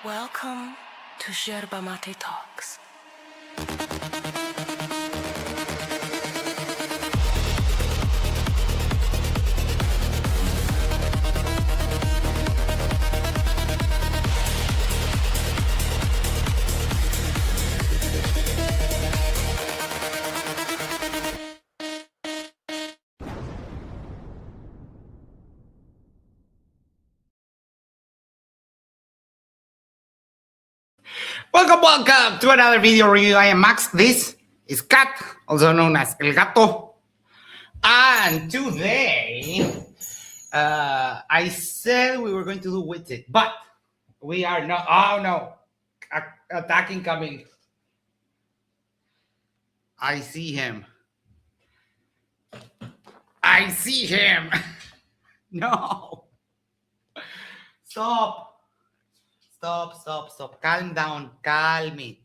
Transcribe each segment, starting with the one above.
Welcome to Yerba Mate Talks. Welcome to another video review. I am Max. This is Kat, also known as El Gato. And today, I said we were going to do with it, but we are not. Oh no, attacking coming. I see him. No. Stop. Calm down. Calm it.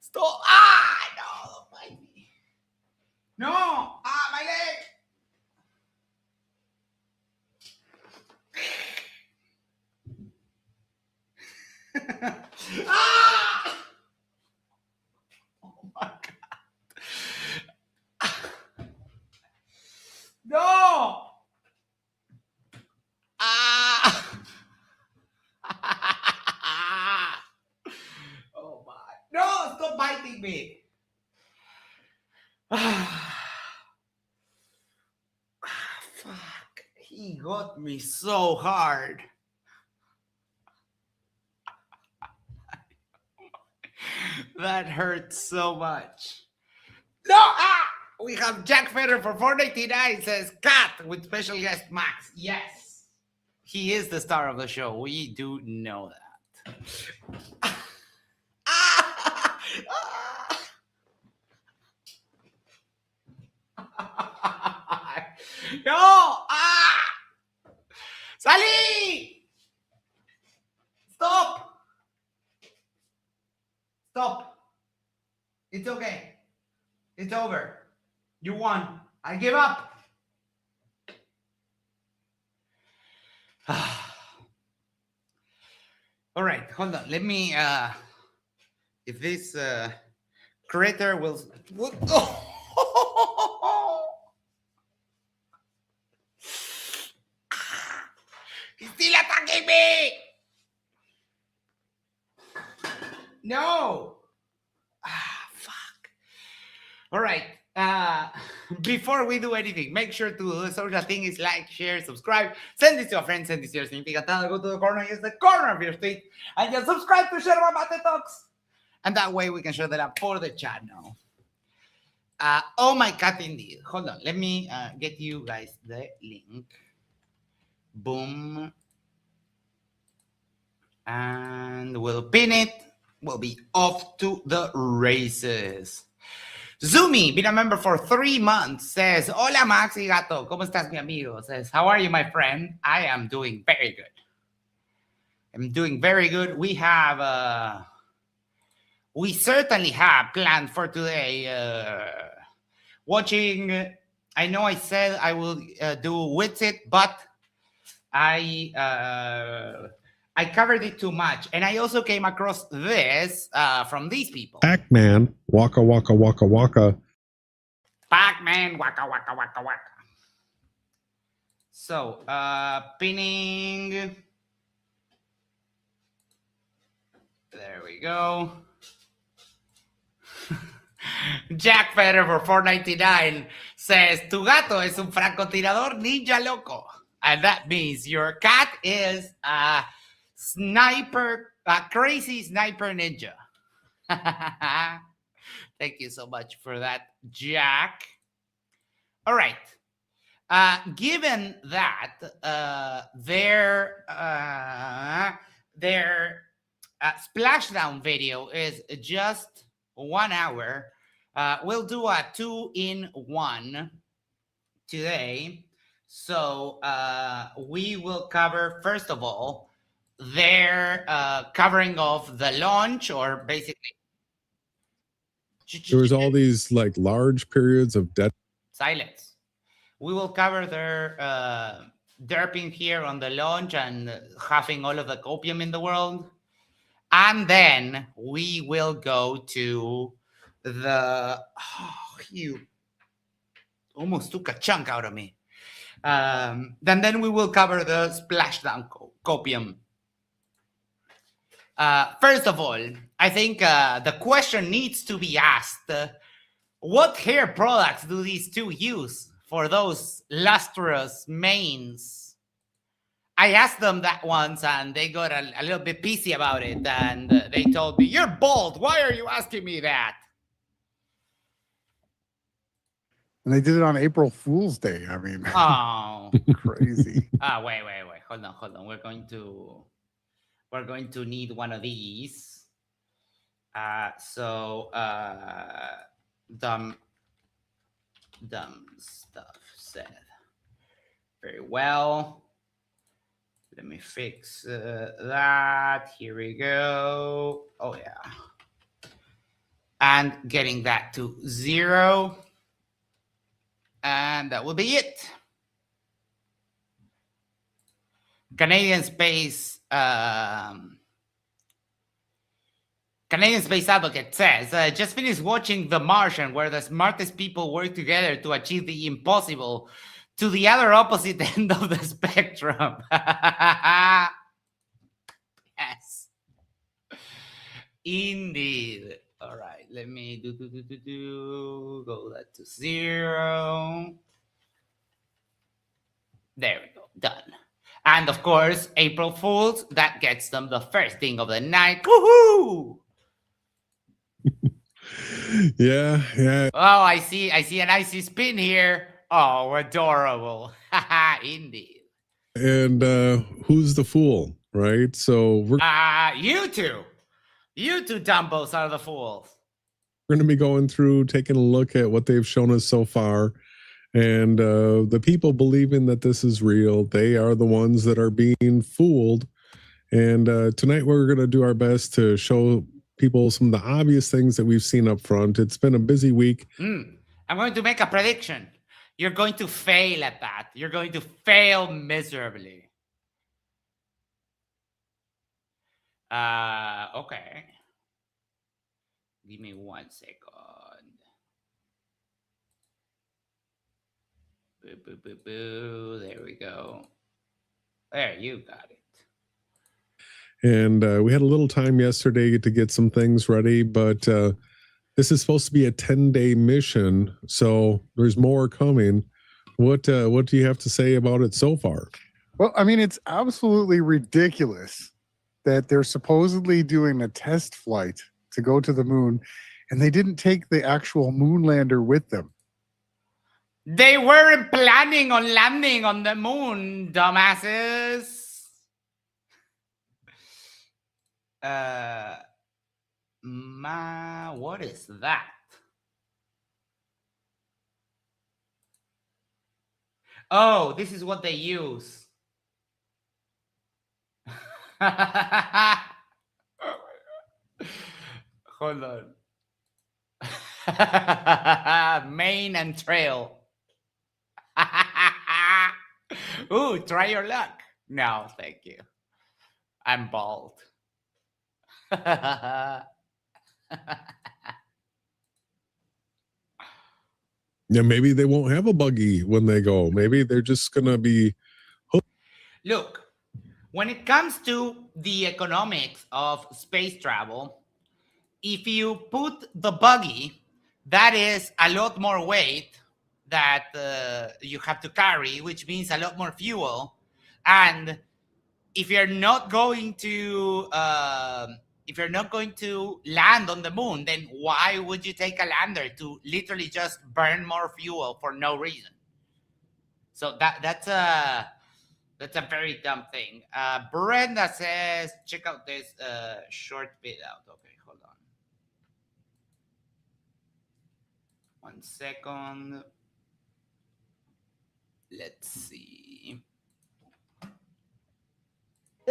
Stop. No, don't bite me. No. My leg. Oh my God. No. Oh my. No, stop biting me. Fuck. He got me so hard. That hurts so much. No! We have Jack Federer for $4.99 says Cat with special guest Max. Yes. He is the star of the show. We do know that. No! Sally! Stop! It's okay. It's over. You won. I give up. All right, hold on. Let me if this critter will He's still attacking me. No. Fuck. All right. Before we do anything, make sure to do the social thing is like, share, subscribe, send this to a friend, send this to your significant other, go to the corner, use the corner of your tweet, and just subscribe to Yerba Mate Talks. And that way we can show that up for the channel. Oh my God, indeed. Hold on. Let me get you guys the link. Boom. And we'll pin it. We'll be off to the races. Zumi, been a member for 3 months, says, Hola Max y Gato, ¿cómo estás mi amigo? Says, how are you my friend? I am doing very good. We have, we certainly have planned for today watching, I know I said I will do with it, but I covered it too much. And I also came across this from these people. Pac-Man, waka, waka, waka, waka. Pac-Man, waka, waka, waka, waka. So, pinning. There we go. Jack Federer for $4.99 says, Tu gato es un francotirador ninja loco. And that means your cat is a sniper, a crazy sniper ninja. Thank you so much for that, Jack. All right. Given that their splashdown video is just 1 hour, we'll do a 2-in-1 today. So we will cover, first of all, their covering of the launch, or basically There was all these like large periods of dead silence. We will cover their derping here on the launch and having all of the copium in the world. And then we will go to the... Oh, you almost took a chunk out of me. Then we will cover the splashdown copium. First of all, I think the question needs to be asked. What hair products do these two use for those lustrous manes? I asked them that once and they got a little bit pissy about it. And they told me, "You're bald. Why are you asking me that?" And they did it on April Fool's Day. I mean, Oh, crazy. wait. Hold on. We're going to need one of these. Dumb stuff said. Very well. Let me fix that. Here we go. Oh, yeah. And getting that to 0. And that will be it. Canadian Space Advocate says, just finished watching The Martian, where the smartest people work together to achieve the impossible to the other opposite end of the spectrum. Yes. Indeed. All right, let me go that to 0. There we go, done. And of course, April Fools, that gets them the first thing of the night. Woohoo! Yeah. Oh, I see an icy spin here. Oh, adorable. Indeed. And who's the fool, right? So we're You two Dumbos are the fools. going to be going through, taking a look at what they've shown us so far. And the people believing that this is real, they are the ones that are being fooled. And tonight we're going to do our best to show people some of the obvious things that we've seen up front. It's been a busy week. I'm going to make a prediction. You're going to fail at that. You're going to fail miserably. Okay. Give me 1 second. Boo. There we go. There, you got it. And we had a little time yesterday to get some things ready, but this is supposed to be a 10-day mission, so there's more coming. What do you have to say about it so far? Well, I mean, it's absolutely ridiculous that they're supposedly doing a test flight to go to the moon, and they didn't take the actual moon lander with them. They weren't planning on landing on the moon, dumbasses. What is that? Oh, this is what they use. Hold on. Main and trail. Ooh, try your luck. No, thank you. I'm bald. Yeah, maybe they won't have a buggy when they go. Maybe they're just going to be... Look, when it comes to the economics of space travel, if you put the buggy, that is a lot more weight that you have to carry, which means a lot more fuel. And if you're not going to land on the moon, then why would you take a lander to literally just burn more fuel for no reason? So that's a very dumb thing. Brenda says, check out this short bit out. Okay, hold on. 1 second. Let's see.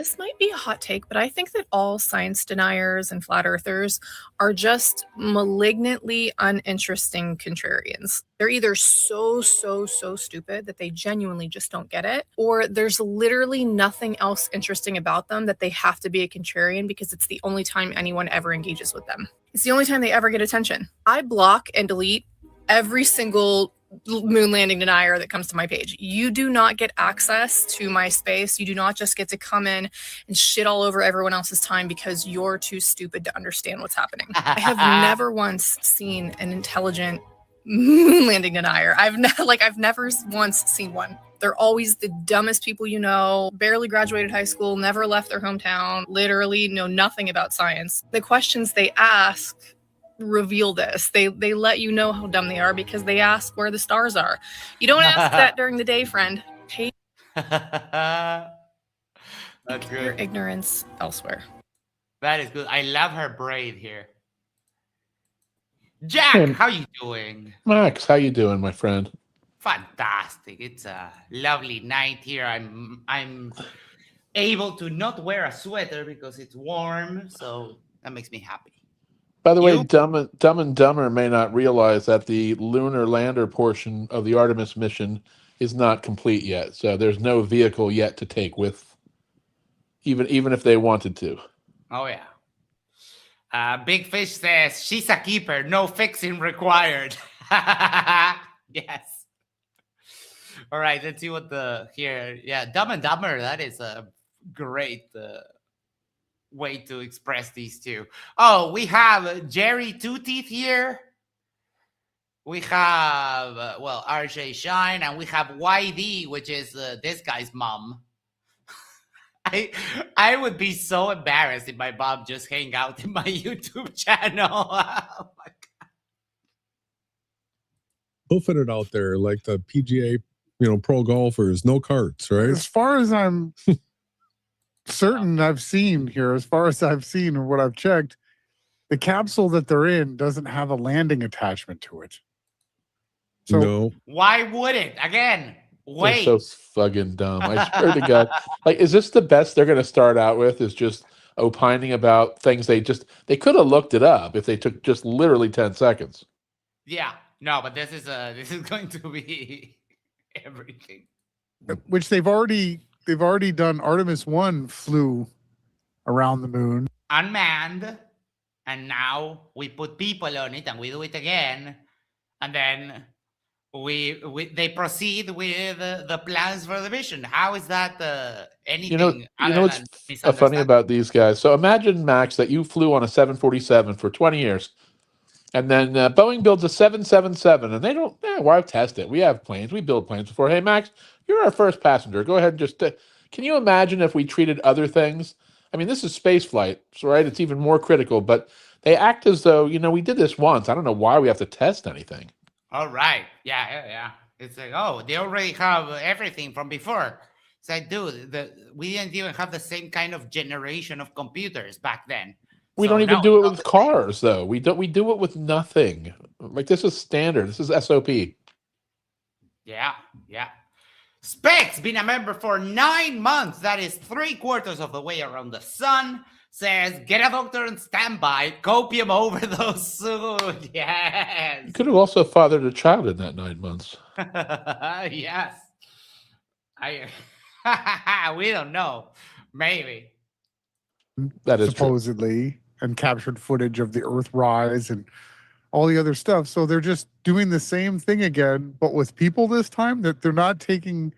This might be a hot take, but I think that all science deniers and flat earthers are just malignantly uninteresting contrarians. They're either so stupid that they genuinely just don't get it, or there's literally nothing else interesting about them that they have to be a contrarian because it's the only time anyone ever engages with them. It's the only time they ever get attention. I block and delete every single moon landing denier that comes to my page. You do not get access to my space. You do not just get to come in and shit all over everyone else's time because you're too stupid to understand what's happening. I have never once seen an intelligent moon landing denier. I've never once seen one. They're always the dumbest people you know, barely graduated high school, never left their hometown, literally know nothing about science. The questions they ask reveal this. They let you know how dumb they are because they ask where the stars are. You don't ask that during the day, friend. Pay That's your good. ignorance elsewhere. That is good. I love her braid here. Jack, Hey, how you doing? Max, how you doing, my friend? Fantastic. It's a lovely night here. I'm able to not wear a sweater because it's warm, so that makes me happy. By the way, You? Dumb and Dumber may not realize that the lunar lander portion of the Artemis mission is not complete yet. So there's no vehicle yet to take with, even if they wanted to. Oh yeah. Big Fish says she's a keeper, no fixing required. Yes. All right, let's see what the here. Yeah, Dumb and Dumber. That is a great way to express these two. Oh, we have Jerry Two Teeth here. We have RJ Shine, and we have YD, which is this guy's mom. I would be so embarrassed if my mom just hang out in my YouTube channel. Oh my Hoofing it out there like the PGA, pro golfers, no carts, right? As far as I'm certain I've seen here, as far as I've seen or what I've checked, the capsule that they're in doesn't have a landing attachment to it. So No. Why would it? Again, They're wait. so fucking dumb. I swear to God. Like, is this the best they're going to start out with? Is just opining about things they could have looked it up if they took just literally 10 seconds. Yeah, no, but this is going to be everything. which they've already done. Artemis 1 flew around the moon. Unmanned, and now we put people on it and we do it again, and then they proceed with the plans for the mission. How is that anything? You know what's funny about these guys? So imagine, Max, that you flew on a 747 for 20 years, and then Boeing builds a 777, and they don't. Why test it? We have planes. We build planes before. Hey, Max, you're our first passenger. Go ahead and just. Can you imagine if we treated other things? I mean, this is space flight, so right? It's even more critical, but they act as though, we did this once. I don't know why we have to test anything. All right. Yeah. It's like, oh, they already have everything from before. It's like, dude, we didn't even have the same kind of generation of computers back then. We don't even do it with cars, though. We do it with nothing. Like, this is standard. This is SOP. Yeah. Specs been a member for 9 months. That is 3/4 of the way around the sun. Says, get a doctor on standby. Copium overdose soon. Yes. You could have also fathered a child in that 9 months. Yes. We don't know. Maybe. That is supposedly, and captured footage of the Earthrise and all the other stuff. So they're just doing the same thing again, but with people this time. That they're not taking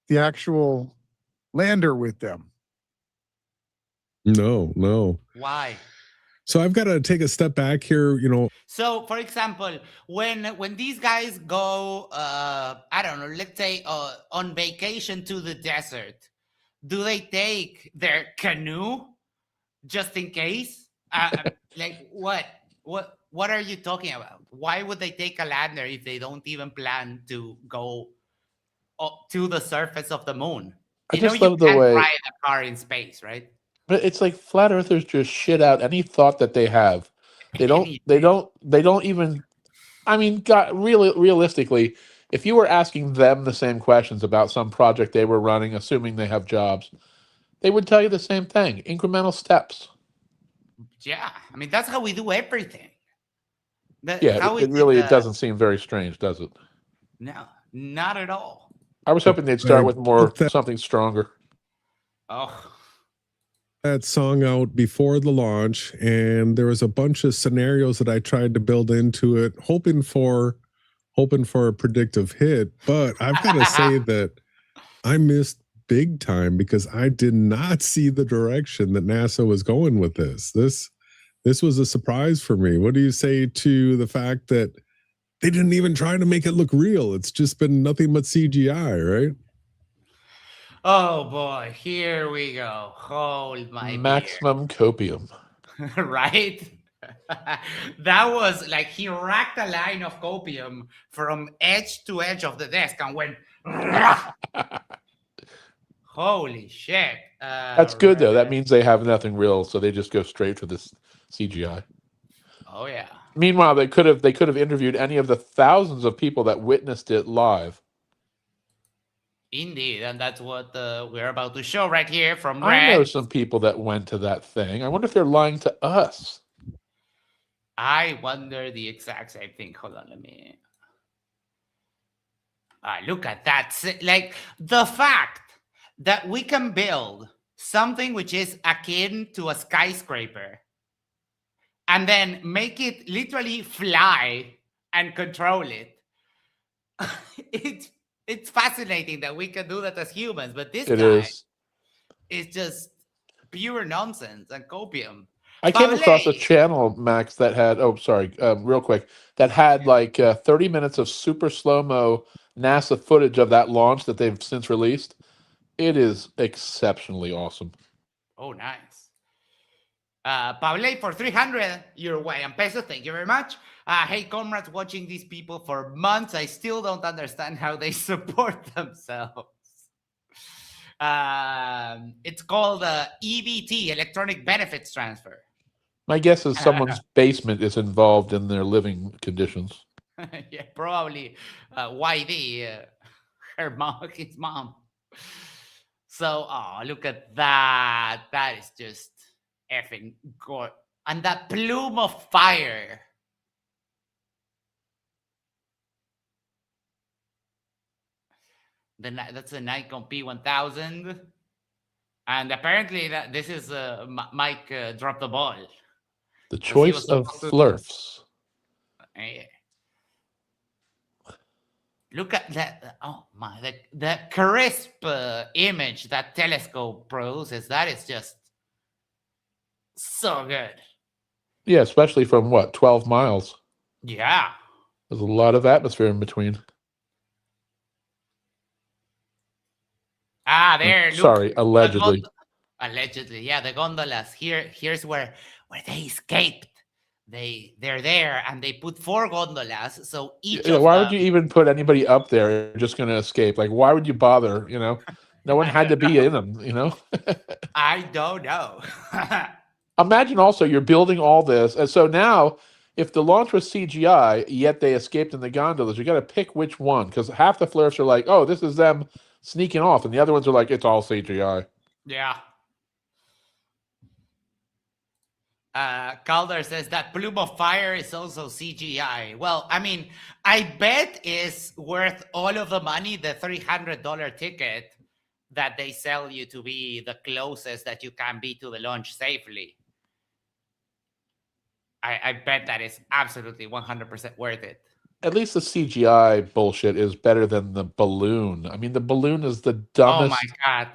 the actual lander with them. No. Why? So I've got to take a step back here, So, for example, when these guys go, I don't know, let's say on vacation to the desert, do they take their canoe just in case? Like what are you talking about? Why would they take a lander if they don't even plan to go to the surface of the moon? I just you love the can't way- ride a car in space, right? But it's like flat earthers just shit out any thought that they have. They don't even. I mean, God, really, realistically, if you were asking them the same questions about some project they were running, assuming they have jobs, They would tell you the same thing. Incremental steps. Yeah, I mean that's how we do everything. Yeah, How it really doesn't seem very strange, does it? No, not at all. I was hoping they'd start with more put something stronger. Oh, that song out before the launch, and there was a bunch of scenarios that I tried to build into it, hoping for a predictive hit. But I've got to say that I missed big time because I did not see the direction that NASA was going with this. This was a surprise for me. What do you say to the fact that they didn't even try to make it look real? It's just been nothing but CGI, right? oh boy, here we go. Hold my Maximum copium. beer. Right? That was like he racked a line of copium from edge to edge of the desk and went. Holy shit! That's good though. That means they have nothing real, so they just go straight for this CGI. Oh yeah. Meanwhile, they could have interviewed any of the thousands of people that witnessed it live. Indeed, and that's what we're about to show right here from I Red. know some people that went to that thing. I wonder if they're lying to us. I wonder the exact same thing. Hold on, let me. Look at that! Like the fact that we can build something which is akin to a skyscraper, and then make it literally fly and control it. It's fascinating that we can do that as humans, but this guy is just pure nonsense and copium. I came across a channel, Max, that had, real quick, that had like 30 minutes of super slow-mo NASA footage of that launch that they've since released. It is exceptionally awesome. Oh, nice. Pablo for 300 your way and pesos. Thank you very much. Hey, comrades, watching these people for months. I still don't understand how they support themselves. It's called EBT, Electronic Benefits Transfer. My guess is someone's basement is involved in their living conditions. Yeah, probably YD, her mom, his mom. So, look at that. That is just effing good. And that plume of fire. That's a Nikon P1000. And apparently this is Mike dropped the ball. The choice of flirts. Yeah. Look at that. Oh my, the crisp image that telescope produces. That is just so good. Yeah, especially from 12 miles. Yeah. There's a lot of atmosphere in between. There. Look, sorry, allegedly. Allegedly, yeah, the gondolas. Here's where they escaped. They're there, and they put 4 gondolas. So each. Yeah, why would you even put anybody up there? You're just going to escape. Like, why would you bother? No one had to be in them. I don't know. Imagine also you're building all this, and so now, if the launch was CGI, yet they escaped in the gondolas, you got to pick which one, because half the flares are like, "Oh, this is them sneaking off," and the other ones are like, "It's all CGI." Yeah. Calder says that plume of fire is also CGI. Well, I mean, I bet is worth all of the money, the $300 ticket that they sell you to be the closest that you can be to the launch safely. I bet that is absolutely 100% worth it. At least the CGI bullshit is better than the balloon. I mean, the balloon is the dumbest. Oh my God.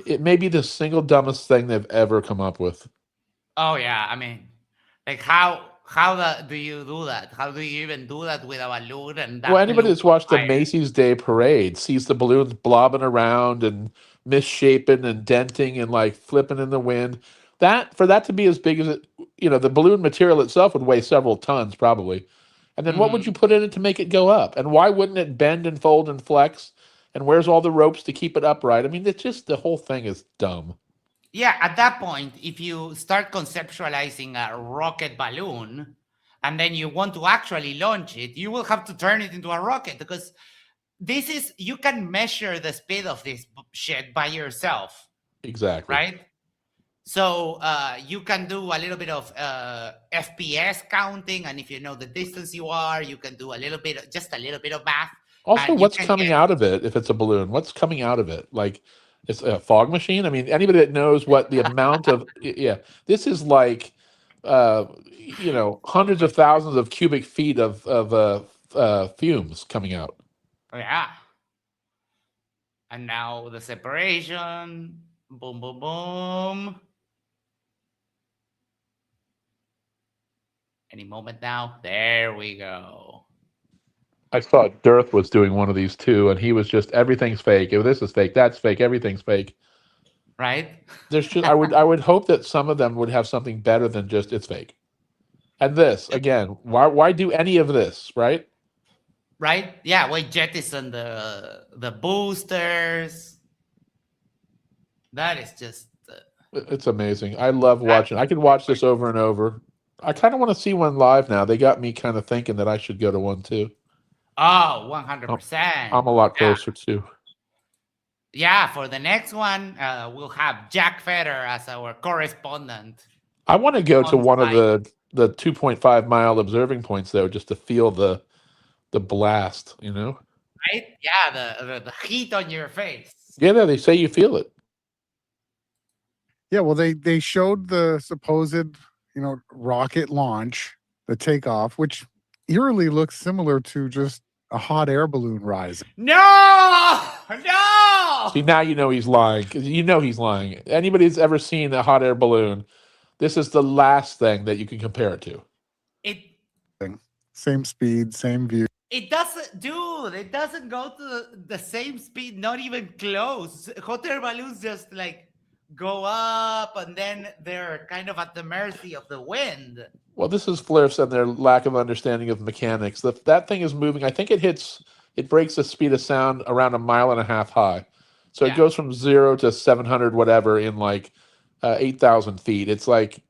It may be the single dumbest thing they've ever come up with. Oh yeah, I mean, like how do you do that? How do you even do that with a balloon? And that anybody that's watched the Macy's Day Parade sees the balloons blobbing around and misshapen and denting and like flipping in the wind. For that to be as big as it, the balloon material itself would weigh several tons probably. And then what would you put in it to make it go up? And why wouldn't it bend and fold and flex? And where's all the ropes to keep it upright? I mean, it's just the whole thing is dumb. Yeah, at that point, if you start conceptualizing a rocket balloon and then you want to actually launch it, you will have to turn it into a rocket, because you can measure the speed of this shit by yourself. exactly. right? So you can do a little bit of FPS counting, and if you know the distance you are, you can do just a little bit of math. Also, And you what's can coming get, out of it if it's a balloon? What's coming out of it? Like, it's a fog machine? I mean, anybody that knows what the amount of, yeah, this is like, hundreds of thousands of cubic feet of fumes coming out. yeah. And now the separation, boom, boom, boom. Any moment now. There we go. I saw Dearth was doing one of these too, and he was just, everything's fake. Oh, this is fake. That's fake. Everything's fake. Right? There's just, I would hope that some of them would have something better than just it's fake. And this again, why do any of this, right? Right? Yeah, we jettison the boosters. That is just It's amazing. I love watching. I could watch this over and over. I kind of want to see one live now. They got me kind of thinking that I should go to one too. oh 100%. I'm a lot closer too. Yeah, for the next one, we'll have Jack Fetter as our correspondent. I want to go to On one of site. the 2.5 mile observing points though, just to feel the blast, Right? Yeah, the heat on your face. Yeah, they say you feel it. Yeah, well, they showed the supposed, rocket launch, the takeoff, which eerily looks similar to just a hot air balloon rising. No! See, now you know he's lying. 'Cause you know he's lying. Anybody that's ever seen a hot air balloon, this is the last thing that you can compare it to. It Same speed, same view. It doesn't, dude. It doesn't go to the same speed. Not even close. Hot air balloons just like go up, and then they're kind of at the mercy of the wind. Well, this is Fliffs and their lack of understanding of mechanics. That thing is moving. I think it breaks the speed of sound around 1.5 miles high. So Yeah. it goes from 0 to 700 whatever in like 8,000 feet. It's like,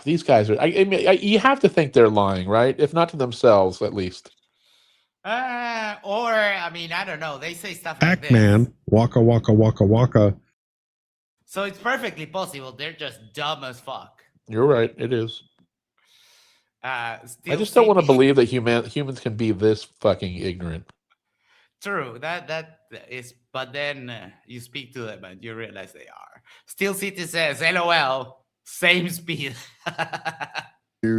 these guys are. I mean, you have to think they're lying, right? If not to themselves, at least. Or I mean, I don't know. They say stuff like this. Pac-Man, waka waka waka waka. So it's perfectly possible they're just dumb as fuck. You're right. It is. I Still just don't want to thinking- believe that humans can be this fucking ignorant. True, that is, but then you speak to them and you realize they are. Steel City says, LOL, same speed.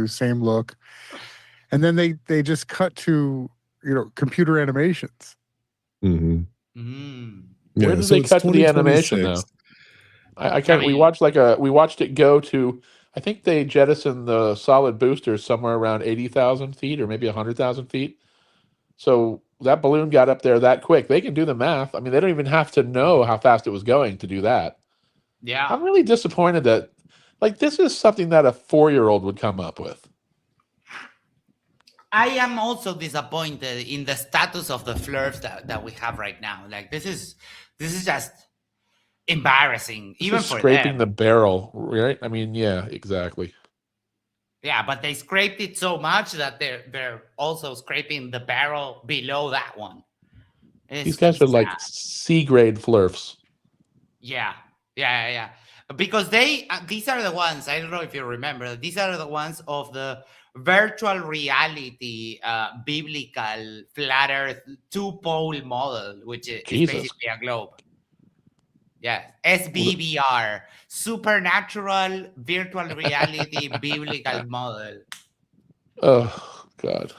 Same look. And then they just cut to, computer animations. Mm-hmm. Mm. Where did they cut to the animation though? 2026. I can't. We watched it go to. I think they jettisoned the solid boosters somewhere around 80,000 feet or maybe 100,000 feet. So that balloon got up there that quick. They can do the math. I mean, they don't even have to know how fast it was going to do that. Yeah. I'm really disappointed that, this is something that a 4-year-old would come up with. I am also disappointed in the status of the flirts that we have right now. Like this is just embarrassing, even Just for scraping them. the barrel, right? I mean, yeah, exactly. Yeah, but they scraped it so much that they're also scraping the barrel below that one. These guys are like C-grade flirfs. Yeah. Because these are the ones, I don't know if you remember, these are the ones of the virtual reality biblical flat earth 2-pole model, which is basically a globe. Yeah, SBVR, supernatural virtual reality biblical model. Oh God!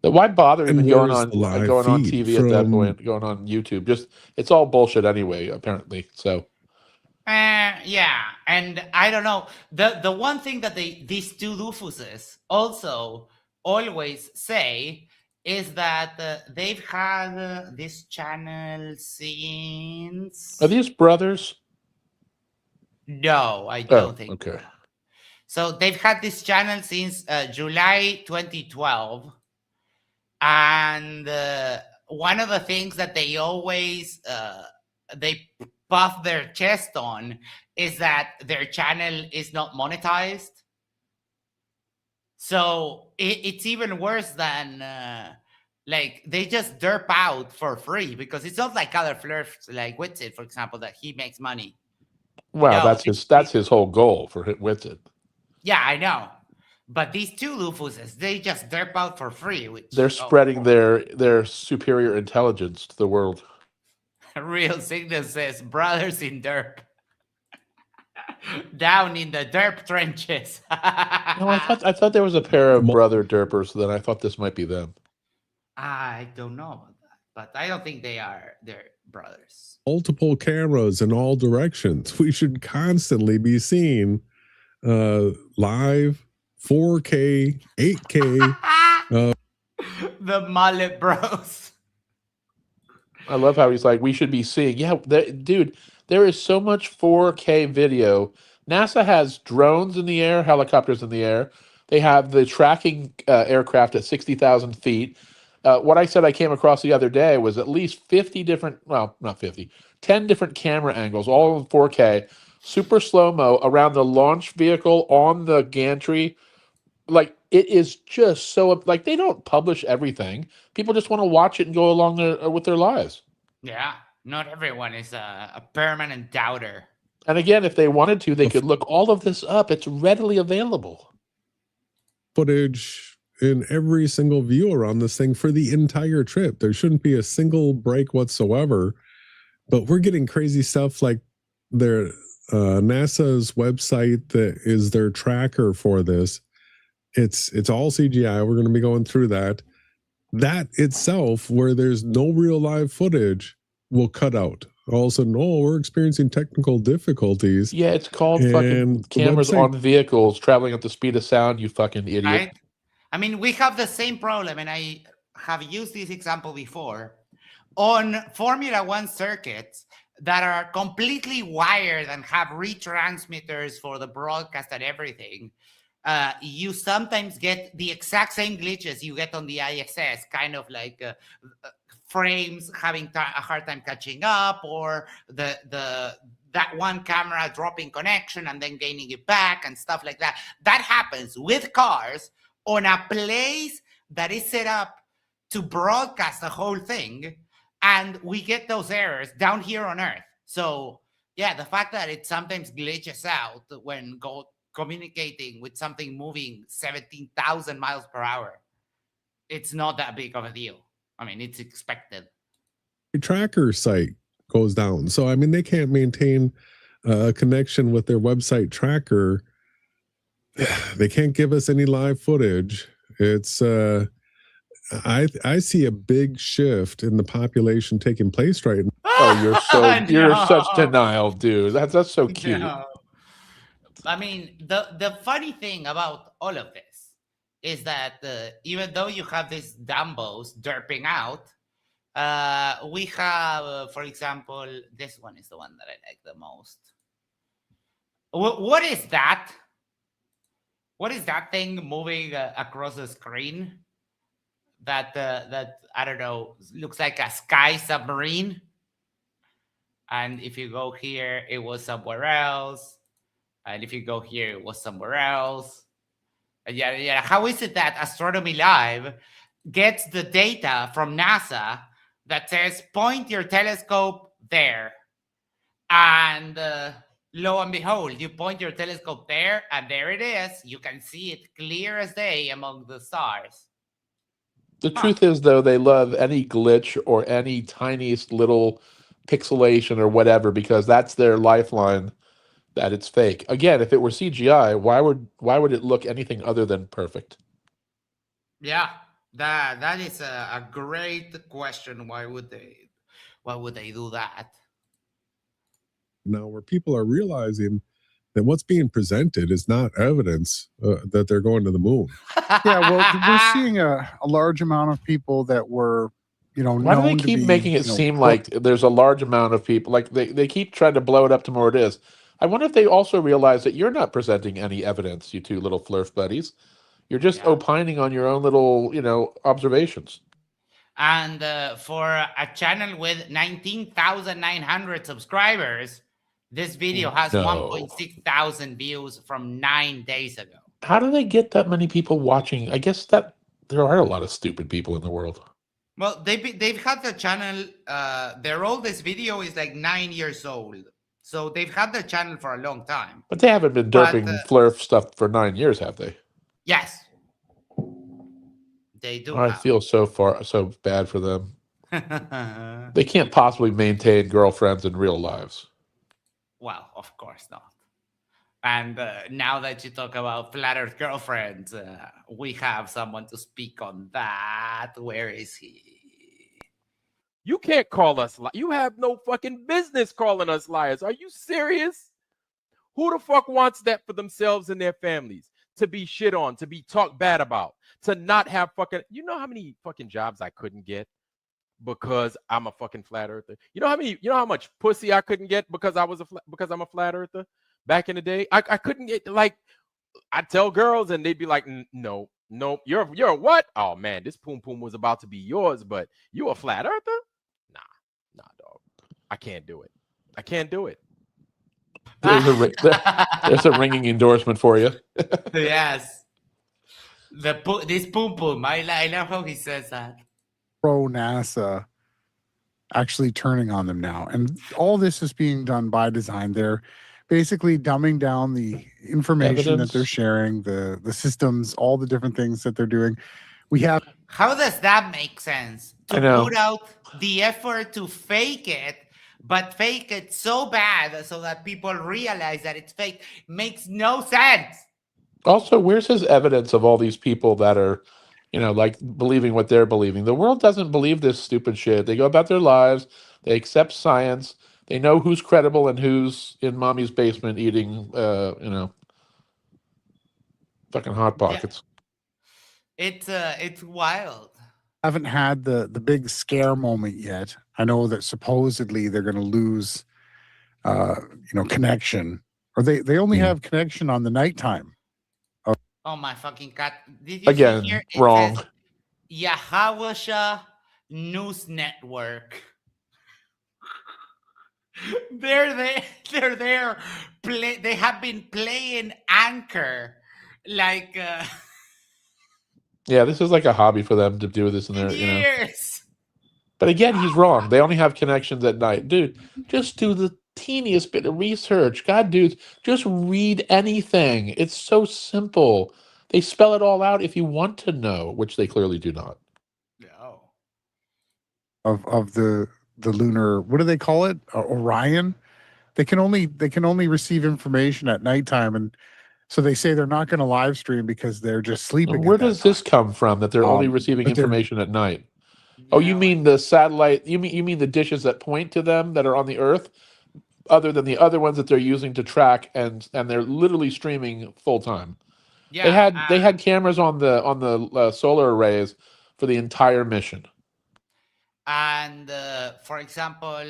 Why bother And even going where's on the live feed TV at that from- point? Going on YouTube, it's all bullshit anyway. Apparently, so. Yeah, and I don't know. The one thing that these two doofuses also always say is that they've had this channel since. Are these brothers? No, I don't think. Okay. So they've had this channel since July 2012, and one of the things that they always they puff their chest on is that their channel is not monetized. So it's even worse than Like they just derp out for free because it's not like other flirts like Witsit, for example, that he makes money. Well, No, that's his whole goal for Witsit. yeah, I know. But these two Lufuses, they just derp out for free, which They're spreading their superior intelligence to the world. Real Signal says, brothers in derp. Down in the derp trenches. No, I thought there was a pair of brother derpers, then I thought this might be them. I don't know about that, but I don't think they're brothers. Multiple cameras in all directions. We should constantly be seen live, 4K, 8K. The mullet bros. I love how he's like, we should be seeing. Yeah, dude, there is so much 4K video. NASA has drones in the air, helicopters in the air. They have the tracking aircraft at 60,000 feet. What I said I came across the other day was at least 50 different, well, not 50, 10 different camera angles, all in 4K, super slow-mo around the launch vehicle on the gantry. Like, it is just so, like, they don't publish everything. People just want to watch it and go along with their lives. Yeah, not everyone is a permanent doubter. And again, if they wanted to, they could look all of this up. It's readily available. Footage in every single view around this thing for the entire trip. There shouldn't be a single break whatsoever. But we're getting crazy stuff like their NASA's website that is their tracker for this. It's all CGI. We're going to be going through that. That itself, where there's no real live footage, will cut out. All of a sudden, we're experiencing technical difficulties. Yeah, it's called fucking cameras on vehicles traveling at the speed of sound, you fucking idiot. Right? I mean, we have the same problem, and I have used this example before, on Formula One circuits that are completely wired and have retransmitters for the broadcast and everything. You sometimes get the exact same glitches you get on the ISS, kind of like frames having a hard time catching up, or that one camera dropping connection and then gaining it back and stuff like that. That happens with cars on a place that is set up to broadcast the whole thing, and we get those errors down here on Earth. So yeah, the fact that it sometimes glitches out when communicating with something moving 17,000 miles per hour, it's not that big of a deal. I mean, it's expected. The tracker site goes down. So, I mean, they can't maintain a connection with their website tracker. They can't give us any live footage. It's, I see a big shift in the population taking place right now. Oh, you're such denial, dude. That's so cute. No. I mean, the funny thing about all of this is that even though you have these Dumbos derping out, we have, for example, this one is the one that I like the most. What is that? What is that thing moving across the screen? That I don't know, looks like a sky submarine. And if you go here, it was somewhere else. And if you go here, it was somewhere else. And yeah. How is it that Astronomy Live gets the data from NASA that says, point your telescope there? And lo and behold, you point your telescope there, and there it is. You can see it clear as day among the stars. The truth is, though, they love any glitch or any tiniest little pixelation or whatever, because that's their lifeline that it's fake. Again, if it were CGI, why would it look anything other than perfect? Yeah, that is a great question. Why would they do that? Now, where people are realizing that what's being presented is not evidence that they're going to the moon. Yeah, well, we're seeing a large amount of people that were, why do they keep making it seem like there's a large amount of people? Like they keep trying to blow it up to more it is. I wonder if they also realize that you're not presenting any evidence, you two little flirt buddies. You're just opining on your own little, observations. And for a channel with 19,900 subscribers, this video has 1.6 thousand views from 9 days ago. How do they get that many people watching? I guess that there are a lot of stupid people in the world. Well, they've had the channel. Their oldest video is like 9 years old, so they've had the channel for a long time. But they haven't been But, derping Flurf stuff for 9 years, have they? Yes, they do. I feel so bad for them. They can't possibly maintain girlfriends in real lives. Well, of course not. And now that you talk about flat Earth girlfriends, we have someone to speak on that. Where is he? You can't call us you have no fucking business calling us liars. Are you serious? Who the fuck wants that for themselves and their families? To be shit on, to be talked bad about, to not have fucking... You know how many fucking jobs I couldn't get because I'm a fucking flat earther? You know how much pussy I couldn't get because I'm a flat earther? Back in the day, I couldn't get, like, I tell girls and they'd be like, no, you're a what? Oh man, this poom poom was about to be yours, but you a flat earther? Nah, dog. I can't do it. There's a ringing endorsement for you. Yes. This poom poom. I love how he says that. Pro NASA actually turning on them now. And all this is being done by design. They're basically dumbing down the information that they're sharing, the systems, all the different things that they're doing. We have... How does that make sense? To put out the effort to fake it, but fake it so bad so that people realize that it's fake, makes no sense. Also, where's his evidence of all these people that are, like believing what they're believing? The world doesn't believe this stupid shit. They go about their lives. They accept science. They know who's credible and who's in mommy's basement eating, fucking Hot Pockets. Yeah. It's wild. Haven't had the big scare moment yet. I know that supposedly they're going to lose, connection, or they only have connection on the nighttime. Oh my fucking God! Did you Again, hear? wrong. Yahawasha News Network. They're there. They have been playing anchor, like. Yeah, this is like a hobby for them to do this in their, years. But again, he's wrong. They only have connections at night. Dude, just do the teeniest bit of research. God, dude, just read anything. It's so simple. They spell it all out if you want to know, which they clearly do not. No. Of the lunar, what do they call it? Orion. They can only receive information at nighttime, and so they say they're not going to live stream because they're just sleeping. Where does this come from that they're only receiving information at night? No. Oh, you mean the satellite? You mean the dishes that point to them that are on the Earth, other than the other ones that they're using to track, and they're literally streaming full time. Yeah, they had cameras on the solar arrays for the entire mission. And for example,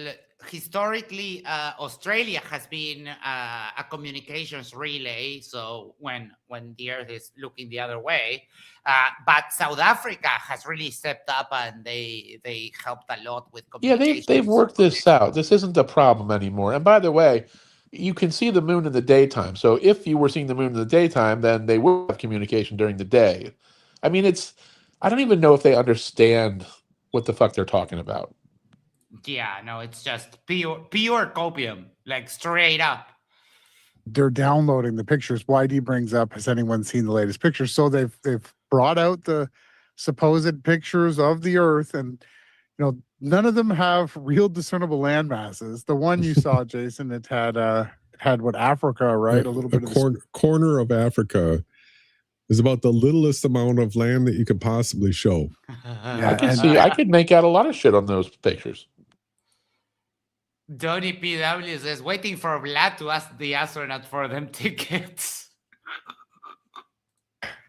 historically, Australia has been a communications relay. So when the Earth is looking the other way, but South Africa has really stepped up and they helped a lot with communications. Yeah, they've worked this out. This isn't a problem anymore. And by the way, you can see the moon in the daytime. So if you were seeing the moon in the daytime, then they would have communication during the day. I mean, I don't even know if they understand what the fuck they're talking about. Yeah, no, it's just pure copium, like straight up. They're downloading the pictures. YD brings up, has anyone seen the latest pictures? So they've brought out the supposed pictures of the Earth, and none of them have real discernible land masses. The one you saw, Jason, it had what, Africa, right? A little bit of corner of Africa is about the littlest amount of land that you could possibly show. Yeah, I could make out a lot of shit on those pictures. Donny PW says, waiting for Vlad to ask the astronaut for them tickets.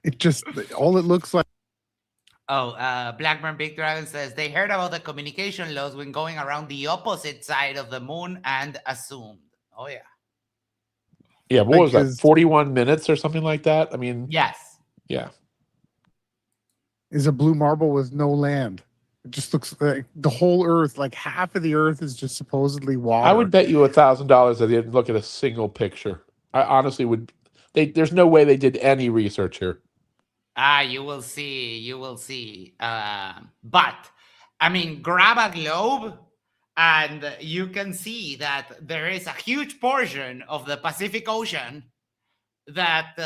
It just, all it looks like. Oh, Blackburn Big Dragon says, they heard about the communication loss when going around the opposite side of the moon and assumed. Oh, yeah. Yeah, what was that, 41 minutes or something like that? I mean... Yes. Yeah. Is a blue marble with no land. It just looks like the whole Earth, like half of the Earth is just supposedly water. I would bet you $1,000 that they didn't look at a single picture. I honestly would. There's no way they did any research here. You will see. But I mean, grab a globe and you can see that there is a huge portion of the Pacific Ocean that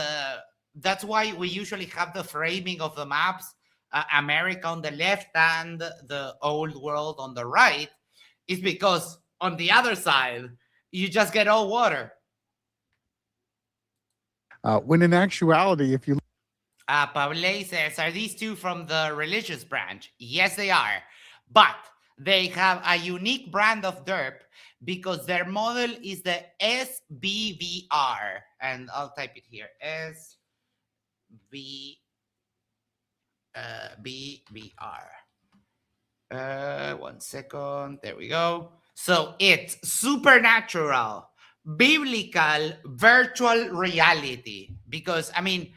that's why we usually have the framing of the maps, America on the left and the old world on the right, is because on the other side, you just get all water. When in actuality, if you Pablo says, are these two from the religious branch? Yes, they are. But they have a unique brand of derp because their model is the SBVR. And I'll type it here. SBVR. 1 second. There we go. So it's supernatural, biblical, virtual reality. Because, I mean,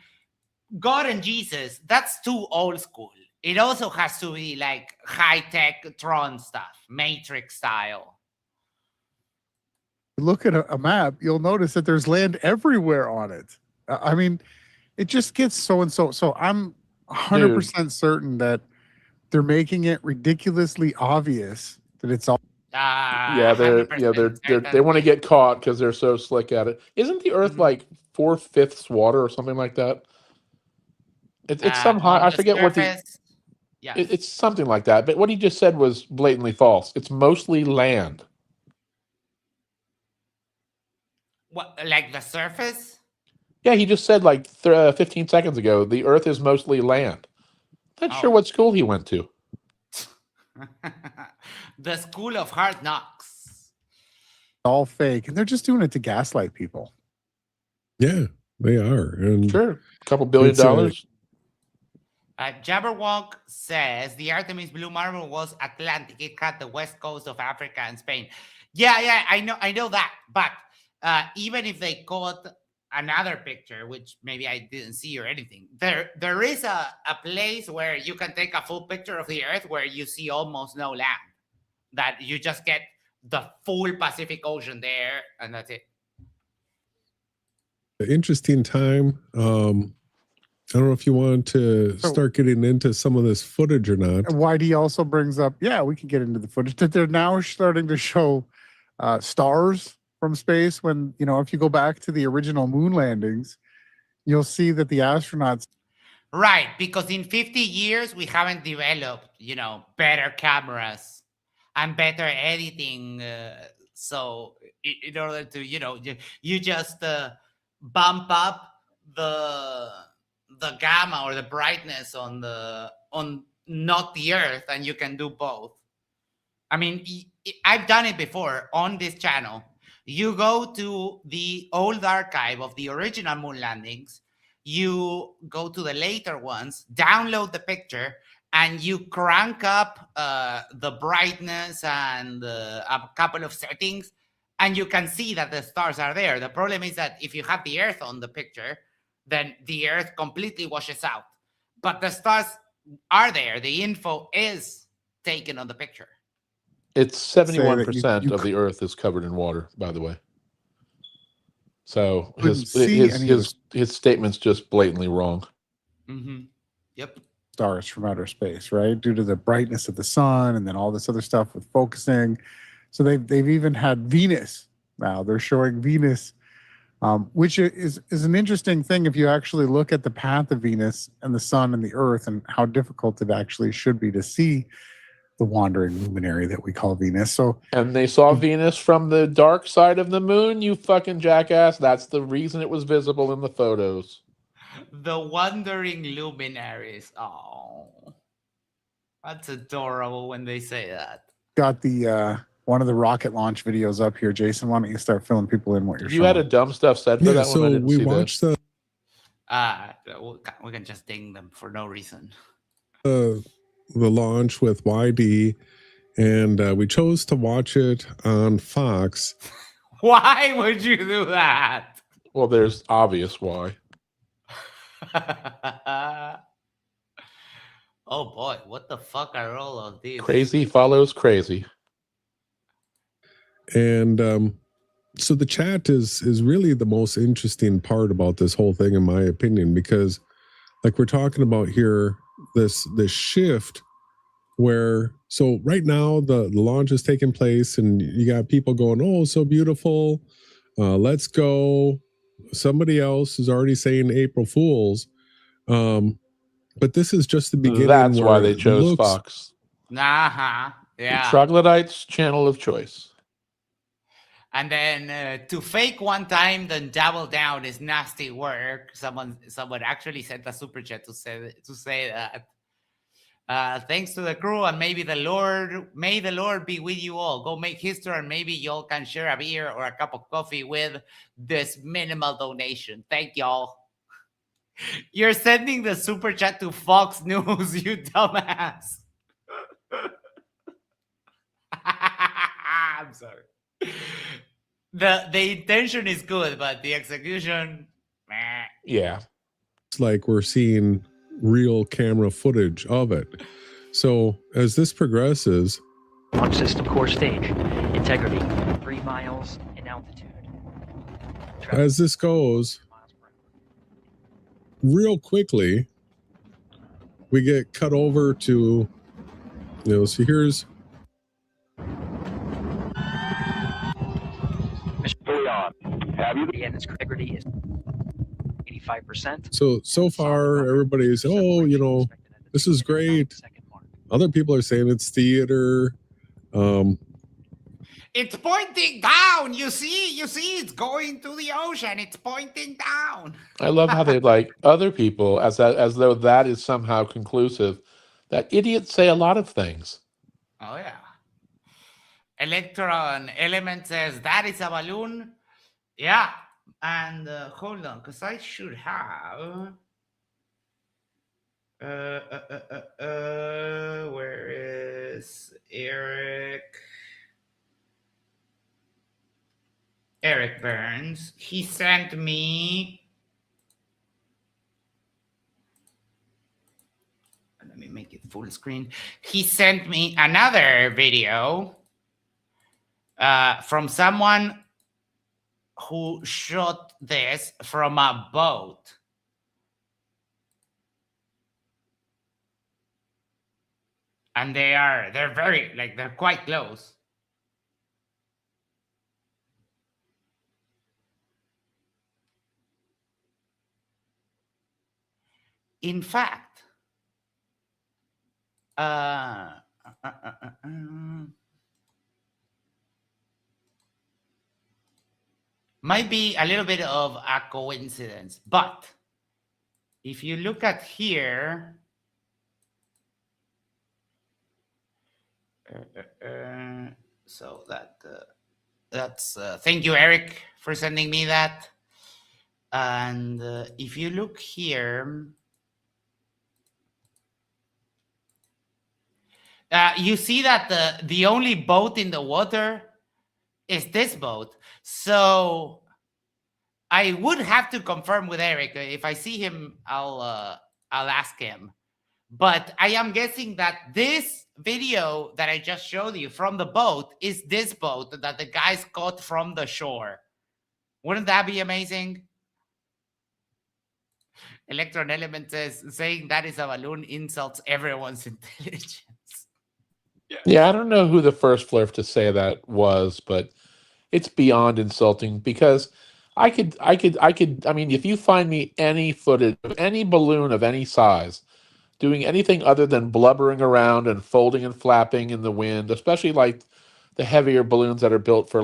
God and Jesus, that's too old school. It also has to be like high-tech Tron stuff, Matrix style. look at a map, you'll notice that there's land everywhere on it. I mean, it just gets so and so. So I'm 100% certain that they're making it ridiculously obvious that it's all. They want to get caught because they're so slick at it. Isn't the Earth like 4/5 water or something like that? It's some high. I forget what the. Yeah, it's something like that. But what he just said was blatantly false. It's mostly land. What, like the surface? Yeah, he just said like 15 seconds ago, the Earth is mostly land. Not sure what school he went to. The School of Hard Knocks. All fake, and they're just doing it to gaslight people. Yeah, they are. And sure, a couple $1 billion. Jabberwock says the Artemis Blue Marble was Atlantic. It had the west coast of Africa and Spain. Yeah, I know that. But even if they caught another picture, which maybe I didn't see or anything, there is a place where you can take a full picture of the Earth where you see almost no land. That you just get the full Pacific Ocean there, and that's it. Interesting time. I don't know if you want to start getting into some of this footage or not. YD also brings up, we can get into the footage, that they're now starting to show stars from space when, if you go back to the original moon landings, you'll see that the astronauts. Right, because in 50 years, we haven't developed, better cameras and better editing. So in order to, you just bump up the gamma or the brightness on not the Earth, and you can do both. I mean, I've done it before on this channel. You go to the old archive of the original moon landings, you go to the later ones, download the picture, and you crank up the brightness and a couple of settings, and you can see that the stars are there. The problem is that if you have the Earth on the picture, then the Earth completely washes out. But the stars are there. The info is taken on the picture. It's 71% of the Earth is covered in water, by the way. So his statement's just blatantly wrong. Mm-hmm. Yep. Stars from outer space, right? Due to the brightness of the sun and then all this other stuff with focusing. So they've even had Venus. Now they're showing Venus, which is an interesting thing if you actually look at the path of Venus and the sun and the Earth and how difficult it actually should be to see the wandering luminary that we call Venus. And they saw Venus from the dark side of the moon, you fucking jackass. That's the reason it was visible in the photos. The wandering luminaries. Oh, that's adorable when they say that. Got the one of the rocket launch videos up here, Jason. Why don't you start filling people in what you're showing? You had a dumb stuff said for that so one. I didn't we see watched that. We can just ding them for no reason. The launch with YD, and we chose to watch it on Fox. Why would you do that? Well, there's obvious why. Oh boy, what the fuck are all of these? Crazy follows crazy. And so the chat is really the most interesting part about this whole thing, in my opinion, because like we're talking about here, this shift so right now the launch is taking place and you got people going, oh, so beautiful, let's go. Somebody else is already saying April Fools, but this is just the beginning. That's where why they it chose looks, Fox. Uh-huh. The Yeah. troglodytes' channel of choice. And then to fake one time, then double down is nasty work. Someone actually sent a super chat to say that. Thanks to the crew, and may the Lord be with you all. Go make history, and maybe y'all can share a beer or a cup of coffee with this minimal donation. Thank y'all. You're sending the super chat to Fox News, you dumbass. I'm sorry. The intention is good, but the execution, meh. Yeah. it's like we're seeing real camera footage of it. So as this progresses, Launch system core stage. Integrity 3 miles in altitude. as this goes, real quickly, we get cut over to, so here's Mission on. Have you? The integrity is 85%. so far everybody's, oh, this is great. Other people are saying it's theater. It's pointing down. You see, it's going to the ocean. It's pointing down. I love how they like other people as though that is somehow conclusive. That idiots say a lot of things. Oh yeah. Electron Element says that is a balloon. Yeah. And hold on, because I should have. Where is Eric? Eric Burns. He sent me. Let me make it full screen. He sent me another video from someone who shot this from a boat. And they're very, they're quite close. In fact, might be a little bit of a coincidence, but if you look at here, so that's thank you, Eric, for sending me that. And if you look here, you see that the only boat in the water is this boat. So I would have to confirm with Eric. If I see him, I'll ask him. But I am guessing that this video that I just showed you from the boat is this boat that the guys caught from the shore. Wouldn't that be amazing? Electron Element says saying that is a balloon insults everyone's intelligence. Yeah, I don't know who the first flirt to say that was, but it's beyond insulting because I mean, if you find me any footage of any balloon of any size doing anything other than blubbering around and folding and flapping in the wind, especially like the heavier balloons that are built for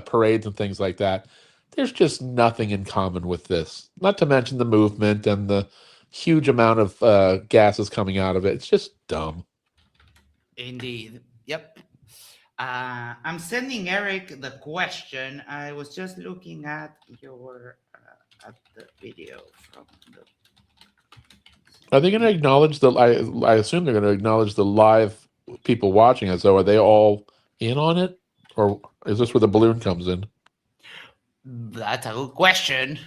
parades and things like that, there's just nothing in common with this. Not to mention the movement and the huge amount of gases coming out of it. It's just dumb. Indeed. Yep. I'm sending Eric the question. I was just looking at your at the video from the. Are they going to acknowledge I assume they're going to acknowledge the live people watching it. So are they all in on it, or is this where the balloon comes in? That's a good question.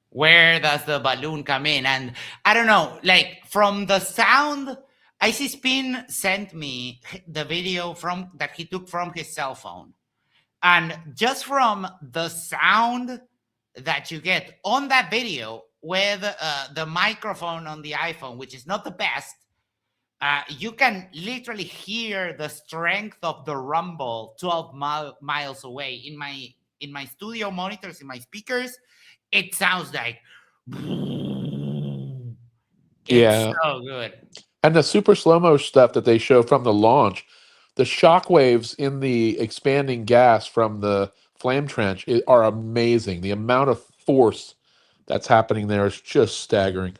Where does the balloon come in? And I don't know. From the sound, Icy Spin sent me the video that he took from his cell phone, and just from the sound that you get on that video with the microphone on the iPhone, which is not the best, you can literally hear the strength of the rumble 12 miles away. In my studio monitors, in my speakers, it sounds like it's Yeah. so good. And the super slow-mo stuff that they show from the launch, the shock waves in the expanding gas from the flame trench are amazing. The amount of force that's happening there is just staggering.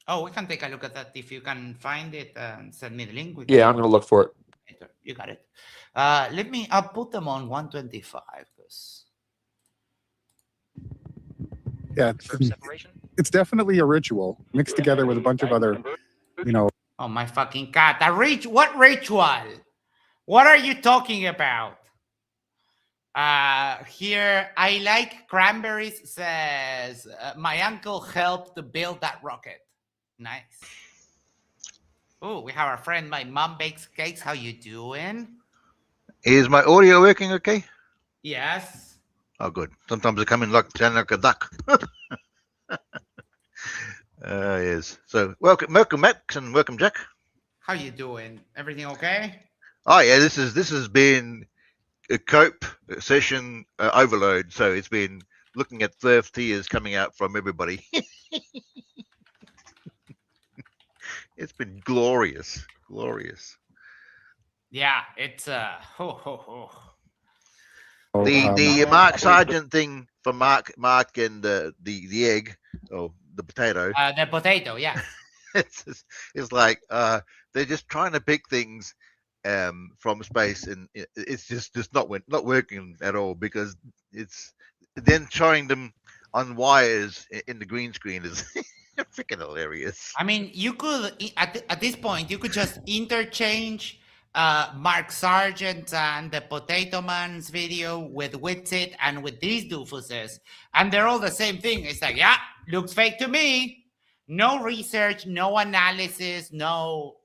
Oh, we can take a look at that if you can find it and send me the link. Yeah, I'm going to look for it. You got it. I'll put them on 125 because Yeah, it's definitely a ritual mixed together with a bunch of other, oh my fucking cat. What ritual? What are you talking about? Here, I like cranberries says, my uncle helped to build that rocket. Nice. Oh, we have our friend, my mom bakes cakes. How you doing? Is my audio working okay? Yes. Oh, good. Sometimes I come in like a duck. Yes. So welcome Max, and welcome Jack. How you doing? Everything okay? Oh yeah, this has been a cope session overload. So it's been looking at first tears coming out from everybody. It's been glorious. Yeah, it's The Mark Sargent thing for Mark and the egg or the potato. the potato, yeah. it's like they're just trying to pick things from space, and it's just not working at all, because it's then showing them on wires in the green screen is freaking hilarious. I mean, you could at this point you could just interchange Mark Sargent and the Potato Man's video with Witsit and with these doofuses, and they're all the same thing. It's like, yeah, looks fake to me. No research, no analysis, nothing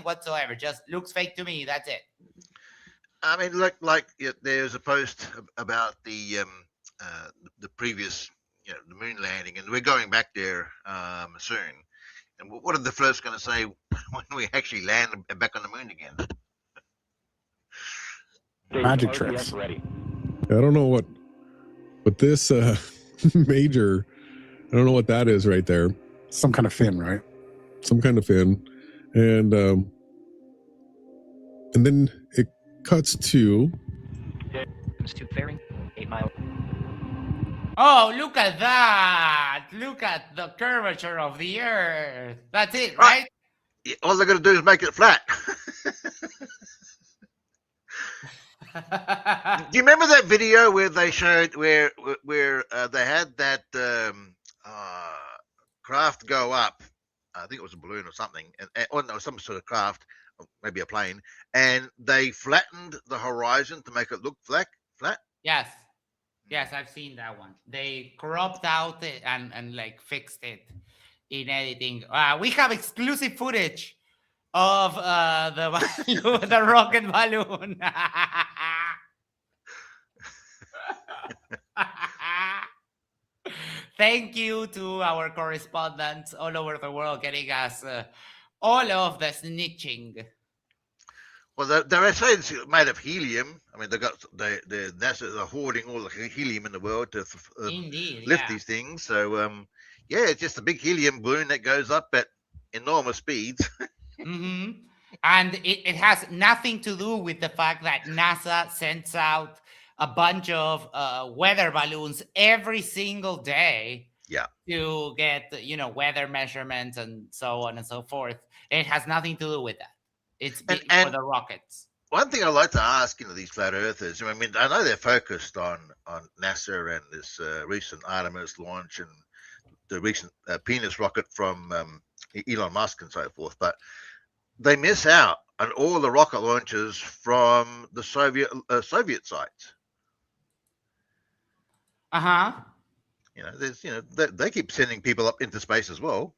whatsoever. Just looks fake to me. That's it. I mean, there's a post about the previous, the moon landing, and we're going back there soon. And what are the first going to say when we actually land back on the moon again? magic tricks. I don't know what this major, I don't know what that is right there. Some kind of fin, right? Some kind of fin. And then it cuts to Fairing, 8 mile. Oh, look at that! Look at the curvature of the Earth. That's it, right? Yeah, all they're going to do is make it flat. Do you remember that video where they showed where they had that craft go up? I think it was a balloon or something, or no, some sort of craft, maybe a plane, and they flattened the horizon to make it look flat. Yes, I've seen that one. They cropped out it and like fixed it in editing. We have exclusive footage of the rocket balloon. Thank you to our correspondents all over the world getting us all of the snitching. Well, they're saying it's made of helium. I mean, the NASA are hoarding all the helium in the world to lift these things. So, yeah, it's just a big helium balloon that goes up at enormous speeds. Mm-hmm. And it has nothing to do with the fact that NASA sends out a bunch of weather balloons every single day. Yeah. To get weather measurements and so on and so forth. It has nothing to do with that. It's for the rockets. One thing I'd like to ask, these flat earthers, I mean, I know they're focused on NASA and this recent Artemis launch and the recent penis rocket from Elon Musk and so forth, but they miss out on all the rocket launches from the Soviet sites. Uh-huh. They keep sending people up into space as well.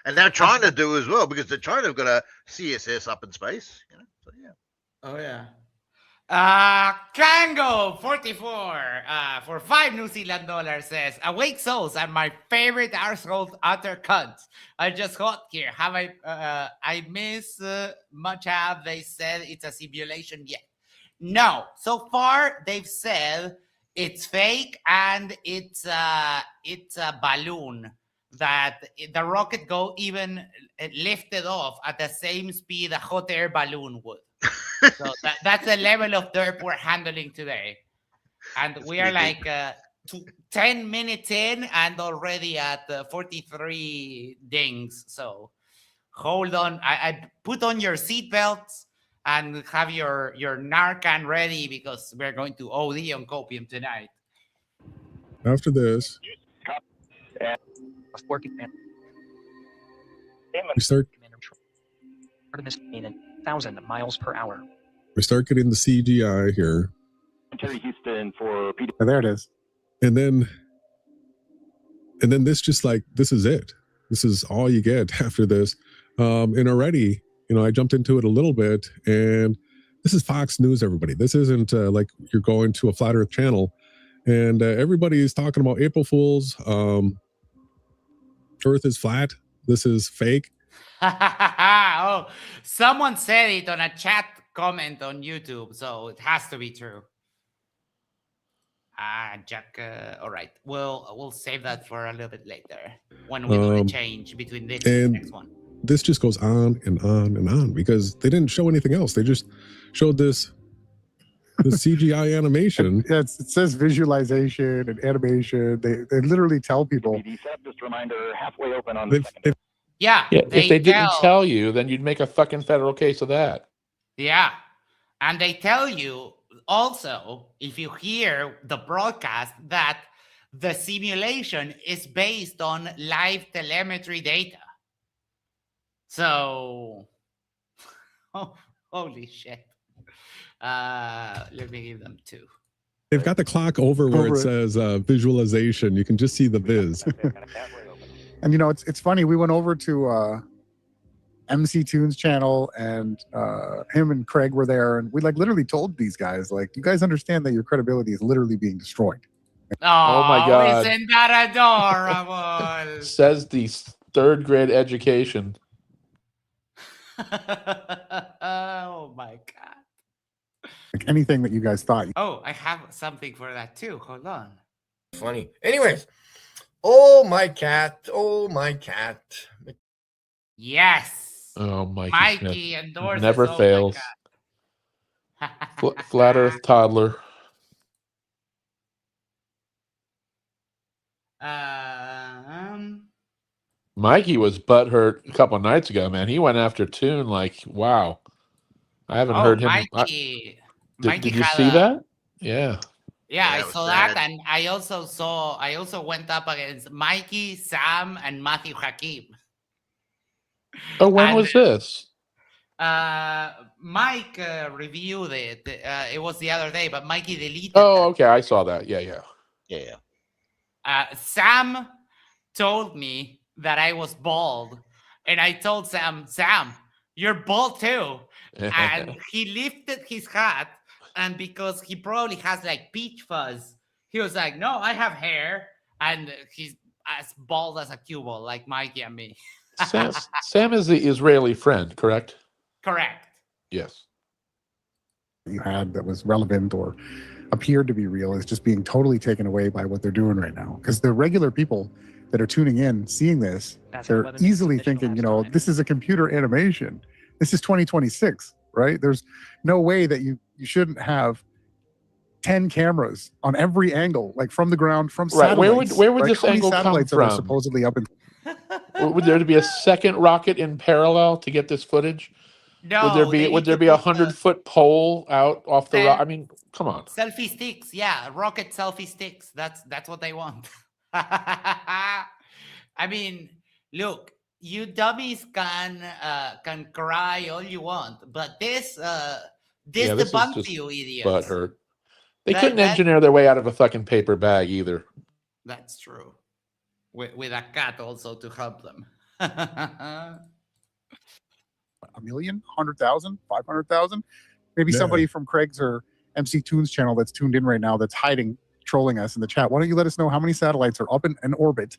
And now China do as well, because China have got a CSS up in space. So yeah. Oh yeah. Kango 44 for $5 says, "Awake souls are my favorite arsehole utter cunts. I just got here. Have I miss much? Have they said it's a simulation yet? No. So far, they've said it's fake and it's a balloon that the rocket go even lifted off at the same speed a hot air balloon would. So that's the level of derp we're handling today. And we are like 10 minutes in and already at 43 dings. So hold on. I put on your seatbelts and have your Narcan ready because we're going to OD on copium tonight. After this, we start Artemis in 1,000 miles per hour. we start getting the CGI here. Terry Houston for Peter. Oh, there it is. And then this just like, this is it. This is all you get after this. And already, I jumped into it a little bit, and this is Fox News, everybody. This isn't like you're going to a flat earth channel and everybody is talking about April Fools. Earth is flat. This is fake. Oh, someone said it on a chat comment on YouTube, so it has to be true. Jack. All right, we'll save that for a little bit later when we do the change between this and the next one. This just goes on and on and on because they didn't show anything else. They just showed this CGI animation. Yeah, it says visualization and animation. They literally tell people. Just a reminder, halfway open on the second. Yeah. If they didn't tell you, then you'd make a fucking federal case of that. Yeah. And they tell you also, if you hear the broadcast, that the simulation is based on live telemetry data. So, holy shit. Let me give them 2. They've got the clock over where it says visualization. You can just see the viz. And it's funny. We went over to MC Tunes channel, and him and Craig were there, and we literally told these guys, you guys understand that your credibility is literally being destroyed. Oh my God. Isn't that adorable? Says the third grade education. Oh my God. Anything that you guys thought. Oh, I have something for that too. Hold on. Funny. Anyways, oh my cat. Yes. Oh, Mikey endorses. Never fails. Flat Earth toddler. Mikey was butthurt a couple of nights ago, man. He went after Toon wow. I haven't heard him. Mikey Did you see that? Yeah. Yeah, I saw that, and I also went up against Mikey, Sam, and Matthew Hakim. Oh, when was this? Mike reviewed it. It was the other day, but Mikey deleted it. Oh, okay. I saw that. Yeah. Sam told me that I was bald, and I told Sam, you're bald too. And he lifted his hat, and because he probably has peach fuzz, he was like, no, I have hair, and he's as bald as a cue ball, like Mikey and me. Sam is the Israeli friend, correct? Correct. Yes. You had that was relevant or appeared to be real is just being totally taken away by what they're doing right now. Because the regular people that are tuning in, seeing this, they're easily thinking, this is a computer animation. This is 2026, right? There's no way that you shouldn't have 10 cameras on every angle, from the ground, from satellites. Where would this angle come from? Supposedly up in. Would there be a second rocket in parallel to get this footage? No. Would there be 100-foot pole out off the rock? I mean, come on. Selfie sticks, yeah, rocket selfie sticks. That's what they want. I mean, look, you dummies can cry all you want, but this debunks you, idiots. Butthurt. They couldn't engineer their way out of a fucking paper bag either. That's true. With a cat also to help them. 1 million, 100,000, 500,000. Maybe somebody from Craig's or MC Toons channel that's tuned in right now that's hiding, trolling us in the chat. Why don't you let us know how many satellites are up in orbit,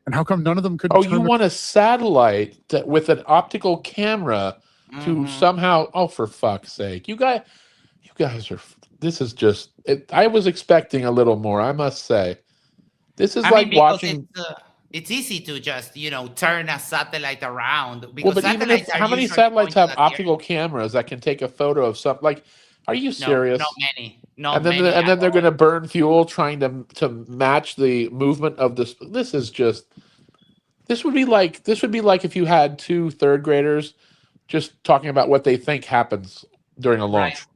and how come none of them could? Oh, you want a satellite with an optical camera to somehow? Oh, for fuck's sake, you guys are. This is just. I was expecting a little more, I must say. This is like watching. It's easy to just turn a satellite around. Well, but even if how many satellites have optical cameras that can take a photo of something? Like, are you serious? Not many. And then they're going to burn fuel trying to match the movement of this. This is just. This would be like if you had 2 third graders just talking about what they think happens during a launch. Right.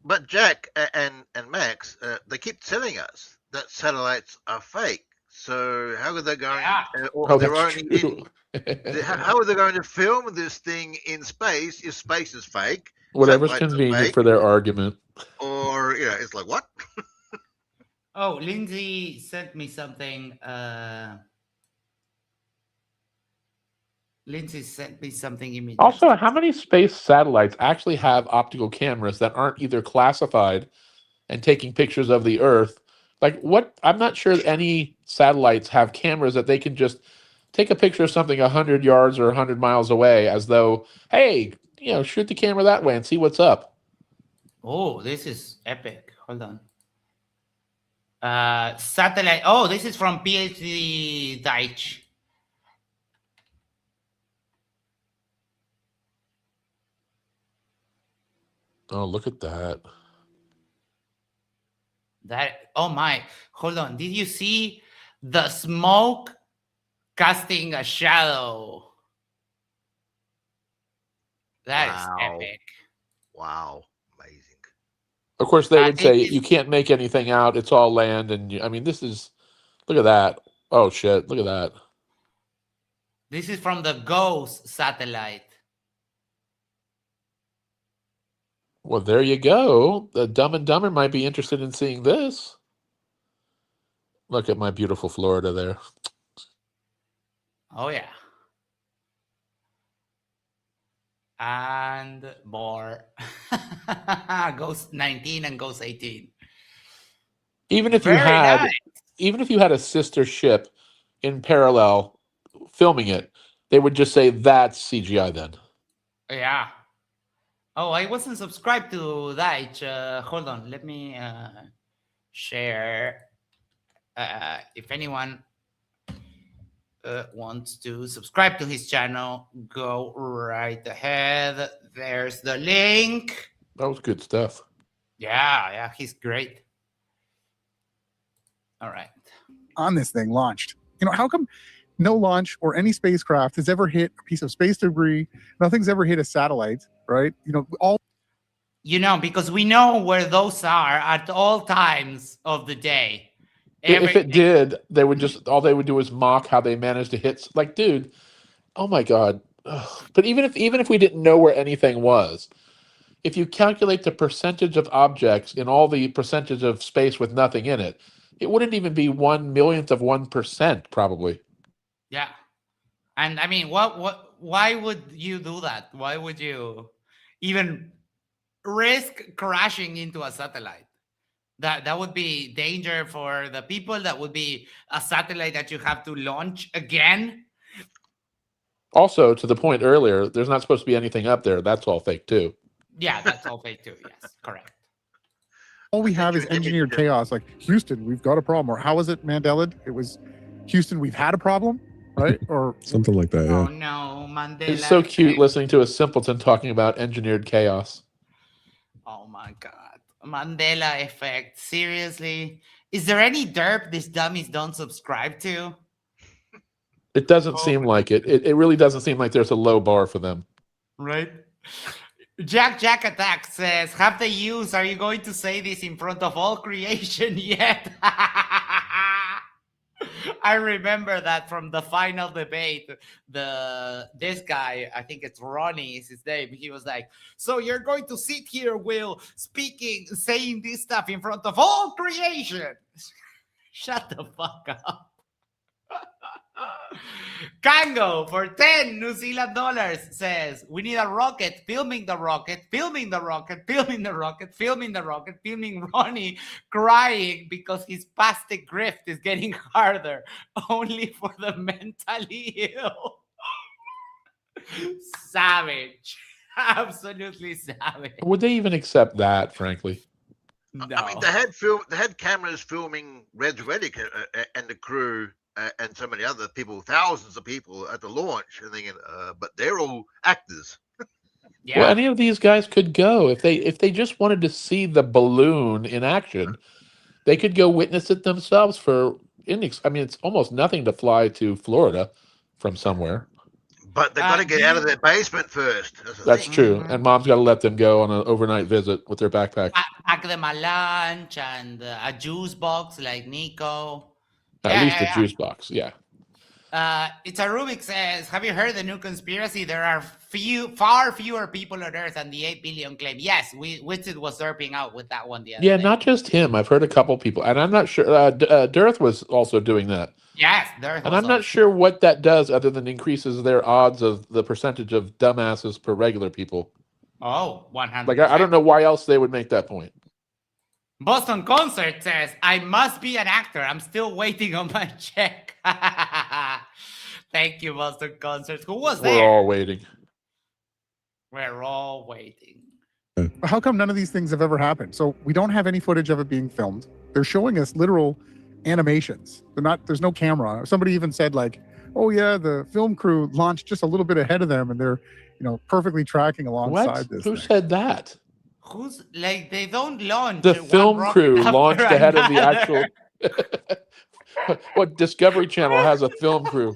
But Jack and Max, they keep telling us that satellites are fake. So how are they going? Yeah. How are they going to film this thing in space if space is fake? Whatever's convenient for their argument. Or it's like what? Oh, Lindsay sent me something. Lindsay sent me something immediately. Also, how many space satellites actually have optical cameras that aren't either classified and taking pictures of the Earth? Like what? I'm not sure any satellites have cameras that they can just take a picture of something 100 yards or 100 miles away as though, hey, shoot the camera that way and see what's up. Oh, this is epic. Hold on. Satellite. Oh, this is from PhD Deitch. Oh, look at that. Oh my, hold on. Did you see the smoke casting a shadow? That is epic. Wow. Amazing. Of course, they would say you can't make anything out. It's all land. And this is, look at that. Oh shit. Look at that. This is from the GOES satellite. Well, there you go. The Dumb and Dumber might be interested in seeing this. Look at my beautiful Florida there. Oh, yeah. And more. Ghost 19 and Ghost 18. Even if you had a sister ship in parallel filming it, they would just say that's CGI then. Yeah. Oh, I wasn't subscribed to that. Hold on, let me share. If anyone wants to subscribe to his channel, go right ahead. There's the link. That was good stuff. Yeah, he's great. All right. On this thing launched. How come no launch or any spacecraft has ever hit a piece of space debris? Nothing's ever hit a satellite, right? Because we know where those are at all times of the day. If it did, they would all they would do is mock how they managed to hit. Like, dude, oh my god! Ugh. But even if we didn't know where anything was, if you calculate the percentage of objects in all the percentage of space with nothing in it, it wouldn't even be 1/1,000,000th of 1%, probably. Yeah, and I mean, why would you do that? Why would you even risk crashing into a satellite? That would be danger for the people. That would be a satellite that you have to launch again. Also, to the point earlier, there's not supposed to be anything up there. That's all fake too. Yeah, that's all fake too. Yes, correct. All we have is engineered chaos. Like, Houston, we've got a problem. Or how was it, Mandela? It was Houston, we've had a problem, right? Or something like that. Yeah. Oh no, Mandela. It's so cute listening to a simpleton talking about engineered chaos. Oh my god. Mandela effect. Seriously? Is there any derp these dummies don't subscribe to? It doesn't seem like it. It really doesn't seem like there's a low bar for them. Right? Jack Attack says, have they used, are you going to say this in front of all creation yet? I remember that from the final debate. This guy, I think it's Ronnie is his name. He was like, so you're going to sit here, Will, saying this stuff in front of all creation. Shut the fuck up. Kango for 10 New Zealand dollars says, we need a rocket, filming the rocket, filming the rocket, filming the rocket, filming the rocket, filming Ronnie crying because his spastic grift is getting harder, only for the mentally ill. Savage. Absolutely savage. Would they even accept that, frankly? No. I mean, they had cameras filming Reg Reddick and the crew and so many other people, thousands of people at the launch, and thinking, but they're all actors. Yeah. Well, any of these guys could go if they just wanted to see the balloon in action. They could go witness it themselves for I mean, it's almost nothing to fly to Florida from somewhere. But they've got to get out of their basement first. That's true. And mom's got to let them go on an overnight visit with their backpack. Pack them a lunch and a juice box like Nico. At least a juice box, yeah. It's a Rubik says, have you heard the new conspiracy? There are far fewer people on Earth than the 8 billion claim. Yes, Witsit was derping out with that one the other day. Not just him. I've heard a couple people, and I'm not sure. Dearth was also doing that. Yes, Dearth. And I'm not sure what that does other than increases their odds of the percentage of dumbasses per regular people. Oh, 100%. Like, I don't know why else they would make that point. Boston Concert says, I must be an actor. I'm still waiting on my check. Thank you, Boston Concert. Who was there? We're all waiting. We're all waiting. How come none of these things have ever happened? So we don't have any footage of it being filmed. They're showing us literal animations. There's no camera. Somebody even said like, oh yeah, the film crew launched just a little bit ahead of them and they're, perfectly tracking alongside this. Who said that? Who's like they don't launch the film crew launched ahead of the actual what Discovery Channel has a film crew.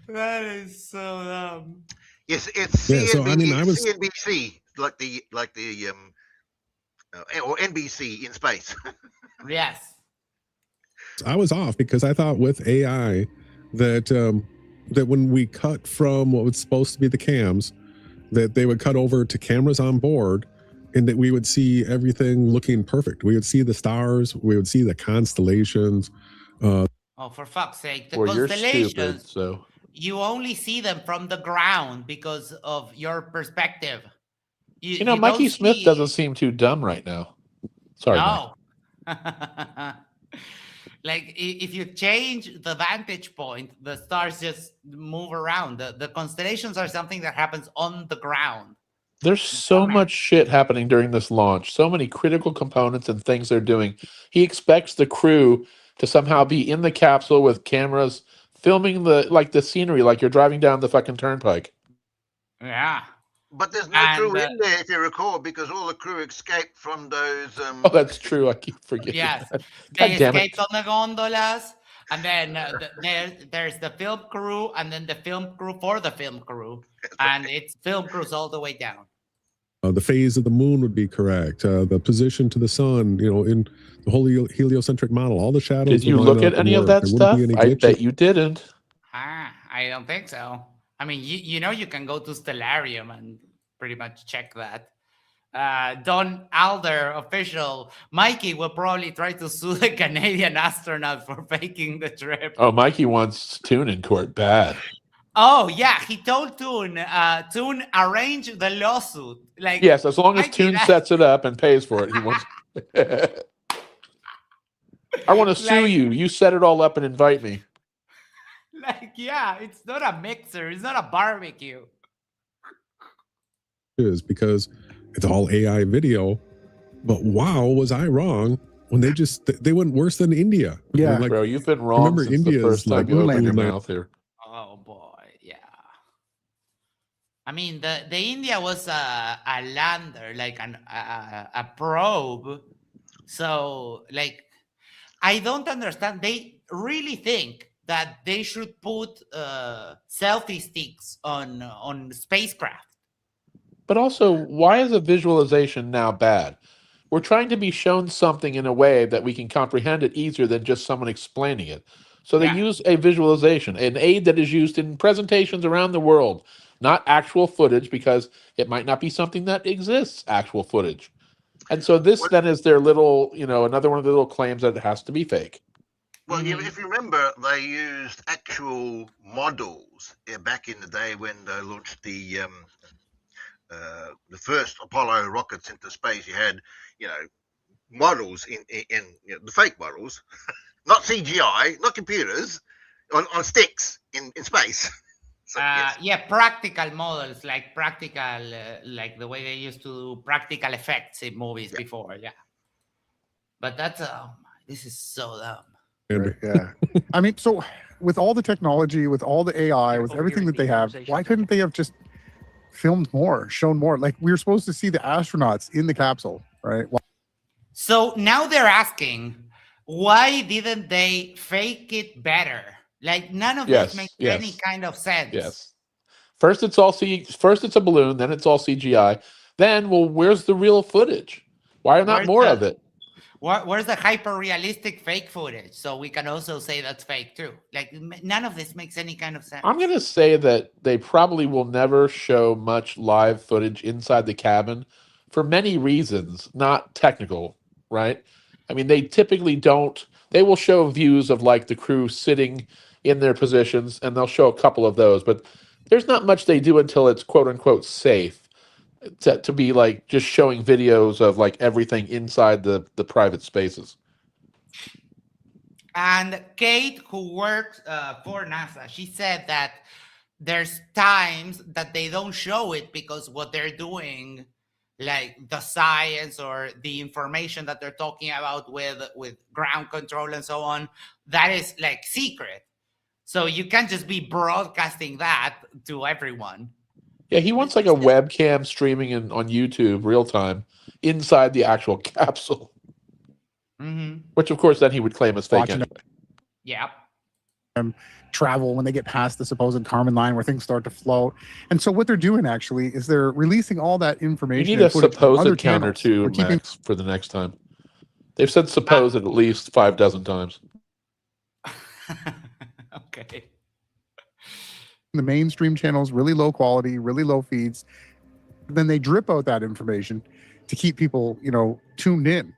That is so dumb. Yes, it's CNBC, so, I mean, CNBC like the or NBC in space. Yes. I was off because I thought with AI that that when we cut from what was supposed to be the cams, that they would cut over to cameras on board and that we would see everything looking perfect. We would see the stars, we would see the constellations. Oh, for fuck's sake. The constellations, you're stupid, so you only see them from the ground because of your perspective. You Mikey Smith doesn't seem too dumb right now. Sorry. No. Like, if you change the vantage point, the stars just move around. The constellations are something that happens on the ground. There's so much shit happening during this launch. So many critical components and things they're doing. He expects the crew to somehow be in the capsule with cameras filming the scenery like you're driving down the fucking turnpike. Yeah. But there's no crew in there, if you recall, because all the crew escaped from those. Oh, that's true. I keep forgetting. Yes, that. they escaped on the gondolas, and then there's the film crew, and then the film crew for the film crew, and it's film crews all the way down. The phase of the moon would be correct. The position to the sun, in the whole heliocentric model, all the shadows. Did you look at any of that stuff? I bet you didn't. I don't think so. I mean, you can go to Stellarium and pretty much check that. Don Alder, official. Mikey will probably try to sue the Canadian astronaut for faking the trip. Oh, Mikey wants Toon in court bad. Oh, yeah. He told Toon, Toon, arrange the lawsuit. Like, yes, as long as Toon sets it up and pays for it, he wants. I want to sue you. You set it all up and invite me. Like, yeah, it's not a mixer. It's not a barbecue. Is because it's all AI video. But wow, was I wrong when they went worse than India? Yeah, bro, you've been wrong since the first time you opened your mouth here. Oh boy, yeah. I mean, the India was a lander, like a probe. So, like, I don't understand. They really think that they should put selfie sticks on spacecraft. But also, why is a visualization now bad? We're trying to be shown something in a way that we can comprehend it easier than just someone explaining it. So they use a visualization, an aid that is used in presentations around the world, not actual footage, because it might not be something that exists, actual footage. And so this then is their little, another one of the little claims that it has to be fake. Well, if you remember, they used actual models back in the day when they launched the first Apollo rockets into space. You had, models in the fake models, not CGI, not computers, on sticks in space. So, yes. Yeah, practical models, like practical, like the way they used to do practical effects in movies before. Yeah, but that's this is so dumb. Andrew. Yeah. I mean, so with all the technology, with all the AI, with everything that they have, why couldn't they have just filmed more, shown more? Like, we were supposed to see the astronauts in the capsule, right? So now they're asking, why didn't they fake it better? Like, none of this makes any kind of sense. Yes. First it's a balloon, then it's all CGI. Then, well, where's the real footage? Why not Where's more of it? Where's the hyper-realistic fake footage? So we can also say that's fake too. Like, none of this makes any kind of sense. I'm going to say that they probably will never show much live footage inside the cabin for many reasons, not technical, right? I mean, they typically don't. They will show views of like the crew sitting in their positions, and they'll show a couple of those, but there's not much they do until it's quote unquote safe to be like just showing videos of like everything inside the private spaces. And Kate, who works for NASA, she said that there's times that they don't show it because what they're doing, like the science or the information that they're talking about with ground control and so on, that is like secret. So you can't just be broadcasting that to everyone. Yeah, he wants like a webcam streaming on YouTube real time inside the actual capsule. Which, of course, then he would claim as fake anyway. Yeah. Travel when they get past the supposed Kármán line where things start to float. And so what they're doing actually is they're releasing all that information. You need a supposed counter too, Max, for the next time. They've said supposed at least 5 dozen times. Okay. The mainstream channels, really low quality, really low feeds. Then they drip out that information to keep people, tuned in.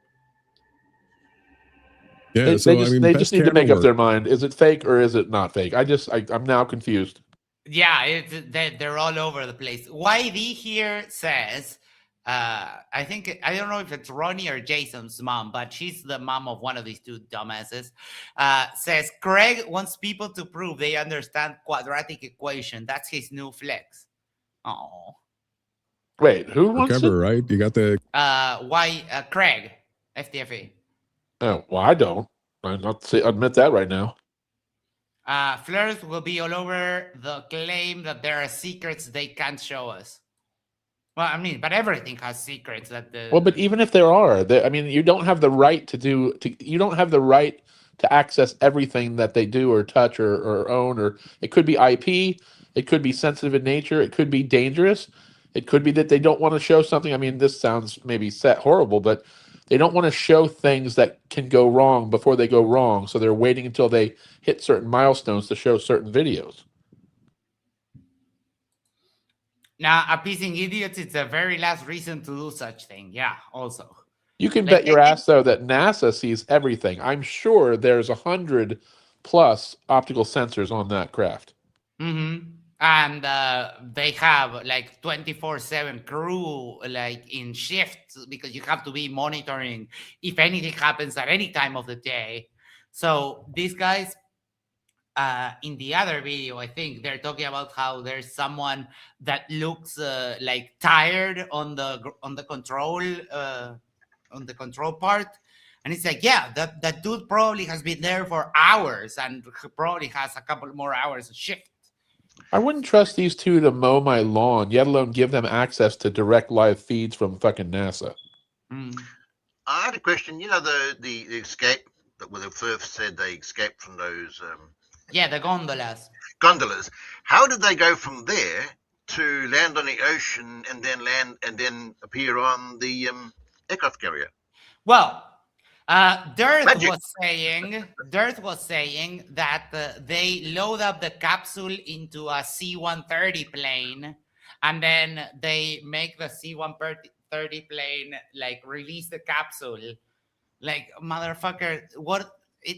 Yeah, they just need to make up work. their mind. Is it fake or is it not fake? I'm now confused. Yeah, they're all over the place. YD here says, I don't know if it's Ronnie or Jason's mom, but she's the mom of one of these two dumbasses. Says Craig wants people to prove they understand quadratic equation. That's his new flex. Oh. Wait, who wants it? Right? You got the Craig, FTFA. Oh, well, I don't. I'm not admit that right now. Fleurs will be all over the claim that there are secrets they can't show us. Well, I mean, but everything has secrets that the. Well, but even if there are, you don't have the right you don't have the right to access everything that they do or touch or own, or it could be IP, it could be sensitive in nature, it could be dangerous, it could be that they don't want to show something. I mean, this sounds maybe horrible, but they don't want to show things that can go wrong before they go wrong, so they're waiting until they hit certain milestones to show certain videos. Now, appeasing idiots, it's the very last reason to do such thing. Yeah, also. You can bet your ass, though, that NASA sees everything. I'm sure there's 100+ optical sensors on that craft. Mm-hmm. And they have like 24/7 crew like in shifts because you have to be monitoring if anything happens at any time of the day. So these guys, in the other video, I think they're talking about how there's someone that looks like tired on the control part, and it's like, yeah, that dude probably has been there for hours and probably has a couple more hours of shift. I wouldn't trust these two to mow my lawn, yet alone give them access to direct live feeds from fucking NASA. I had a question. The escape that the first said they escaped from those. Yeah, the gondolas. Gondolas. How did they go from there to land on the ocean and then land and then appear on the aircraft carrier? Well, Dirt was saying that they load up the capsule into a C-130 plane, and then they make the C-130 plane like release the capsule. Like, motherfucker, what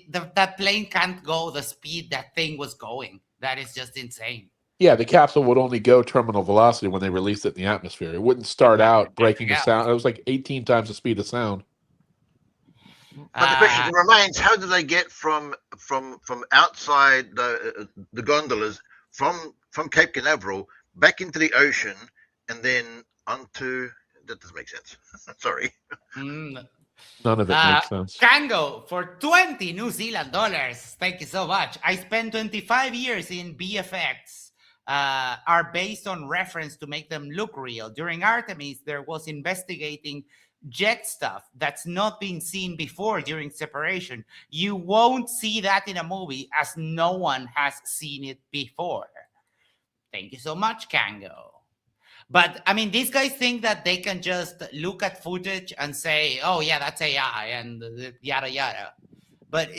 that plane can't go the speed that thing was going. That is just insane. Yeah, the capsule would only go terminal velocity when they released it in the atmosphere. It wouldn't start out breaking the sound. It was like 18 times the speed of sound. But the question remains: how do they get from outside the gondolas from Cape Canaveral back into the ocean and then onto? That doesn't make sense. Sorry. None of it makes sense. Kango for 20 New Zealand dollars. Thank you so much. I spent 25 years in BFX. Are based on reference to make them look real. During Artemis, there was investigating jet stuff that's not been seen before during separation. You won't see that in a movie as no one has seen it before. Thank you so much, Kango. But I mean, these guys think that they can just look at footage and say, oh yeah, that's AI and yada yada. But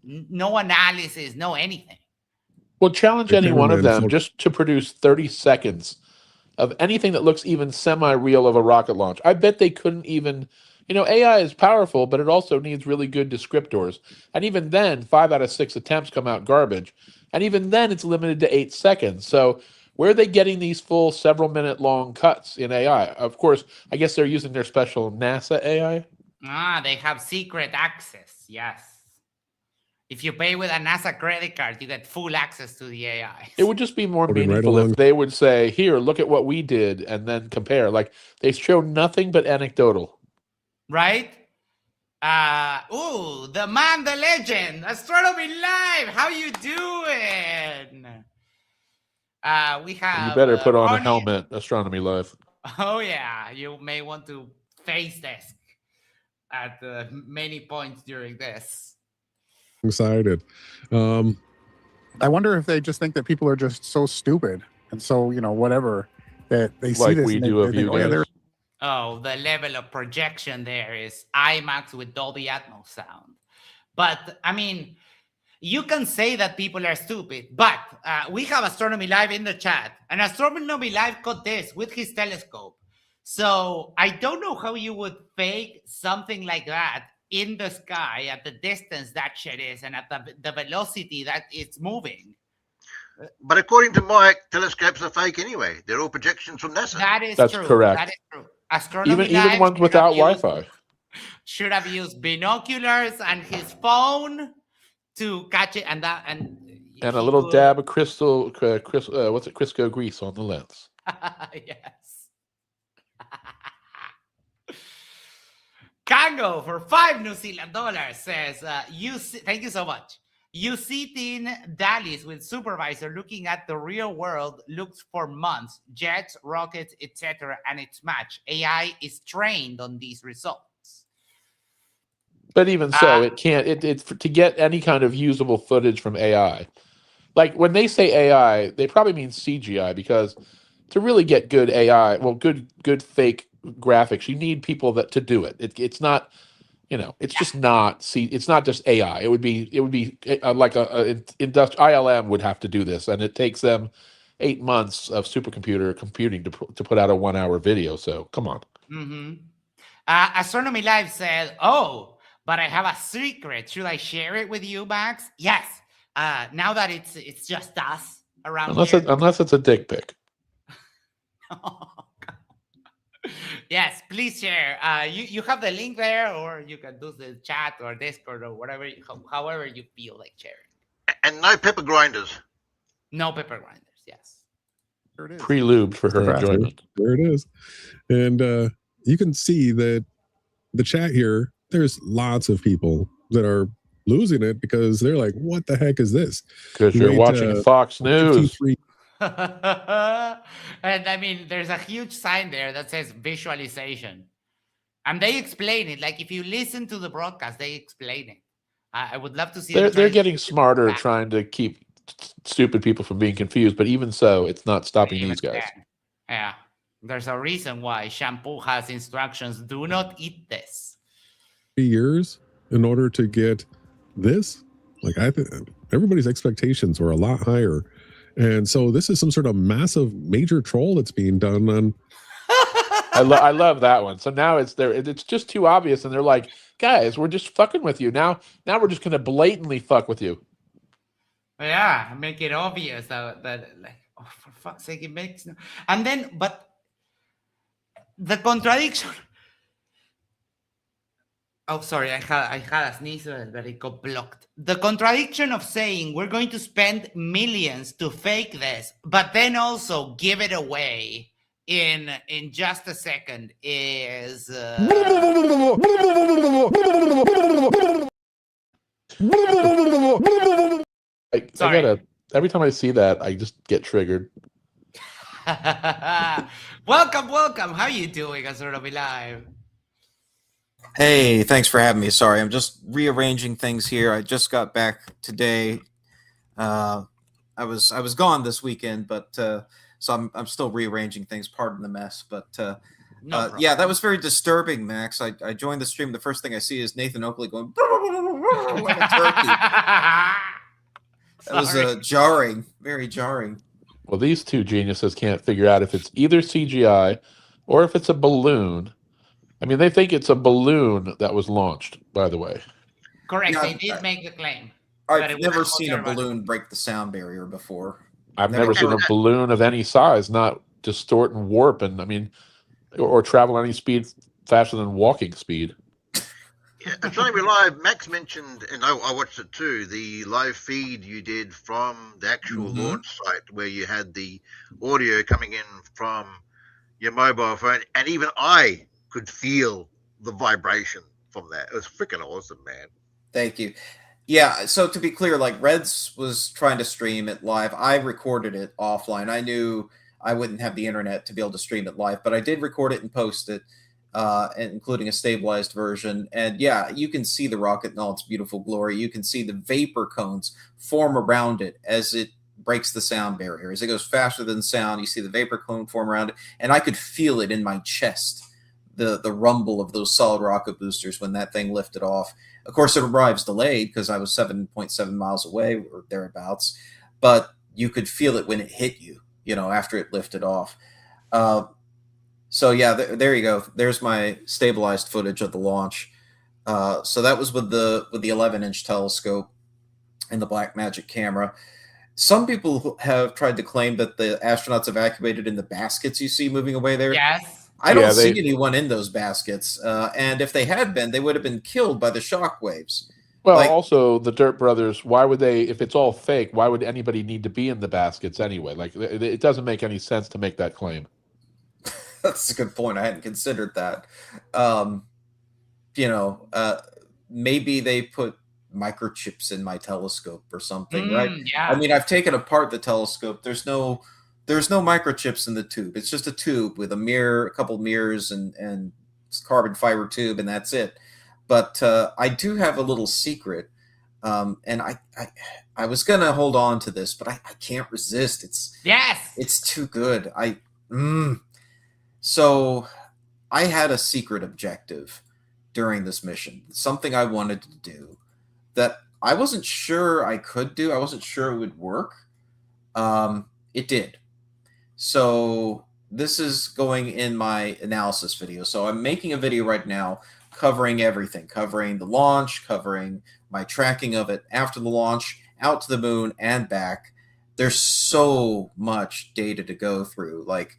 no analysis, no anything. Well, challenge any one of them just to produce 30 seconds of anything that looks even semi-real of a rocket launch. I bet they couldn't even, AI is powerful, but it also needs really good descriptors. And even then, 5 out of 6 attempts come out garbage. And even then, it's limited to 8 seconds. So where are they getting these full several minute long cuts in AI? Of course, I guess they're using their special NASA AI. They have secret access. Yes. If you pay with a NASA credit card, you get full access to the AI. It would just be more meaningful if they would say, here, look at what we did, and then compare. Like, they show nothing but anecdotal. Right? The man, the legend, Astronomy Live. How you doing? We have... You better put on a helmet, Astronomy Live. Oh, yeah. You may want to face desk at many points during this. Excited. I wonder if they just think that people are just so stupid and so whatever that they see like this we and do they of think, you guys. The level of projection there is IMAX with Dolby Atmos sound. But I mean, you can say that people are stupid, but we have Astronomy Live in the chat, and Astronomy Live caught this with his telescope. So I don't know how you would fake something like that in the sky at the distance that shit is and at the velocity that it's moving. But according to Mike, telescopes are fake anyway. They're all projections from NASA. That's true. correct. That is true. Astronomy even ones without Wi-Fi. Should have used binoculars and his phone to catch it, and a little dab of Crisco grease on the lens. Yes. Kango for 5 New Zealand dollars says, thank you so much. You sit in Dallas with supervisor looking at the real world, looks for months, jets, rockets, etc., and it's matched. AI is trained on these results. But even so, it can't. It's to get any kind of usable footage from AI. Like when they say AI, they probably mean CGI, because to really get good AI, well, good fake graphics, you need people to do it. It's not, it's just not. It's not just AI. It would be like a ILM would have to do this, and it takes them 8 months of supercomputer computing to put out a 1 hour video. So come on. Mm-hmm. Astronomy Live said, "Oh, but I have a secret. Should I share it with you, Max?" Yes. Now that it's just us around here. Unless it's a dick pic. Yes, please share. You have the link there, or you can do the chat or Discord or whatever, however you feel like sharing. And no pepper grinders. No pepper grinders. Yes. There it is. Pre-lubed for her enjoyment. There it is, and you can see that the chat here. There's lots of people that are losing it because they're like, "What the heck is this?" Because you're watching Fox News. And I mean, there's a huge sign there that says visualization, and they explain it. Like if you listen to the broadcast, they explain it. I would love to see. They're getting smarter, trying to keep stupid people from being confused. But even so, it's not stopping these guys. Yeah, there's a reason why shampoo has instructions: do not eat this. 3 years in order to get this. Like I think everybody's expectations were a lot higher. And so this is some sort of massive major troll that's being done on I love that one. So now it's there. It's just too obvious, and they're like, guys, we're just fucking with you now. Now we're just gonna blatantly fuck with you. Yeah, make it obvious that like, oh, for fuck's sake, it makes no. And then, but the contradiction. Oh, sorry, I had a sneeze, but it got blocked. The contradiction of saying we're going to spend millions to fake this, but then also give it away in just a second is. I gotta. Every time I see that, I just get triggered. welcome. How you doing, Astronomy Live? Hey, thanks for having me. Sorry, I'm just rearranging things here. I just got back today. I was gone this weekend, but so I'm still rearranging things. Pardon the mess, but yeah, that was very disturbing, Max. I joined the stream. The first thing I see is Nathan Oakley going like a turkey. That was jarring, very jarring. Well, these two geniuses can't figure out if it's either CGI or if it's a balloon. I mean, they think it's a balloon that was launched, by the way. Correct. They did make the claim. I've never seen a balloon break the sound barrier before. I've never seen a balloon of any size not distort and warp, and I mean, or travel any speed faster than walking speed. Yeah, Astronomy Live, Max mentioned, and I watched it too, the live feed you did from the actual launch site where you had the audio coming in from your mobile phone, and even I could feel the vibration from that. It was freaking awesome, man. Thank you. Yeah, so to be clear, like Reds was trying to stream it live. I recorded it offline. I knew I wouldn't have the internet to be able to stream it live, but I did record it and post it, including a stabilized version. And yeah, you can see the rocket in all its beautiful glory. You can see the vapor cones form around it as it breaks the sound barrier. As it goes faster than sound, you see the vapor cone form around it, and I could feel it in my chest. The rumble of those solid rocket boosters when that thing lifted off. Of course, it arrives delayed because I was 7.7 miles away or thereabouts, but you could feel it when it hit you, after it lifted off. So yeah, there you go. There's my stabilized footage of the launch. So that was with the 11-inch telescope and the Blackmagic camera. Some people have tried to claim that the astronauts evacuated in the baskets you see moving away there. Yes. I don't see anyone in those baskets, and if they had been, they would have been killed by the shock waves. Well, also the Dirt Brothers. Why would they? If it's all fake, why would anybody need to be in the baskets anyway? Like, it doesn't make any sense to make that claim. That's a good point. I hadn't considered that. Maybe they put microchips in my telescope or something, right? Yeah. I mean, I've taken apart the telescope. There's no microchips in the tube. It's just a tube with a mirror, a couple mirrors, and carbon fiber tube, and that's it. But I do have a little secret, and I was gonna hold on to this, but I can't resist. It's too good. So I had a secret objective during this mission, something I wanted to do that I wasn't sure I could do. I wasn't sure it would work. It did. So this is going in my analysis video. So I'm making a video right now covering everything, covering the launch, covering my tracking of it after the launch, out to the moon and back. There's so much data to go through. Like,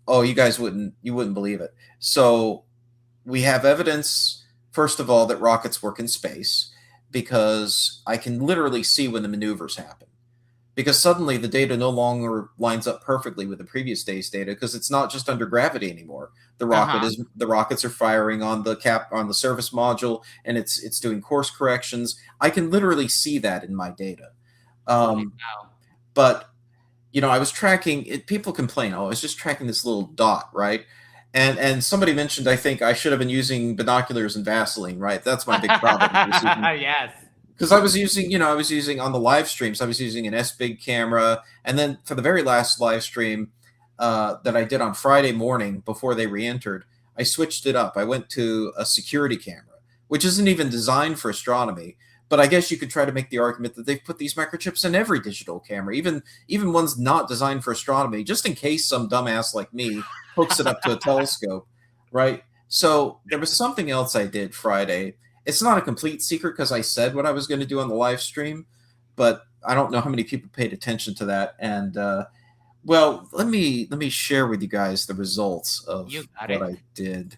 oh, you wouldn't believe it. So we have evidence, first of all, that rockets work in space because I can literally see when the maneuvers happen. Because suddenly the data no longer lines up perfectly with the previous day's data because it's not just under gravity anymore. The rockets are firing on the surface module, and it's doing course corrections. I can literally see that in my data. But I was tracking it. People complain, I was just tracking this little dot, right? And somebody mentioned, I think I should have been using binoculars and Vaseline, right? That's my big problem. Yes. Because I was using on the live streams, I was using an S-Big camera. And then for the very last live stream that I did on Friday morning before they re-entered, I switched it up. I went to a security camera, which isn't even designed for astronomy. But I guess you could try to make the argument that they've put these microchips in every digital camera, even ones not designed for astronomy, just in case some dumbass like me hooks it up to a telescope. right? So there was something else I did Friday. It's not a complete secret because I said what I was going to do on the live stream, but I don't know how many people paid attention to that. And well, let me share with you guys the results of what I did,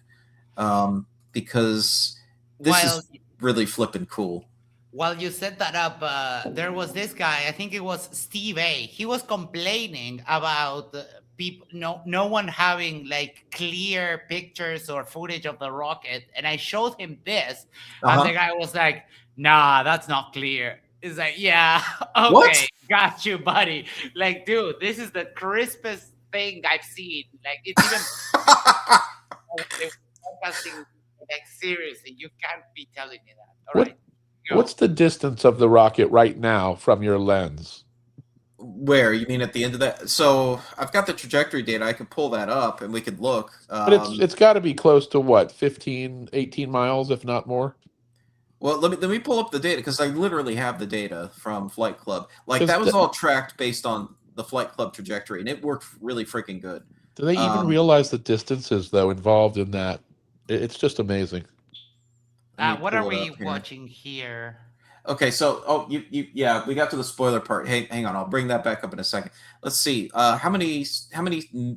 because this is really flipping cool. While you set that up, there was this guy, I think it was Steve A. He was complaining about people, no one having like clear pictures or footage of the rocket. And I showed him this, and the guy was like, nah, that's not clear. It's like, yeah, okay, What? got you, buddy. Like, dude, this is the crispest thing I've seen. Like, it's even podcasting, like, seriously, you can't be telling me that. All right. What's the distance of the rocket right now from your lens? Where? You mean at the end of that? So I've got the trajectory data. I could pull that up and we could look. But it's got to be close to what, 15, 18 miles, if not more? Well, let me pull up the data because I literally have the data from Flight Club. Like that was all tracked based on the Flight Club trajectory, and it worked really freaking good. Do they even realize the distances though involved in that? It's just amazing. What are we watching here? Okay, so yeah, we got to the spoiler part. Hey, hang on, I'll bring that back up in a second. Let's see. How many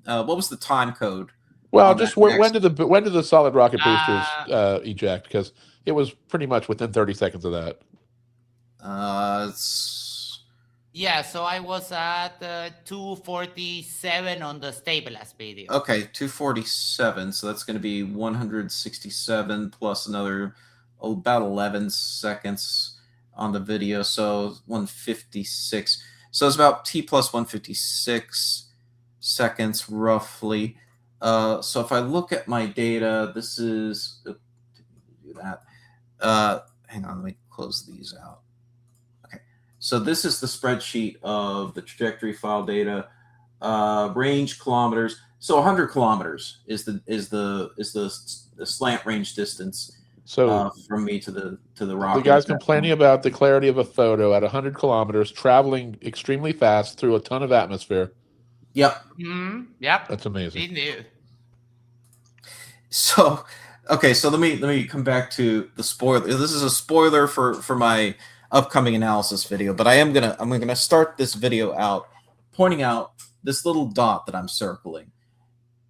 what was the time code? Well, just when did the solid rocket boosters eject? Because it was pretty much within 30 seconds of that. Yeah, so I was at 247 on the stabilized video. Okay, 247. So that's going to be 167 plus another about 11 seconds on the video. So 156. So it's about T plus 156 seconds roughly. So if I look at my data, this is do that. Hang on, let me close these out. Okay, so this is the spreadsheet of the trajectory file data, range kilometers. So 100 kilometers is the slant range distance. So from me to the rocket. The guy's complaining about the clarity of a photo at 100 kilometers, traveling extremely fast through a ton of atmosphere. Yep. Yep. That's amazing. He knew. So, okay, so let me come back to the spoiler. This is a spoiler for my upcoming analysis video, but I'm gonna start this video out pointing out this little dot that I'm circling,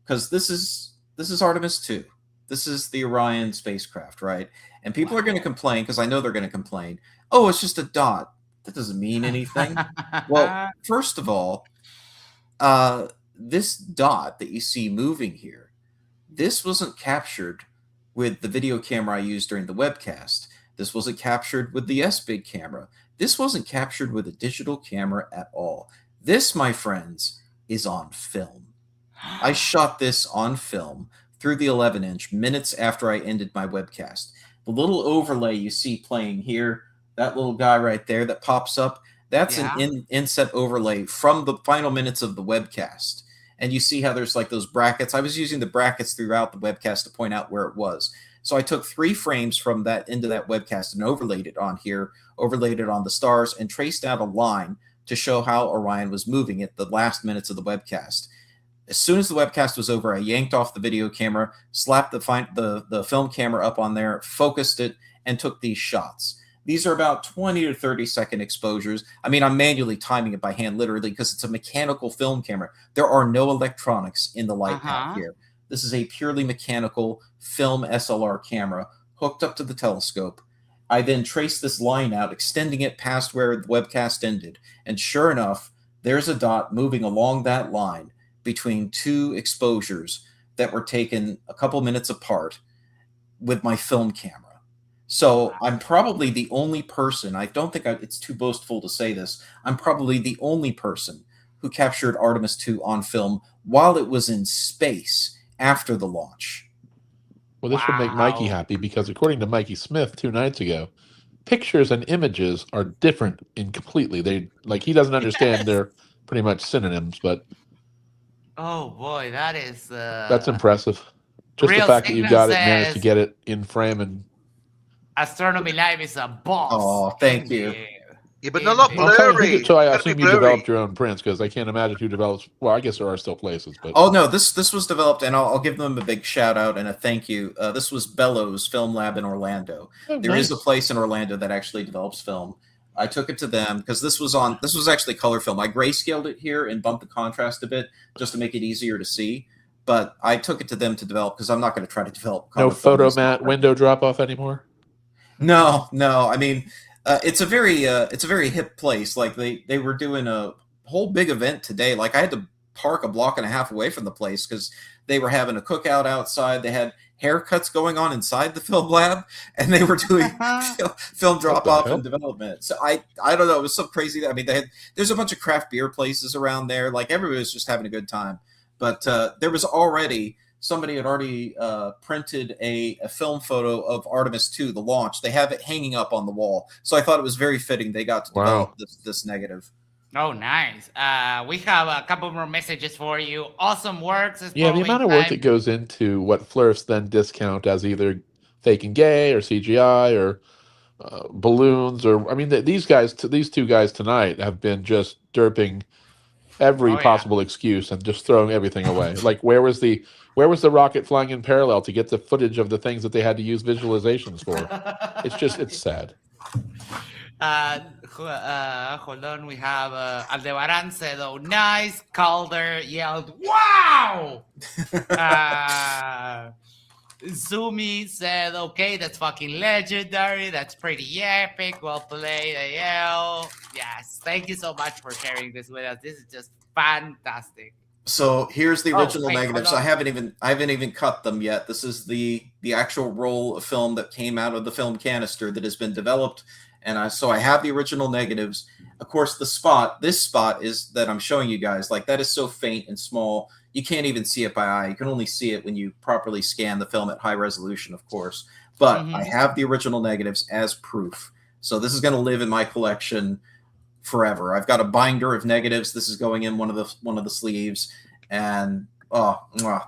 because this is Artemis 2. This is the Orion spacecraft, right? And people are going to complain, because I know they're going to complain. Oh, it's just a dot. That doesn't mean anything. Well, first of all, this dot that you see moving here, this wasn't captured with the video camera I used during the webcast. This wasn't captured with the S-Big camera. This wasn't captured with a digital camera at all. This, my friends, is on film. I shot this on film through the 11-inch minutes after I ended my webcast. The little overlay you see playing here, that little guy right there that pops up, that's an inset overlay from the final minutes of the webcast. And you see how there's like those brackets. I was using the brackets throughout the webcast to point out where it was. So I took 3 frames from that into that webcast and overlaid it on here, overlaid it on the stars, and traced out a line to show how Orion was moving at the last minutes of the webcast. As soon as the webcast was over, I yanked off the video camera, slapped the film camera up on there, focused it, and took these shots. These are about 20 to 30 second exposures. I mean, I'm manually timing it by hand, literally, because it's a mechanical film camera. There are no electronics in the light pad here. This is a purely mechanical film SLR camera hooked up to the telescope. I then traced this line out, extending it past where the webcast ended. And sure enough, there's a dot moving along that line between 2 exposures that were taken a couple minutes apart with my film camera. So I'm probably the only person, I don't think it's too boastful to say this, I'm probably the only person who captured Artemis 2 on film while it was in space after the launch. Well, this would make Mikey happy, because according to Mikey Smith 2 nights ago, pictures and images are different completely. He doesn't understand they're pretty much synonyms, but oh boy, that's impressive. Just the fact that you managed to get it in frame. And Astronomy Live is a boss. Oh, thank you. Yeah, but not in- I'm saying, blurry. so I It's gotta assume be you blurry. developed your own prints because I can't imagine who develops. Well, I guess there are still places, but Oh no, this was developed, and I'll give them a big shout out and a thank you. This was Bellows Film Lab in Orlando. Oh, There is a nice. place in Orlando that actually develops film. I took it to them because this was actually color film. I grayscaled it here and bumped the contrast a bit just to make it easier to see. But I took it to them to develop because I'm not going to try to develop No color film. photomat window drop off anymore. No. I mean, it's a very hip place. Like they were doing a whole big event today. Like I had to park a block and a half away from the place because they were having a cookout outside. They had haircuts going on inside the film lab, and they were doing film drop off and development. So I don't know. It was so crazy. I mean, there's a bunch of craft beer places around there. Like everybody was just having a good time. But there was somebody had already printed a film photo of Artemis 2, the launch. They have it hanging up on the wall. So I thought it was very fitting they got to develop this negative. Oh, nice. We have a couple more messages for you. Awesome works. Yeah, the amount of work that goes into what florists then discount as either fake and gay or CGI or balloons, or I mean, these two guys tonight have been just derping every possible excuse and just throwing everything away. Like where was the rocket flying in parallel to get the footage of the things that they had to use visualizations for? It's sad. Hold on, we have Aldebaran said, "Oh, nice." Calder yelled, "Wow!" Zumi said, "Okay, that's fucking legendary. That's pretty epic. Well played, AL." Yes, thank you so much for sharing this with us. This is just fantastic. So here's the original negatives. hold I haven't even cut them yet. This is the actual roll of film that came out of the film canister that has been developed. And I have the original negatives. Of course, this spot is that I'm showing you guys, like that is so faint and small, you can't even see it by eye. You can only see it when you properly scan the film at high resolution, of course. But I have the original negatives as proof. So this is going to live in my collection forever. I've got a binder of negatives. This is going in one of the sleeves. And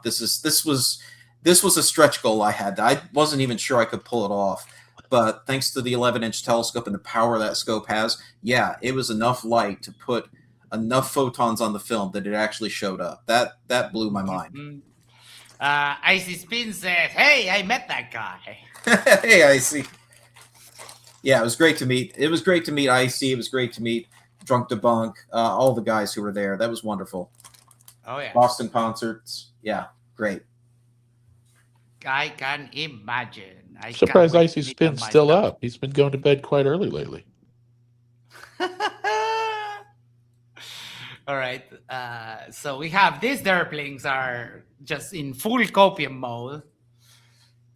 this was a stretch goal I had. I wasn't even sure I could pull it off. But thanks to the 11-inch telescope and the power that scope has, yeah, it was enough light to put enough photons on the film that it actually showed up. That blew my mind. Icy Spin says, "Hey, I met that guy." Hey, Icy. Yeah, it was great to meet. It was great to meet Icy. It was great to meet Drunk Debunk, all the guys who were there. That was wonderful. Oh yeah. Boston concerts. Yeah, great. I can imagine. Surprised Icy Spin's still up. He's been going to bed quite early lately. All right. So we have these derplings are just in full copium mode.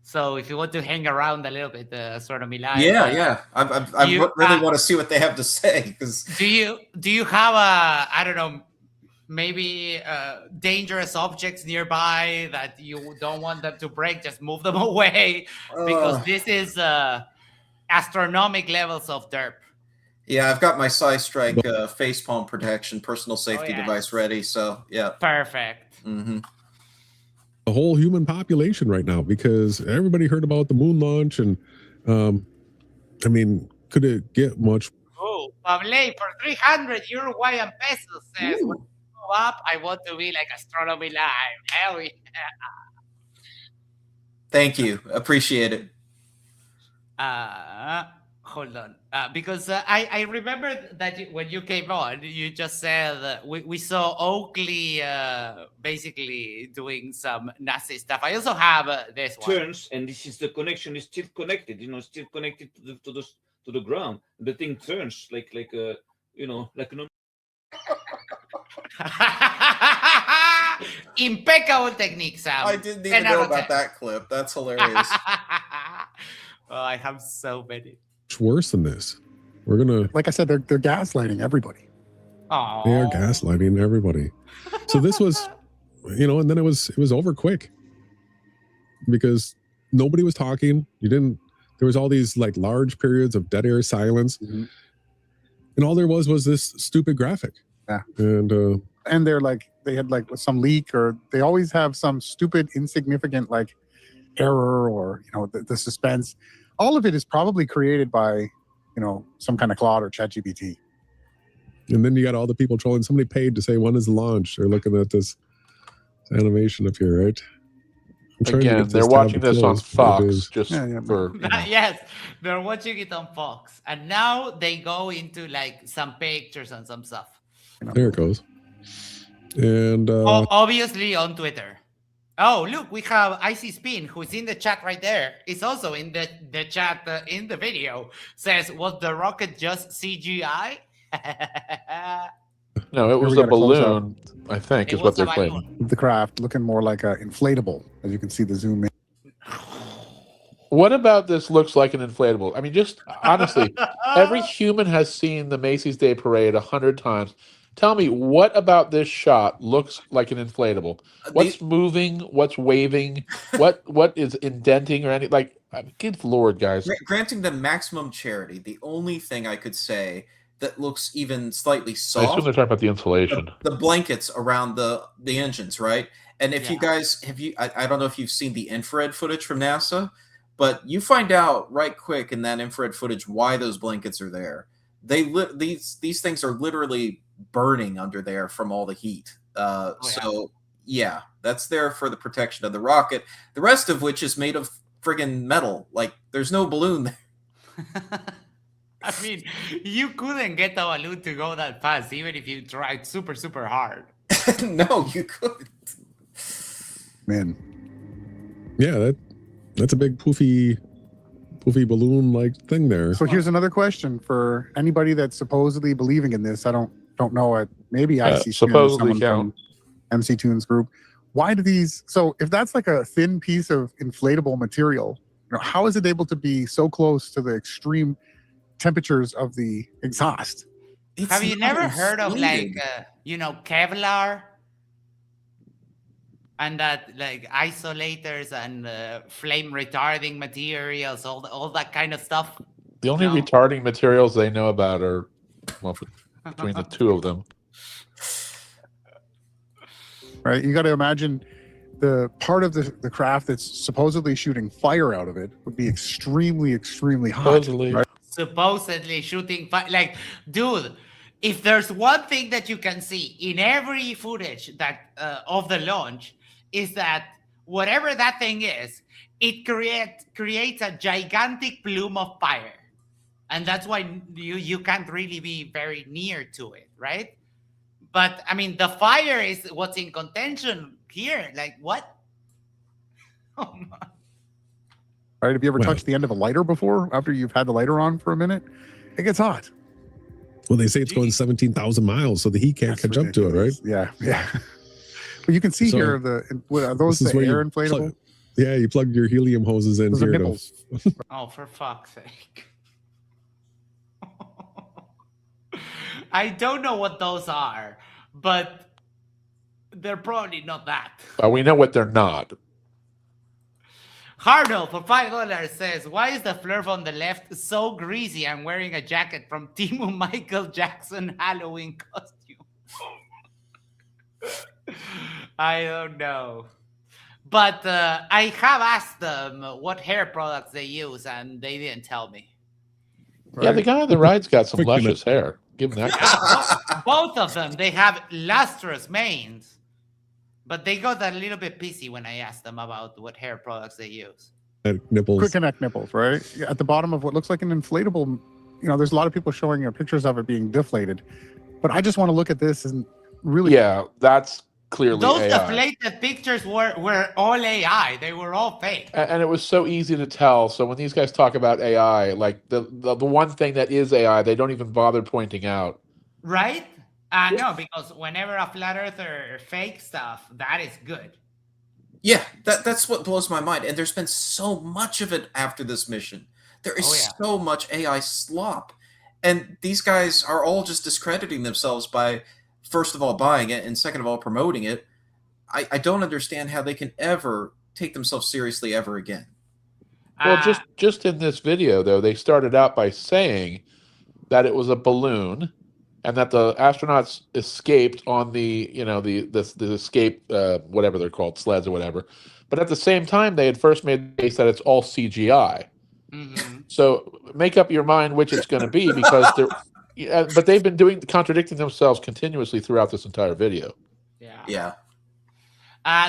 So if you want to hang around a little bit, Astronomy Live. Yeah. I really want to see what they have to say. Because do you have I don't know, maybe dangerous objects nearby that you don't want them to break? Just move them away, because this is astronomic levels of derp. Yeah,Ve got my Strike facepalm protection personal safety device ready. So yeah, perfect. The whole human population right now, because everybody heard about the moon launch, and I mean, could it get much? Oh, Pable for 300 Uruguayan pesos says, "When I grow up, I want to be like Astronomy Live." Hell yeah. Thank you, appreciate it. Hold on, because I remember that when you came on, you just said we saw Oakley basically doing some nasty stuff. I also have this one. Turns, and this is the connection is still connected. Still connected to the ground. The thing turns like a like an. Impeccable technique, Sam. I didn't even know about that clip. That's hilarious. Oh, I have so many. Worse than this. We're gonna, like I said, they're gaslighting everybody. Oh, they are gaslighting everybody. So this was, and then it was over quick because nobody was talking. There was all these like large periods of dead air silence, and all there was this stupid graphic. Yeah, and they're like they had like some leak, or they always have some stupid insignificant like error, or the suspense. All of it is probably created by some kind of Claude or ChatGPT. And then you got all the people trolling. Somebody paid to say when is the launch. They're looking at this animation up here, right? I'm trying to Again, get they're this watching tab to this on close, but it Fox is. just for. Yes, they're watching it on Fox, and now they go into like some pictures and some stuff. There it goes. And Obviously on Twitter. Oh, look, we have Icy Spin, who's in the chat right there. Is also in the chat in the video. Says, was the rocket just CGI? No, it was a balloon, I think, is what they're claiming. The craft looking more like an inflatable, as you can see the zoom in. What about this looks like an inflatable? I mean, just honestly, every human has seen the Macy's Day Parade 100 times. Tell me, what about this shot looks like an inflatable? What's moving? What's waving? What is indenting or anything? Like, good Lord, guys. Granting them maximum charity, the only thing I could say that looks even slightly soft. I assume they're talking about the insulation. The blankets around the engines, right? And if you guys I don't know if you've seen the infrared footage from NASA, but you find out right quick in that infrared footage why those blankets are there. These things are literally burning under there from all the heat. So yeah, that's there for the protection of the rocket. The rest of which is made of friggin' metal. Like there's no balloon there. I mean, you couldn't get a balloon to go that fast, even if you tried super, super hard. No, you couldn't. Man. Yeah, that's a big poofy balloon-like thing there. So here's another question for anybody that's supposedly believing in this. I don't know it. Maybe I see supposedly someone from MC Tunes group. Why do these? So if that's like a thin piece of inflatable material, how is it able to be so close to the extreme temperatures of the exhaust? Have you never heard of like Kevlar and that like isolators and flame retarding materials, all that kind of stuff? The only retarding materials they know about are between the two of them. Right, you got to imagine the part of the craft that's supposedly shooting fire out of it would be extremely, extremely hot. Supposedly. Right? Supposedly shooting fire. Like, dude, if there's one thing that you can see in every footage that of the launch is that whatever that thing is, it creates a gigantic plume of fire. And that's why you can't really be very near to it, right? But I mean, the fire is what's in contention here. Like, what? Oh my. Right? Have you ever touched the end of a lighter before after you've had the lighter on for a minute? It gets hot. Well, they say it's going 17,000 miles, so the heat can't catch up to it, right? Yeah. But you can see here, are those the air inflatable? You plug your helium hoses in those here. Oh, for fuck's sake. I don't know what those are, but they're probably not that. We know what they're not. Hardo for $5 says, why is the flurf on the left so greasy and wearing a jacket from Timu Michael Jackson Halloween costume? I don't know. But I have asked them what hair products they use, and they didn't tell me. Right? Yeah, the guy on the ride's got some luscious hair. Give him that. Both of them, they have lustrous manes. But they got a little bit pissy when I asked them about what hair products they use. Nipples. Quick connect nipples, right? At the bottom of what looks like an inflatable, there's a lot of people showing pictures of it being deflated. But I just want to look at this and really... Yeah, that's clearly those AI. deflated pictures were all AI. They were all fake. And it was so easy to tell. So when these guys talk about AI, like the one thing that is AI, they don't even bother pointing out. Right? No, because whenever a flat earther fake stuff, that is good. Yeah, that's what blows my mind. And there's been so much of it after this mission. There is so much AI slop. And these guys are all just discrediting themselves by, first of all, buying it, and second of all, promoting it. I don't understand how they can ever take themselves seriously ever again. Well, just in this video, though, they started out by saying that it was a balloon and that the astronauts escaped on the escape, whatever they're called, sleds or whatever. But at the same time, they had first made the case that it's all CGI. Mm-hmm. So make up your mind which it's going to be, because they're. Yeah, but they've been contradicting themselves continuously throughout this entire video. Yeah.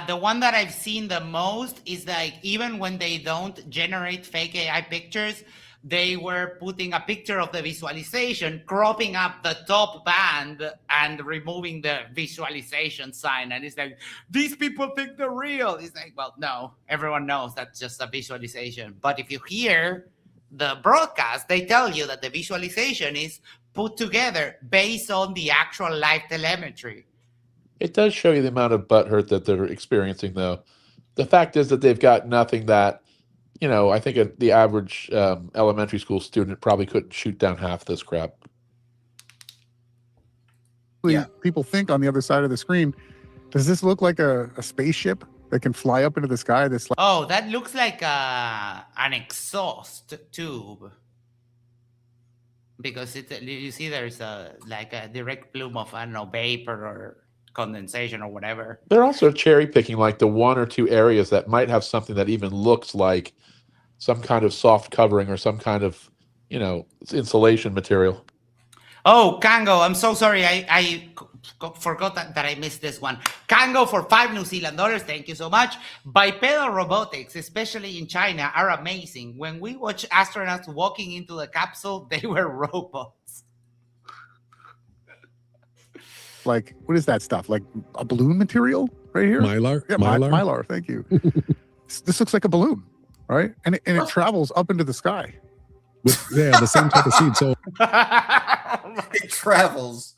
The one that I've seen the most is like, even when they don't generate fake AI pictures, they were putting a picture of the visualization, cropping up the top band and removing the visualization sign. And it's like, these people think they're real. It's like, well, no, everyone knows that's just a visualization. But if you hear the broadcast, they tell you that the visualization is put together based on the actual live telemetry. It does show you the amount of butthurt that they're experiencing, though. The fact is that they've got nothing that, I think the average elementary school student probably couldn't shoot down half this crap. Yeah. People think on the other side of the screen, does this look like a spaceship that can fly up into the sky? Oh, that looks like an exhaust tube. Because you see there's a direct plume of, I don't know, vapor or condensation or whatever. They're also cherry picking like the one or two areas that might have something that even looks like some kind of soft covering or some kind of, insulation material. Oh, Kango, I'm so sorry. I forgot that I missed this one. Kango for $5 New Zealand dollars. Thank you so much. Bipedal robotics, especially in China, are amazing. When we watch astronauts walking into the capsule, they were robots. Like, what is that stuff? Like a balloon material right here? Mylar? Yeah, Mylar. Thank you. This looks like a balloon, right? And it travels up into the sky. The same type of seed. So it travels,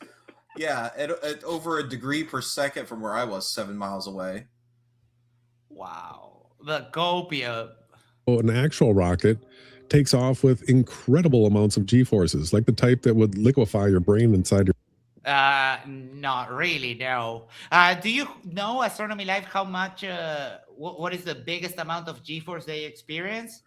at over a degree per second from where I was 7 miles away. Wow, the Copia. an actual rocket takes off with incredible amounts of G-forces, like the type that would liquefy your brain inside your. Not really, no. Do you know, Astronomy Live, how much, what is the biggest amount of G-force they experience?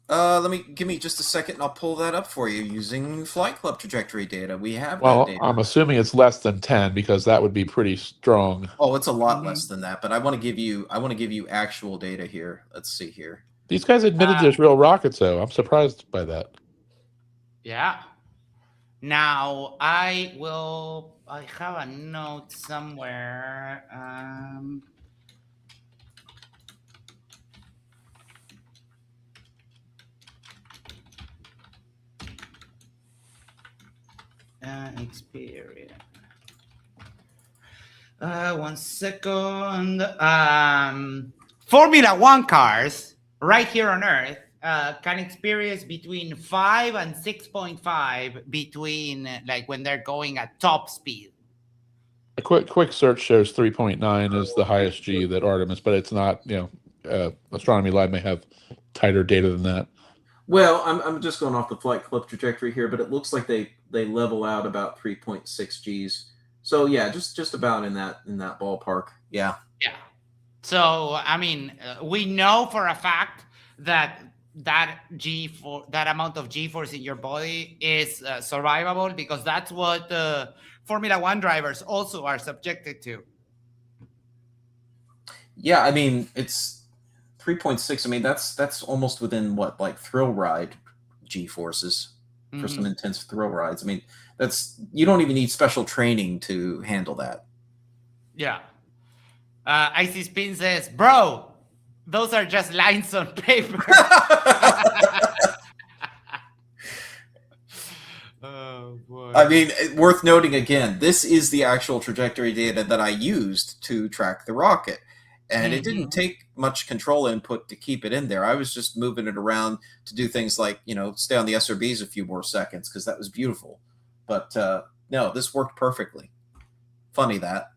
Give me just a second and I'll pull that up for you using Flight Club trajectory data. We have Well, that data. I'm assuming it's less than 10 because that would be pretty strong. Oh, it's a lot less than that, but I want to give you actual data here. Let's see here. These guys admitted there's real rockets, though. I'm surprised by that. Yeah. Now, I have a note somewhere. Experience. 1 second. Formula One cars right here on Earth can experience between 5 and 6.5 between like when they're going at top speed. A quick search shows 3.9 is the highest G that Artemis, but it's not. Astronomy Live may have tighter data than that. Well, I'm just going off the Flight Club trajectory here, but it looks like they level out about 3.6 Gs. So yeah, just about in that ballpark. Yeah. Yeah. So I mean, we know for a fact that that amount of G-force in your body is survivable, because that's what Formula One drivers also are subjected to. Yeah, I mean it's 3.6. I mean that's almost within what, like thrill ride G-forces for some intense thrill rides. I mean you don't even need special training to handle that. Yeah. Icy Spin says, bro, those are just lines on paper. Oh, boy. I mean, worth noting again, this is the actual trajectory data that I used to track the rocket. And it didn't take much control input to keep it in there. I was just moving it around to do things like, stay on the SRBs a few more seconds because that was beautiful. But no, this worked perfectly. Funny that.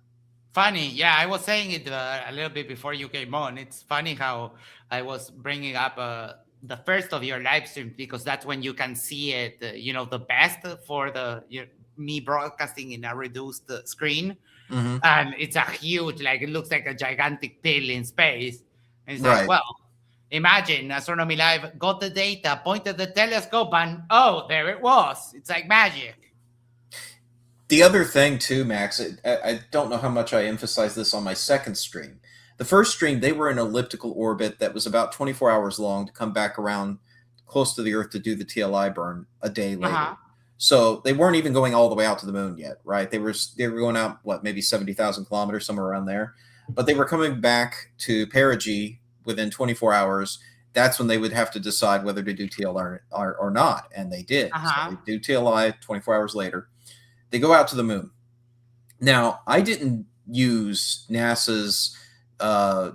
Funny, yeah. I was saying it a little bit before you came on. It's funny how I was bringing up the first of your live streams, because that's when you can see it, the best for me broadcasting in a reduced screen. And it's a huge, it looks like a gigantic pill in space. And it's like, well, imagine Astronomy Live got the data, pointed the telescope, and oh, there it was. It's like magic. The other thing too, Max, I don't know how much I emphasized this on my second stream. The first stream, they were in an elliptical orbit that was about 24 hours long to come back around close to the Earth to do the TLI burn a day later. Uh-huh. So they weren't even going all the way out to the moon yet, right? They were going out, what, maybe 70,000 kilometers, somewhere around there. But they were coming back to perigee within 24 hours. That's when they would have to decide whether to do TLI or not, and they did. Uh-huh. So they do TLI 24 hours later. They go out to the moon. Now, I didn't use NASA's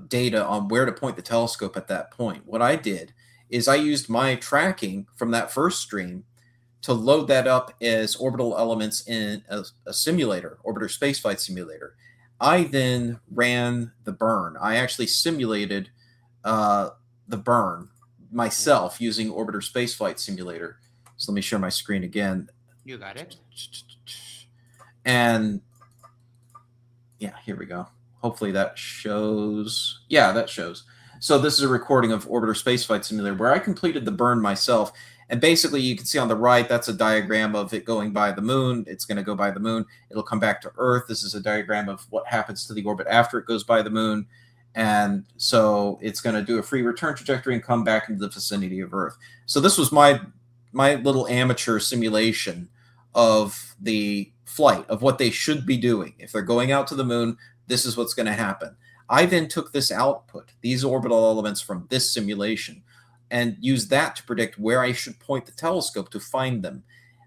data on where to point the telescope at that point. What I did is I used my tracking from that first stream to load that up as orbital elements in a simulator, orbiter spaceflight simulator. I then ran the burn. I actually simulated the burn myself using orbiter spaceflight simulator. So let me share my screen again. You got it. And yeah, here we go. Hopefully that shows. Yeah, that shows. So this is a recording of orbiter spaceflight simulator where I completed the burn myself. And basically, you can see on the right, that's a diagram of it going by the moon. It's going to go by the moon. It'll come back to Earth. This is a diagram of what happens to the orbit after it goes by the moon. And so it's going to do a free return trajectory and come back into the vicinity of Earth. So this was my little amateur simulation of the flight, of what they should be doing. If they're going out to the moon, this is what's going to happen. I then took this output, these orbital elements from this simulation, and used that to predict where I should point the telescope to find them.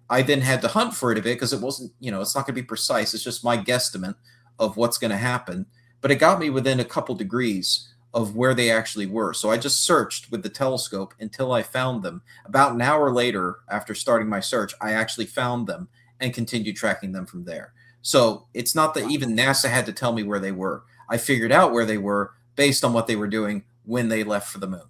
I then had to hunt for it a bit because it wasn't, it's not going to be precise. It's just my guesstimate of what's going to happen. But it got me within a couple degrees of where they actually were. So I just searched with the telescope until I found them. About an hour later, after starting my search, I actually found them and continued tracking them from there. So it's not that even NASA had to tell me where they were. I figured out where they were based on what they were doing when they left for the moon.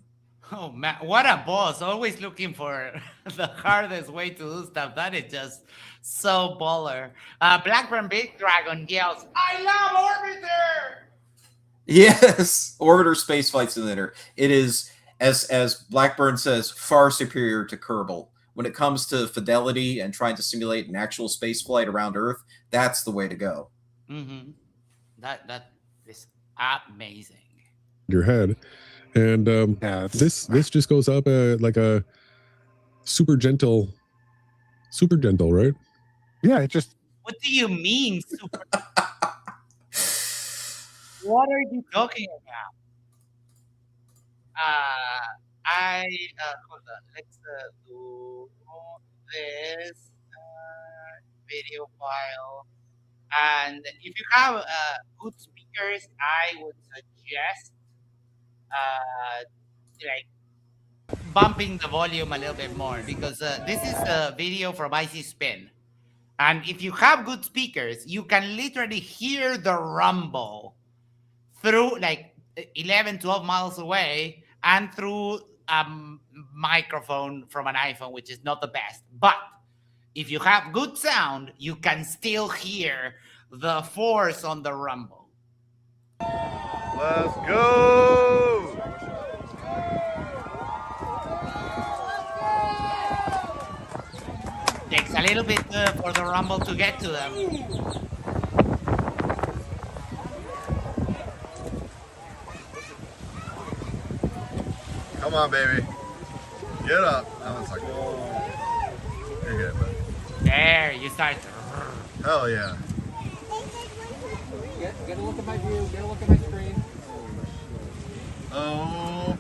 Oh man, what a boss! Always looking for the hardest way to do stuff. That is just so baller. Blackburn Big Dragon yells, "I love Orbiter!" Yes, Orbiter Spaceflight Simulator. It is, as Blackburn says, far superior to Kerbal. When it comes to fidelity and trying to simulate an actual space flight around Earth, that's the way to go. Mm-hmm. That is amazing. Your head. And this just goes up like a super gentle, right? Yeah, it just. What do you mean, super? What are you talking about? Hold on. Let's do this video file. And if you have good speakers, I would suggest like bumping the volume a little bit more, because this is a video from IC Spin. And if you have good speakers, you can literally hear the rumble through like 11, 12 miles away and through a microphone from an iPhone, which is not the best. But if you have good sound, you can still hear the force on the rumble. Let's go! Takes a little bit for the rumble to get to them. Come on, baby. Get up. That one's like, you're good, bud. There, you start. Hell yeah. Get a look at my view. Get a look at my screen. Oh.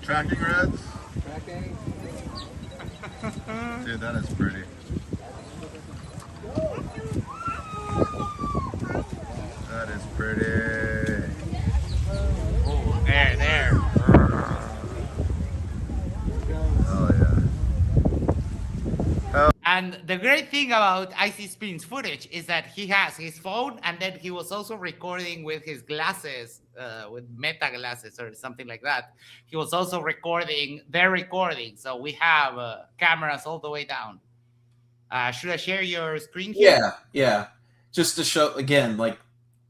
Tracking, Reds? Tracking. Dude, that is pretty. That is pretty. Oh, there. Oh yeah. And the great thing about IC Spin's footage is that he has his phone, and then he was also recording with his glasses, with Meta glasses or something like that. He was also recording their recording. So we have cameras all the way down. Should I share your screen here? Yeah. Just to show, again, like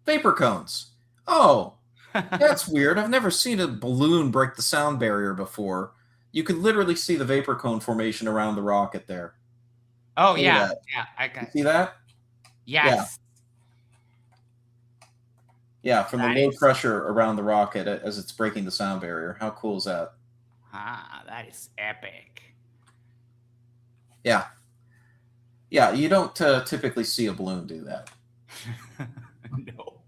vapor cones. Oh, that's weird. I've never seen a balloon break the sound barrier before. You could literally see the vapor cone formation around the rocket there. Oh, See yeah. that? Yeah, I can. See that? Yes. Yeah, from the That low is- pressure around the rocket as it's breaking the sound barrier. How cool is that? That is epic. Yeah. Yeah, you don't typically see a balloon do that. No.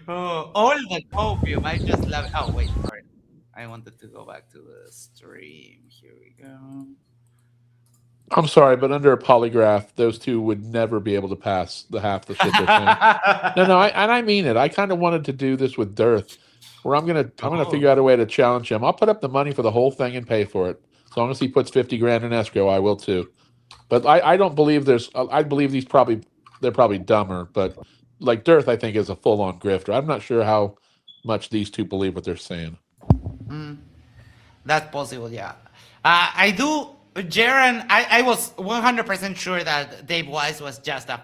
Oh, all the copium. I just love. Oh wait, sorry. I wanted to go back to the stream. Here we go. I'm sorry, but under a polygraph, those two would never be able to pass the half the shit they're saying. No, I mean it. I kind of wanted to do this with Dearth, where I'm gonna figure out a way to challenge him. I'll put up the money for the whole thing and pay for it. As long as he puts 50 grand in escrow, I will too. But I don't believe there's. I believe they're probably dumber. But like Dearth, I think is a full on grifter. I'm not sure how much these two believe what they're saying. That's possible, yeah. I do, Jaren. I was 100% sure that Dave Wise was just a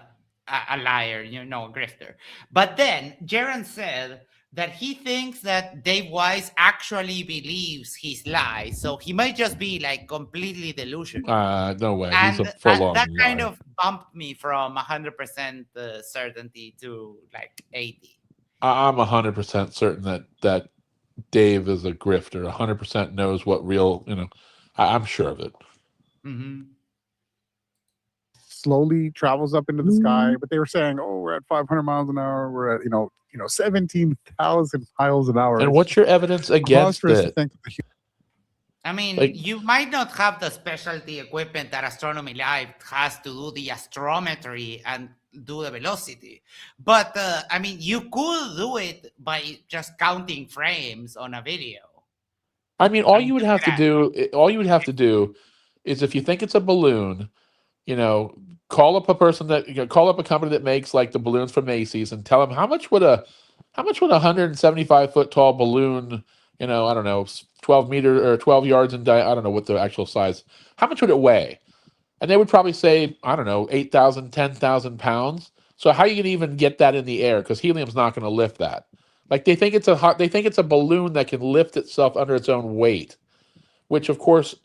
liar, a grifter. But then Jaren said that he thinks that Dave Wise actually believes his lies, so he might just be like completely delusional. No way. And He's a full on that kind liar. of bumped me from 100% certainty to like 80. I'm 100% certain that Dave is a grifter. 100% knows what real. I'm sure of it. Mm-hmm. Slowly travels up into the sky, but they were saying, "Oh, we're at 500 miles an hour. We're at 17,000 miles an hour." And what's your evidence against preposterous to it? think I mean, Like- you might not have the specialty equipment that Astronomy Live has to do the astrometry and do the velocity. But, I mean, you could do it by just counting frames on a video. I mean, all you would have to do is if you think it's a balloon, call up a person call up a company that makes like the balloons for Macy's and tell them how much would a 175-foot tall balloon, I don't know, 12 meter or 12 yards in diameter, I don't know what the actual size, how much would it weigh? And they would probably say, I don't know, 8,000, 10,000 pounds. So how are you going to even get that in the air? Because helium's not going to lift that. Like they think it's a balloon that can lift itself under its own weight, which of course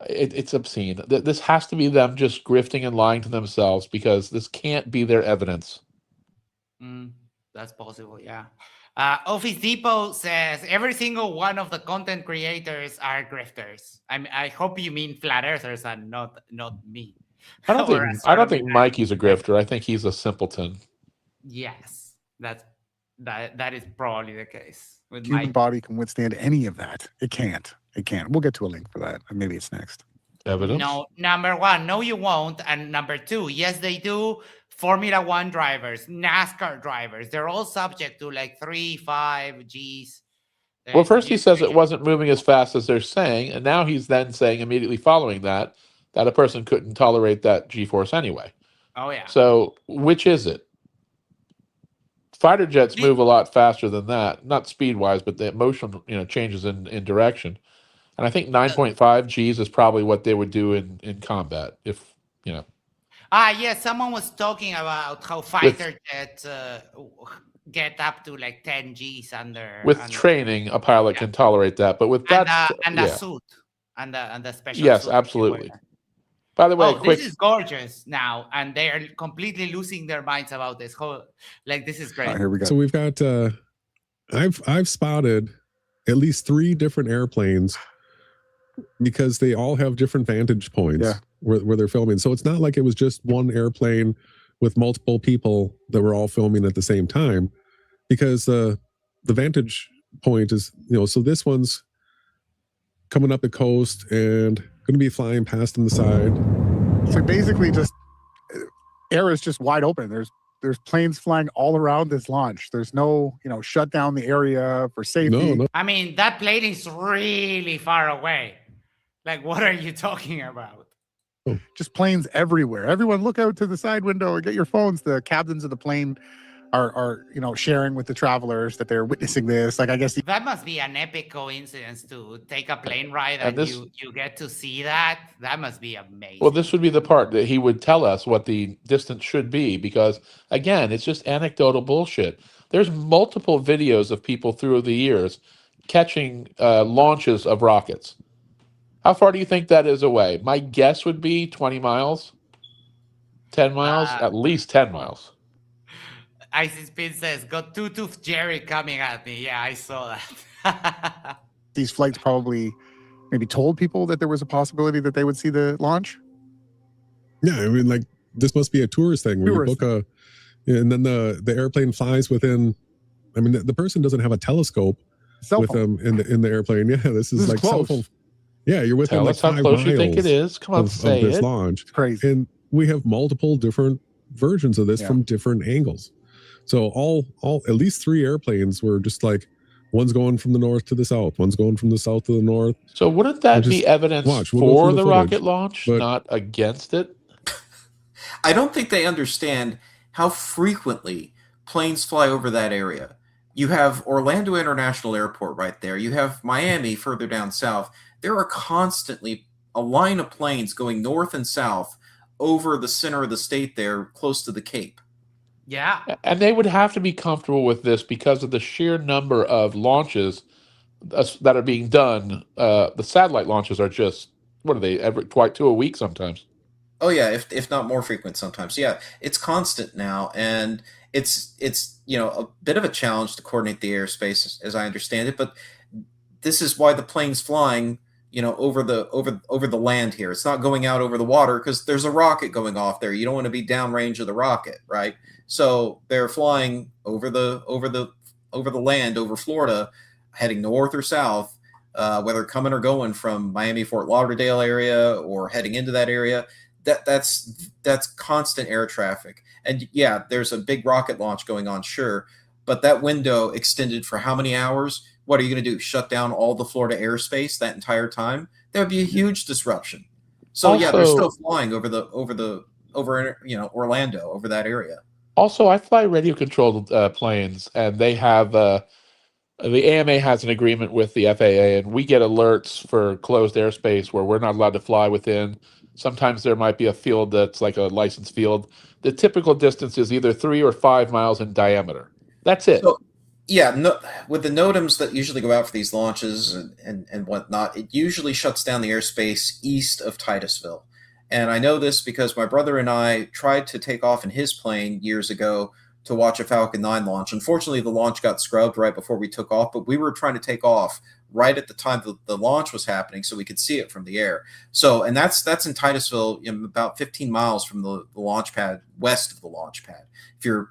it's obscene. This has to be them just grifting and lying to themselves because this can't be their evidence. That's possible, yeah. Office Depot says every single one of the content creators are grifters. I hope you mean flat earthers and not me. I don't think Mikey's a grifter. I think he's a simpleton. Yes, that is probably the case. With human body can withstand any of that. It can't. We'll get to a link for that. Maybe it's next. Evidence? No, number one, no, you won't. And number two, yes, they do. Formula One drivers, NASCAR drivers, they're all subject to like 3-5 Gs. Well, first he says it wasn't moving as fast as they're saying, and now he's then saying immediately following that a person couldn't tolerate that G-force anyway. Oh, yeah. So which is it? Fighter jets move a lot faster than that, not speed-wise, but the motion changes in direction. And I think 9.5 Gs is probably what they would do in combat, if yeah, someone was talking about how fighter jets get up to like 10 Gs under. Training, a pilot can tolerate that, but with that and the suit and the special. Yes, suit absolutely. By the way, this is gorgeous now, and they are completely losing their minds about this whole. Like, this is great. Here we go. So we've got. I've spotted at least 3 different airplanes because they all have different vantage points where they're filming. So it's not like it was just one airplane with multiple people that were all filming at the same time, because the vantage point is, so this one's coming up the coast and going to be flying past on the side. So basically just air is just wide open. There's planes flying all around this launch. There's no, shut down the area for safety. No. I mean, that plane is really far away. Like, what are you talking about? Just planes everywhere. Everyone look out to the side window and get your phones. The captains of the plane are sharing with the travelers that they're witnessing this. Like, I guess that must be an epic coincidence to take a plane ride and you get to see that. That must be amazing. Well, this would be the part that he would tell us what the distance should be, because again, it's just anecdotal bullshit. There's multiple videos of people through the years catching launches of rockets. How far do you think that is away? My guess would be 20 miles, 10 miles, at least 10 miles. Isis Pin says, got two-tooth Jerry coming at me. Yeah, I saw that. These flights probably maybe told people that there was a possibility that they would see the launch. Yeah, I mean, like, this must be a tourist thing where you book and then the airplane flies within. I mean, the person doesn't have a telescope with them in the airplane. Yeah, this is like cell phone. Yeah, you're within like 5 miles. You think it is? Come on, of this launch. It's crazy. And we have multiple different versions of this from different angles. So all at least 3 airplanes were just like, one's going from the north to the south, one's going from the south to the north. So wouldn't that be evidence for the rocket launch, not against it? I don't think they understand how frequently planes fly over that area. You have Orlando International Airport right there. You have Miami further down south. There are constantly a line of planes going north and south over the center of the state there, close to the Cape. Yeah. And they would have to be comfortable with this because of the sheer number of launches that are being done. The satellite launches are just, what are they, quite 2 a week sometimes? Oh yeah, if not more frequent sometimes. Yeah, it's constant now, and it's a bit of a challenge to coordinate the airspace, as I understand it. But this is why the plane's flying, over the land here. It's not going out over the water because there's a rocket going off there. You don't want to be downrange of the rocket, right? So they're flying over the land over Florida, heading north or south, whether coming or going from Miami, Fort Lauderdale area or heading into that area. That's constant air traffic. And yeah, there's a big rocket launch going on, sure, but that window extended for how many hours? What are you going to do? Shut down all the Florida airspace that entire time? That would be a huge disruption. So yeah, they're still flying over Orlando, over that area. Also, I fly radio controlled planes, and they have the AMA has an agreement with the FAA, and we get alerts for closed airspace where we're not allowed to fly within. Sometimes there might be a field that's like a licensed field. The typical distance is either 3 or 5 miles in diameter. That's it. So, with the NOTAMs that usually go out for these launches and whatnot, it usually shuts down the airspace east of Titusville. And I know this because my brother and I tried to take off in his plane years ago to watch a Falcon 9 launch. Unfortunately, the launch got scrubbed right before we took off, but we were trying to take off right at the time the launch was happening so we could see it from the air. So, and that's in Titusville, about 15 miles from the launch pad, west of the launch pad. If you're,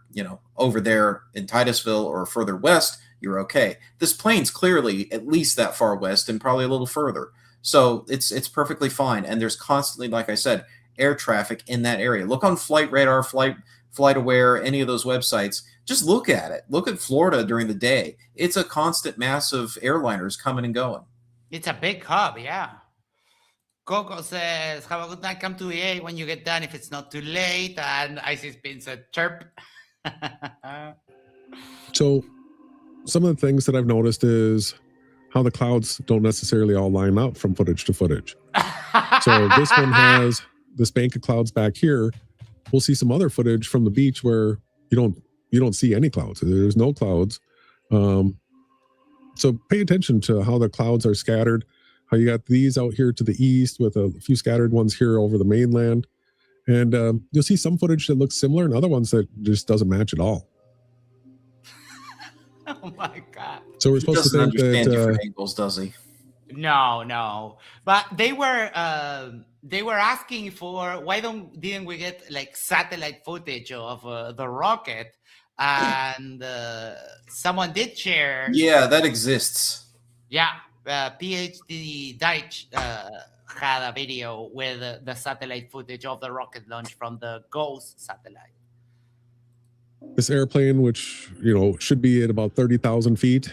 over there in Titusville or further west, you're okay. This plane's clearly at least that far west and probably a little further. So it's perfectly fine. And there's constantly, like I said, air traffic in that area. Look on Flight Radar, Flight Aware, any of those websites. Just look at it. Look at Florida during the day. It's a constant mass of airliners coming and going. It's a big hub, yeah. Coco says, have a good night. Come to EA when you get done if it's not too late. And Isis Pin said, chirp. So some of the things that I've noticed is how the clouds don't necessarily all line up from footage to footage. So this one has this bank of clouds back here. We'll see some other footage from the beach where you don't see any clouds. There's no clouds. So pay attention to how the clouds are scattered, how you got these out here to the east with a few scattered ones here over the mainland. And you'll see some footage that looks similar and other ones that just doesn't match at all. Oh my God. So we're supposed to think understand that different angles, does he? No. But they were asking for why didn't we get like satellite footage of the rocket? And someone did share. Yeah, that exists. Yeah, PhD Deitch had a video with the satellite footage of the rocket launch from the GOES satellite. this airplane, which, should be at about 30,000 feet,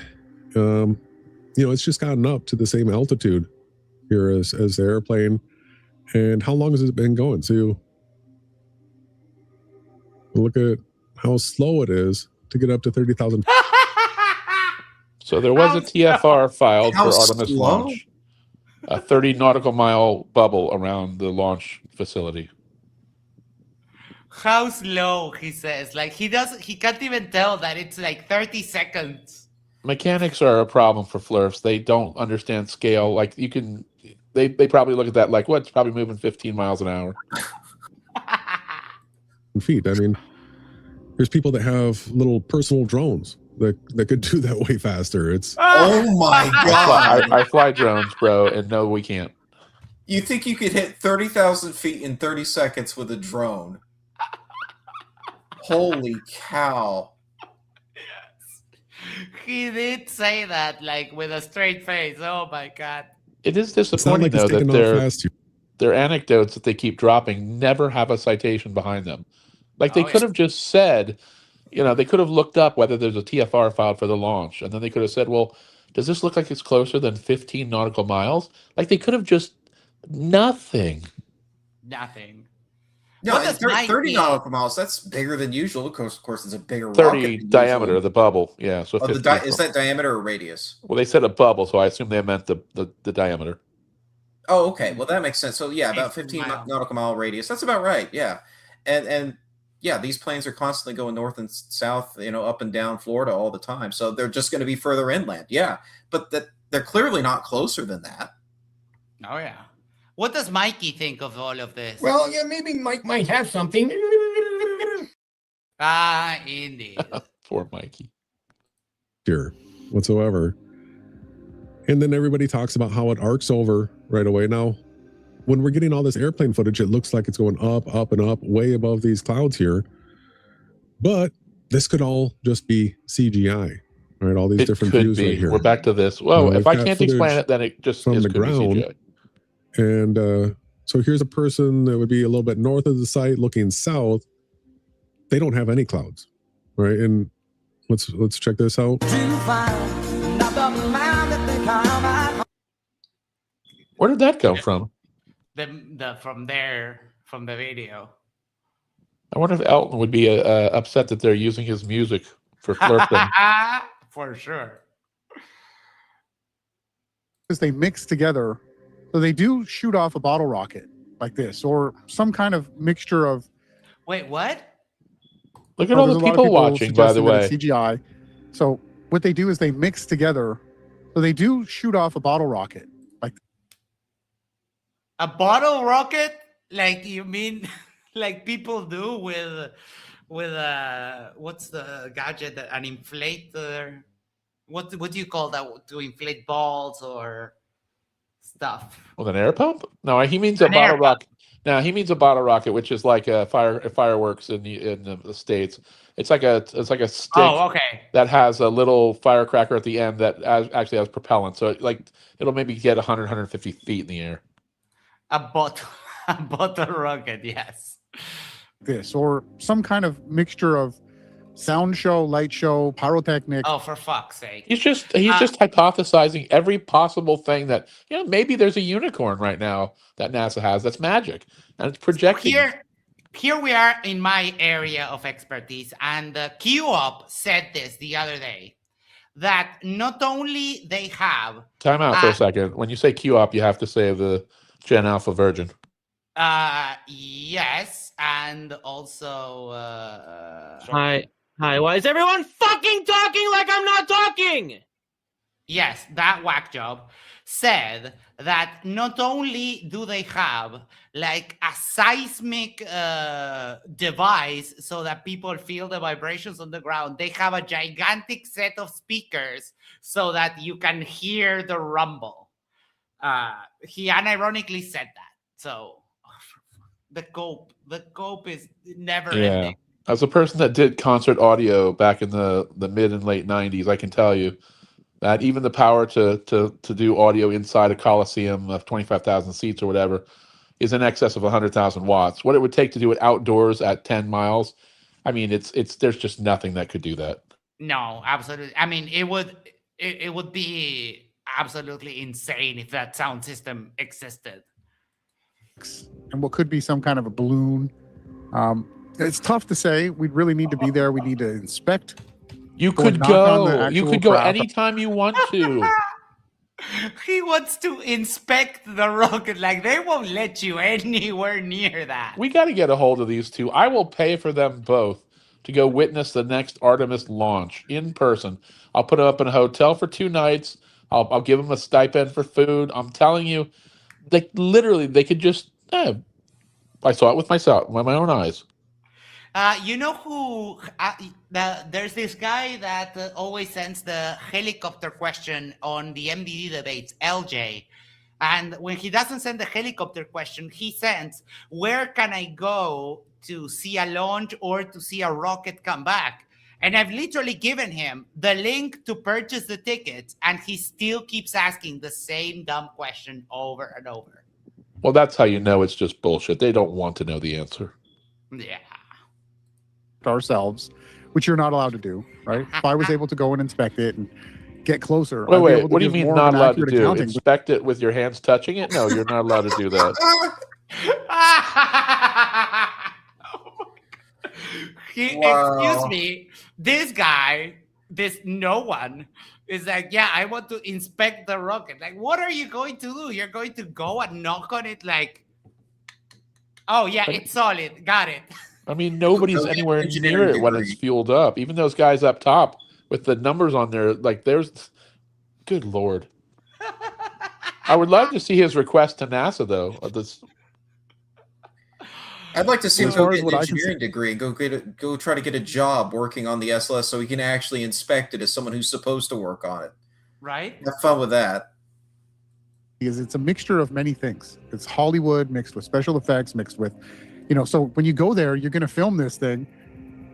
it's just gotten up to the same altitude here as the airplane. And how long has it been going? So look at how slow it is to get up to 30,000. So there was a TFR filed for Artemis launch, a 30 nautical mile bubble around the launch facility. How slow, he says. Like he can't even tell that it's like 30 seconds. Mechanics are a problem for flirts. They don't understand scale. Like they probably look at that like, it's probably moving 15 miles an hour. Feet. I mean, There's people that have little personal drones that could do that way faster. It's Oh my god! I fly drones, bro, and no, we can't. You think you could hit 30,000 feet in 30 seconds with a drone? Holy cow! He did say that like with a straight face. Oh my god! It is disappointing though that their anecdotes that they keep dropping never have a citation behind them. Like they could have just said, you know, they could have looked up whether there's a TFR filed for the launch, and then they could have said, well, does this look like it's closer than 15 nautical miles? Like they could have just nothing. Nothing. No, 30 nautical miles, that's bigger than usual. Of course, it's a bigger 30 rocket diameter, the bubble. Yeah. So is that diameter or radius? Well, they said a bubble, so I assume they meant the diameter. Oh, okay. Well, that makes sense. So yeah, about 15 nautical mile radius. That's about right. Yeah. And yeah, these planes are constantly going north and south, you know, up and down Florida all the time. So they're just going to be further inland. Yeah. But they're clearly not closer than that. Oh yeah. What does Mikey think of all of this? Well, yeah, maybe Mike might have something. Ah, indeed. Poor Mikey. Sure, whatsoever. And then everybody talks about how it arcs over right away. Now, when we're getting all this airplane footage, it looks like it's going up, up, and up, way above these clouds here. But this could all just be CGI, right? All these different views right here. We're back to this. Well, if I can't explain it, then it just from is the ground. CGI. And so here's a person that would be a little bit north of the site looking south. They don't have any clouds, right? And let's check this out. Where did that come from? From the video. I wonder if Elton would be upset that they're using his music for flirting. For sure. Because they mix together. So they do shoot off a bottle rocket like this, or some kind of mixture of. Wait, what? Look at all the people watching, by the way. CGI. So what they do is they mix together. So they do shoot off a bottle rocket like. A bottle rocket? Like you mean, like people do with what's the gadget that an inflator? What do you call that to inflate balls or stuff? With an air pump? No, he means a bottle rocket. No, he means a bottle rocket, which is like a fireworks in the States. It's like a stick that has a little firecracker at the end that actually has propellant. So it'll maybe get 100, 150 feet in the air. A bottle rocket, yes. This or some kind of mixture of sound show, light show, pyrotechnic. Oh, for fuck's sake! He's just hypothesizing every possible thing that maybe there's a unicorn right now that NASA has that's magic and it's projecting. Here we are in my area of expertise, and Q-Up said this the other day that not only they have time out for a second. When you say Q-Up, you have to say the Gen Alpha Virgin. Yes, and also Hi, why is everyone fucking talking like I'm not talking? Yes, that whack job said that not only do they have like a seismic device so that people feel the vibrations on the ground, they have a gigantic set of speakers so that you can hear the rumble. He unironically said that. So the cope is never ending. As a person that did concert audio back in the mid and late 90s, I can tell you that even the power to do audio inside a coliseum of 25,000 seats or whatever is in excess of 100,000 watts. What it would take to do it outdoors at 10 miles, I mean, there's just nothing that could do that. No, absolutely. I mean, it would be absolutely insane if that sound system existed. And what could be some kind of a balloon. It's tough to say. We'd really need to be there. We need to inspect. You could go. You could go anytime you want to. He wants to inspect the rocket. Like, they won't let you anywhere near that. We got to get a hold of these two. I will pay for them both to go witness the next Artemis launch in person. I'll put them up in a hotel for 2 nights. I'll give them a stipend for food. I'm telling you, they could just. I saw it with my own eyes. You know who? There's this guy that always sends the helicopter question on the MDD debates, LJ. And when he doesn't send the helicopter question, he sends, where can I go to see a launch or to see a rocket come back? And I've literally given him the link to purchase the tickets, and he still keeps asking the same dumb question over and over. Well, that's how you know it's just bullshit. They don't want to know the answer. Yeah. Ourselves, which you're not allowed to do, right? If I was able to go and inspect it and get closer, Wait, I'd be able to what do you give mean more of not an allowed to accurate do? accounting. Inspect it with your hands touching it? No, you're not allowed to do that. Excuse me, this guy, this no one, is like, yeah, I want to inspect the rocket. Like, what are you going to do? You're going to go and knock on it like, oh, yeah, it's solid. Got it. I mean, nobody's anywhere near it when it's fueled up. Even those guys up top with the numbers on there, like there's, good Lord. I would love to see his request to NASA, though. I'd like to see him As go far get as an what I can engineering degree and go try to get a job working on the SLS so he can actually inspect it as someone who's supposed to work on it. Right? Have fun with that. Because it's a mixture of many things. It's Hollywood mixed with special effects, mixed with, so when you go there, you're going to film this thing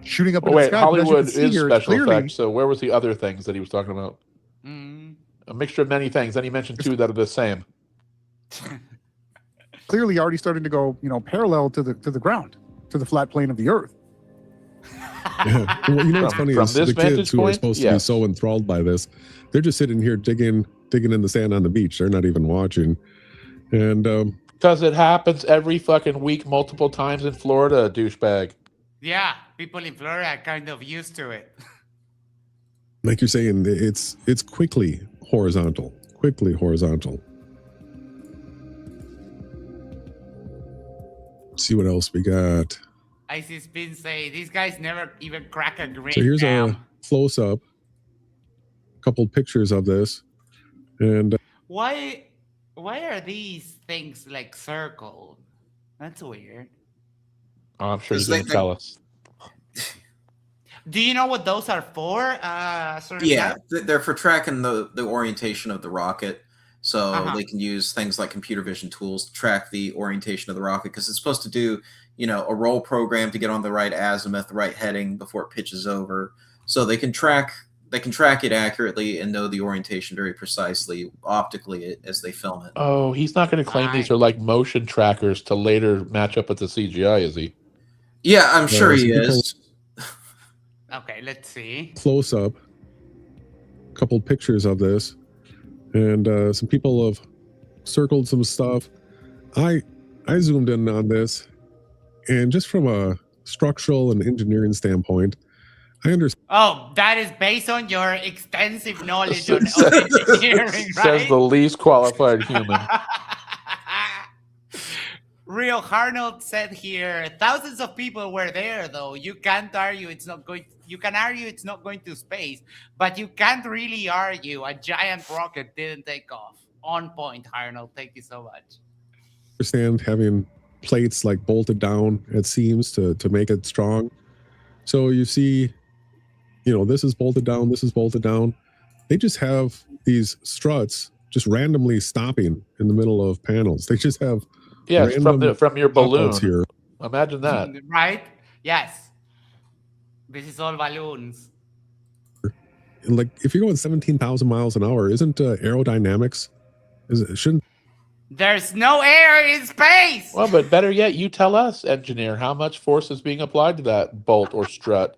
shooting up in the sky. Hollywood But as you can see is here, it's special clearly, effects. So where was the other things that he was talking about? A mixture of many things. Then he mentioned two that are the same. clearly already starting to go, parallel to the ground, to the flat plane of the Earth. Yeah. Well, what's funny from is this the kids vantage who are point, supposed to be yes. so enthralled by this, they're just sitting here digging in the sand on the beach. They're not even watching. And because it happens every fucking week, multiple times in Florida, douchebag. Yeah, people in Florida are kind of used to it. like you're saying, it's quickly horizontal. See what else we got. I see Spin say, these guys never even crack a green. So here's jam. a close-up, couple pictures of this, and Why are these things like circled? That's weird. Oh, I'm sure he's going to tell us. Do you know what those are for? Yeah, they're for tracking the orientation of the rocket. So they can use things like computer vision tools to track the orientation of the rocket because it's supposed to do, a roll program to get on the right azimuth, the right heading before it pitches over. So they can track it accurately and know the orientation very precisely optically as they film it. Oh, he's not going to claim these are like motion trackers to later match up with the CGI, is he? Yeah, I'm sure he is. Okay, let's see. Close up, couple pictures of this, and some people have circled some stuff. I zoomed in on this, and just from a structural and engineering standpoint, I understand. Oh, that is based on your extensive knowledge on engineering, right? Says the least qualified human. Real Harnold said here, thousands of people were there, though. You can't argue it's not going. You can argue it's not going to space, but you can't really argue a giant rocket didn't take off. On point, Harnold. Thank you so much. Understand having plates like bolted down at seams to make it strong. So you see, this is bolted down. This is bolted down. They just have these struts just randomly stopping in the middle of panels. They just have. Yes, from your balloon. Here. Imagine that. Right? Yes. This is all balloons. And like, if you're going 17,000 miles an hour, isn't aerodynamics? Shouldn't? There's no air in space. Well, but better yet, you tell us, engineer, how much force is being applied to that bolt or strut.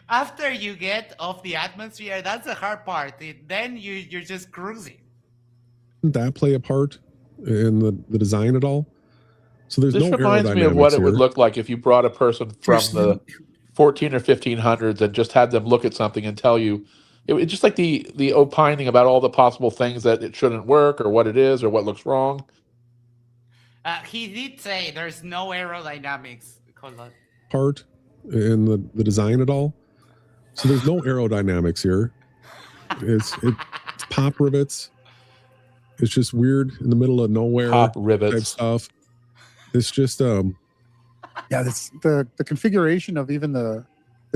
After you get off the atmosphere, that's the hard part. Then you're just cruising. That play a part in the design at all? So there's This no reminds me of what it would here. look like if you brought a person from the 14 or 1500s and just had them look at something and tell you, it's just like the opining about all the possible things that it shouldn't work or what it is or what looks wrong. He did say there's no aerodynamics. Part in the design at all? So there's no aerodynamics here. It's pop rivets. It's just weird in the middle of nowhere Pop rivets type stuff. It's just Yeah, that's the configuration of even the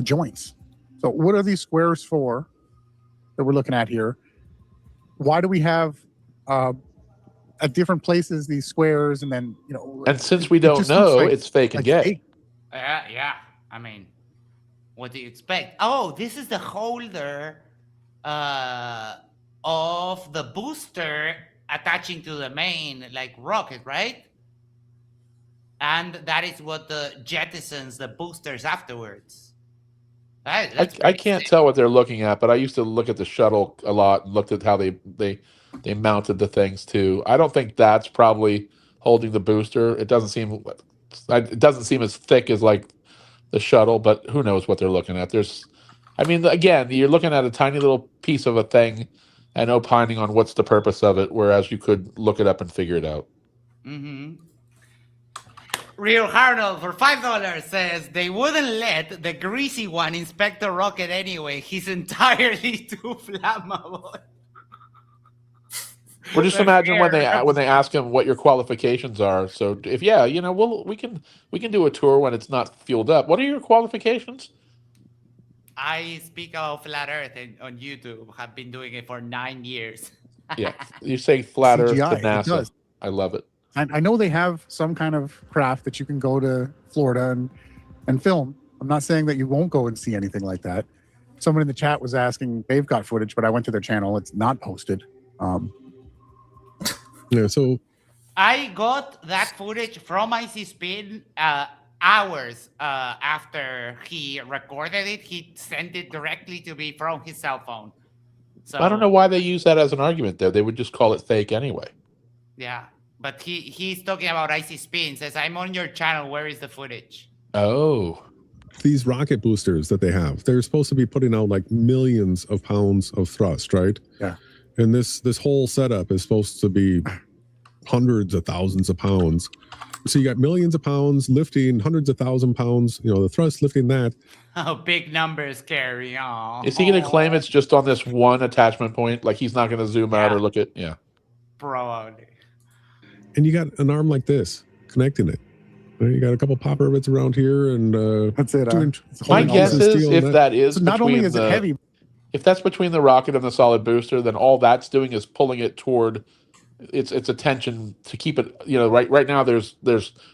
joints. So what are these squares for that we're looking at here? Why do we have at different places these squares, and then And since we don't know, it's fake and gay. Yeah. I mean, what do you expect? Oh, this is the holder of the booster attaching to the main rocket, right? And that is what jettisons the boosters afterwards. I can't tell what they're looking at, but I used to look at the shuttle a lot and looked at how they mounted the things too. I don't think that's probably holding the booster. It doesn't seem as thick as the shuttle, but who knows what they're looking at. Again, you're looking at a tiny little piece of a thing and opining on what's the purpose of it, whereas you could look it up and figure it out. Mm-hmm. Real Arnold for $5 says they wouldn't let the greasy one inspect the rocket anyway. He's entirely too flammable. Well, just imagine when they ask him what your qualifications are. So if we can do a tour when it's not fueled up. What are your qualifications? I speak about flat Earth on YouTube. Have been doing it for 9 years. Yeah, you say flat Earth to CGI, NASA. I love it. I know they have some kind of craft that you can go to Florida and film. I'm not saying that you won't go and see anything like that. Someone in the chat was asking, they've got footage, but I went to their channel. It's not posted. Yeah, so I got that footage from IC Spin hours after he recorded it. He sent it directly to me from his cell phone. So I don't know why they use that as an argument there. They would just call it fake anyway. Yeah. But he's talking about IC Spin. Says, I'm on your channel. Where is the footage? Oh. These rocket boosters that they have, they're supposed to be putting out millions of pounds of thrust, right? Yeah. And this whole setup is supposed to be hundreds of thousands of pounds. So you got millions of pounds lifting hundreds of thousand pounds, the thrust lifting that. Oh, big numbers, Carrie. Oh. Is he going to claim it's just on this one attachment point? Like he's not going to zoom out or look at, Probably. And you got an arm like this connecting it. You got a couple pop rivets around here, and that's it. My guess is if that is so not only is it heavy, if that's between the rocket and the solid booster, then all that's doing is pulling it toward its attention to keep it. Right now there's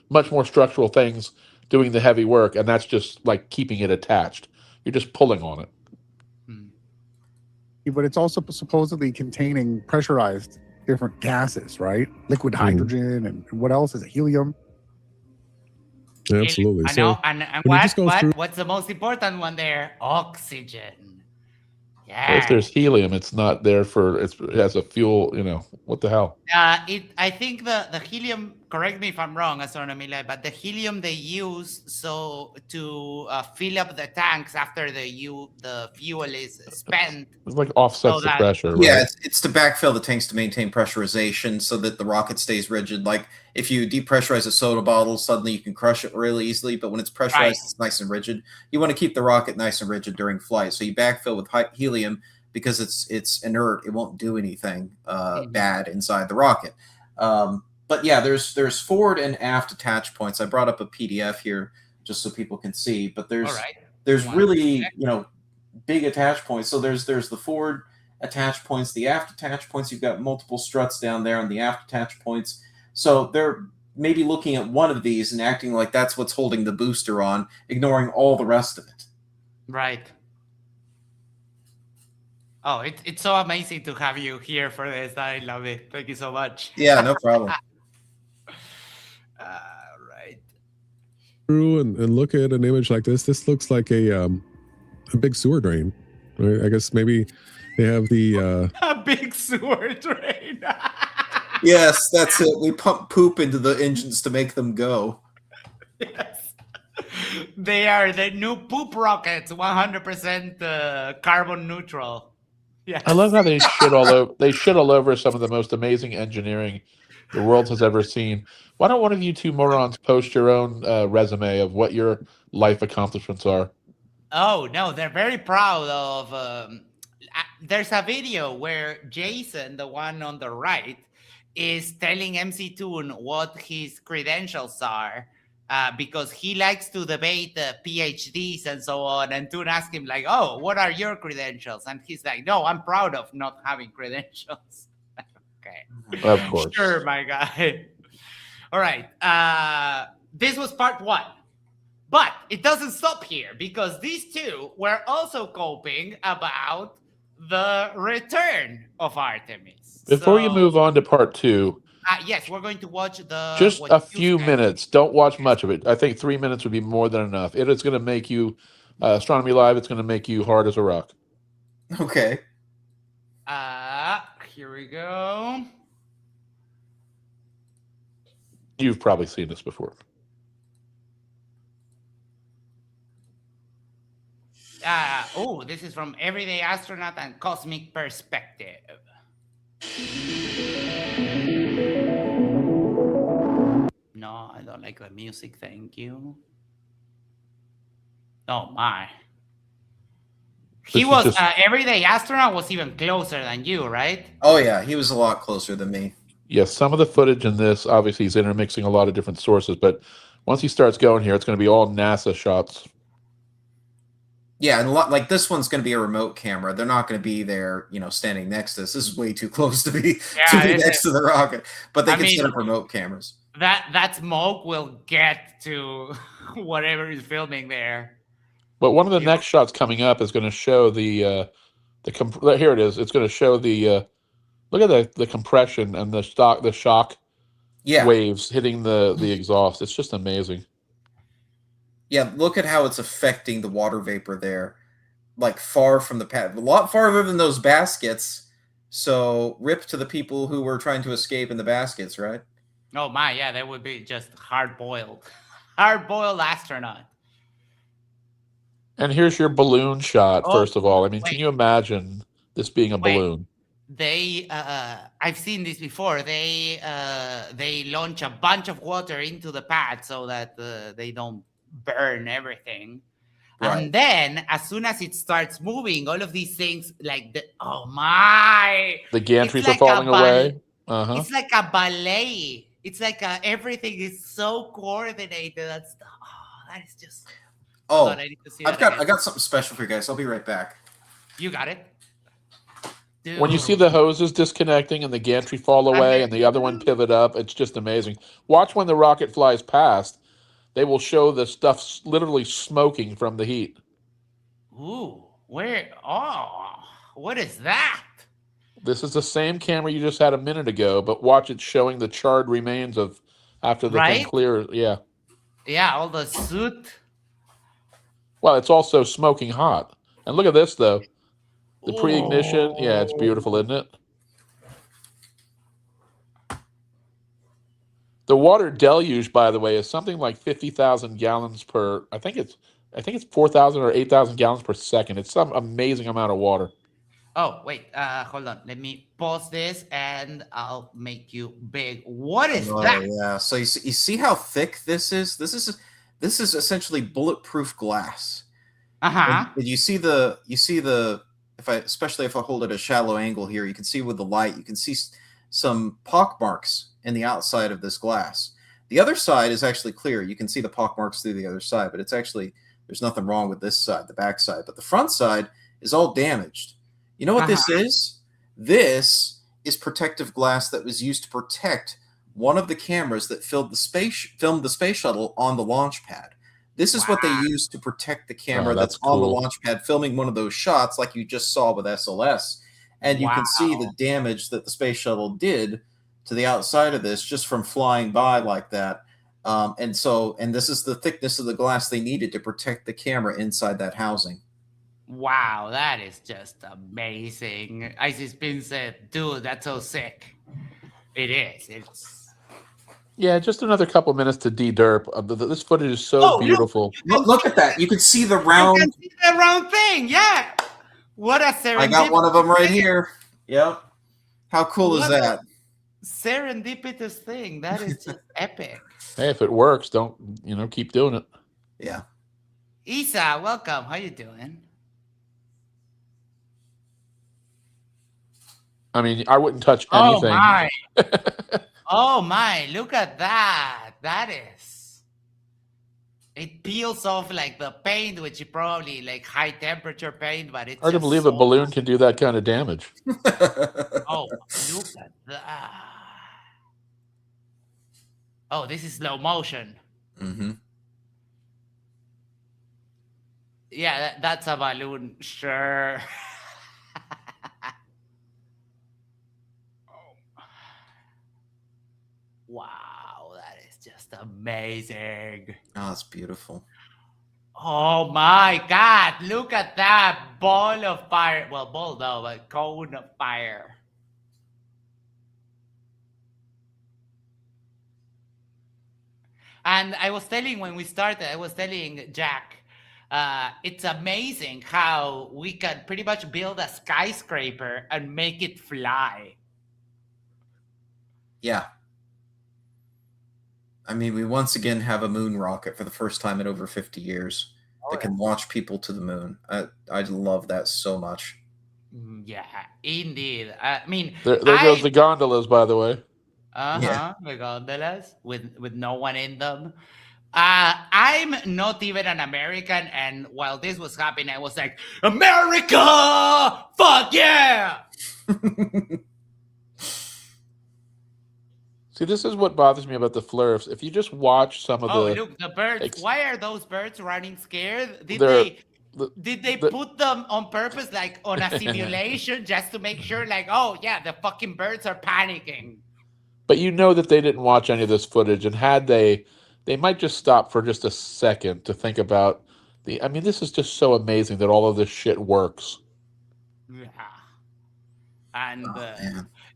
much more structural things doing the heavy work, and that's just keeping it attached. You're just pulling on it. But it's also supposedly containing pressurized different gases, right? Liquid hydrogen and what else is it? Helium. Yeah, absolutely. I know. And what's the most important one there? Oxygen. Yeah. If there's helium, it's not there it has a fuel. What the hell? I think the helium. Correct me if I'm wrong, Astronomy Live, but the helium they use to fill up the tanks after the fuel is spent. It offsets the pressure. Right? Yeah, it's to backfill the tanks to maintain pressurization so that the rocket stays rigid. Like if you depressurize a soda bottle, suddenly you can crush it really easily. But when it's pressurized, it's nice and rigid. You want to keep the rocket nice and rigid during flight, so you backfill with helium because it's inert. It won't do anything bad inside the rocket. But yeah, there's forward and aft attach points. I brought up a PDF here just so people can see, but there's really big attach points. So there's the forward attach points, the aft attach points. You've got multiple struts down there on the aft attach points. So they're maybe looking at one of these and acting like that's what's holding the booster on, ignoring all the rest of it. Right. Oh, it's so amazing to have you here for this. I love it. Thank you so much. Yeah, no problem. Right. Through and look at an image like this. This looks like a big sewer drain. Right? I guess maybe they have the a big sewer drain. Yes, that's it. We pump poop into the engines to make them go. Yes. They are the new poop rockets, 100% carbon neutral. Yes. I love how they shit all over some of the most amazing engineering the world has ever seen. Why don't one of you two morons post your own resume of what your life accomplishments are? Oh, no, they're very proud of... there's a video where Jason, the one on the right, is telling MC Toon what his credentials are because he likes to debate PhDs and so on. And Toon asked him like, "Oh, what are your credentials?" And he's like, "No, I'm proud of not having credentials." Okay, Of course. Sure, my guy. All right. This was part 1. But it doesn't stop here, because these two were also coping about the return of Artemis. Before you move on to part 2, yes, we're going to watch the... just what a you few said. minutes. Don't watch much of it. I think 3 minutes would be more than enough. It is going to make you, Astronomy Live, it's going to make you hard as a rock. Okay. Here we go. You've probably seen this before. Oh, this is from Everyday Astronaut and Cosmic Perspective. No, I don't like the music, thank you. Oh my. He This is was, just- Everyday Astronaut was even closer than you, right? Oh yeah, he was a lot closer than me. Yes, some of the footage in this, obviously, he's intermixing a lot of different sources, but once he starts going here, it's going to be all NASA shots. Yeah, and like this one's going to be a remote camera. They're not going to be there, standing next to us. This is way too close to be next to the rocket. But they can set up remote cameras. That smoke will get to whatever is filming there. But one of the next shots coming up is going to show here it is. It's going to show the look at the compression and the shock waves hitting the exhaust. It's just amazing. Yeah, look at how it's affecting the water vapor there, like far from the pad, a lot farther than those baskets. So rip to the people who were trying to escape in the baskets, right? Oh my, yeah, that would be just hard-boiled astronaut. And here's your balloon shot, first of all. I mean, can you imagine this being a balloon? They, I've seen this before. They launch a bunch of water into the pad so that they don't burn everything. Right. And then as soon as it starts moving, all of these things like the gantries are falling away. It's like a ballet. It's like everything is so coordinated. That is just. Oh, I need to see I that got something special for you guys. I'll be right back. You got it. Dude. When you see the hoses disconnecting and the gantry fall away and the other one pivot up, it's just amazing. Watch when the rocket flies past. They will show the stuff literally smoking from the heat. Ooh, where? Oh, what is that? This is the same camera you just had a minute ago, but watch it showing the charred remains of after the thing clears. Yeah. Yeah, all the soot. Well, it's also smoking hot. And look at this, though. The pre-ignition. Yeah, it's beautiful, isn't it? The water deluge, by the way, is something like 50,000 gallons per. I think it's 4,000 or 8,000 gallons per second. It's some amazing amount of water. Oh wait, hold on. Let me pause this, and I'll make you big. What is that? Yeah. So you see how thick this is? This is essentially bulletproof glass. And you see the especially if I hold it at a shallow angle here, you can see with the light, you can see some pock marks in the outside of this glass. The other side is actually clear. You can see the pock marks through the other side, but it's actually, there's nothing wrong with this side, the back side. But the front side is all damaged. You know what this is? This is protective glass that was used to protect one of the cameras that filmed the space shuttle on the launch pad. This is what they use to protect the camera that's on the launch pad filming one of those shots like you just saw with SLS. And you can see the damage that the space shuttle did to the outside of this just from flying by like that. And this is the thickness of the glass they needed to protect the camera inside that housing. Wow, that is just amazing. Icy Spin said, dude, that's so sick. It is. It's... Yeah, just another couple minutes to de-derp. This footage is so beautiful. Look at that. You can see the round... You can see the round thing, yeah. What a serendipitous... I got one of them right here. Yep. How cool is that? Serendipitous thing. That is just epic. Hey, if it works, don't, keep doing it. Yeah. Isa, welcome. How you doing? I mean, I wouldn't touch anything. Oh, my. Oh, my. Look at that. That is... It peels off like the paint, which is probably like high temperature paint, but it's Hard to just believe so a balloon can do that kind of damage. Oh, look at that. Oh, this is slow motion. Mm-hmm. Yeah, that's a balloon. Sure. Wow, that is just amazing. Oh, it's beautiful. Oh my God, look at that ball of fire. Well, ball no, but cone of fire. And I was telling when we started, I was telling Jack, it's amazing how we can pretty much build a skyscraper and make it fly. Yeah. I mean, we once again have a moon rocket for the first time in over 50 years that can launch people to the moon. I love that so much. Yeah, indeed. I mean, There goes the gondolas, by the way. The gondolas with no one in them. I'm not even an American, and while this was happening, I was like, America! Fuck yeah! See, this is what bothers me about the flurfs. If you just watch some of the... look, the birds. Why are those birds running scared? Did they put them on purpose, like on a simulation, just to make sure, like, oh, yeah, the fucking birds are panicking? But you know that they didn't watch any of this footage, and had they might just stop for just a second to think about the... I mean, this is just so amazing that all of this shit works. Yeah. And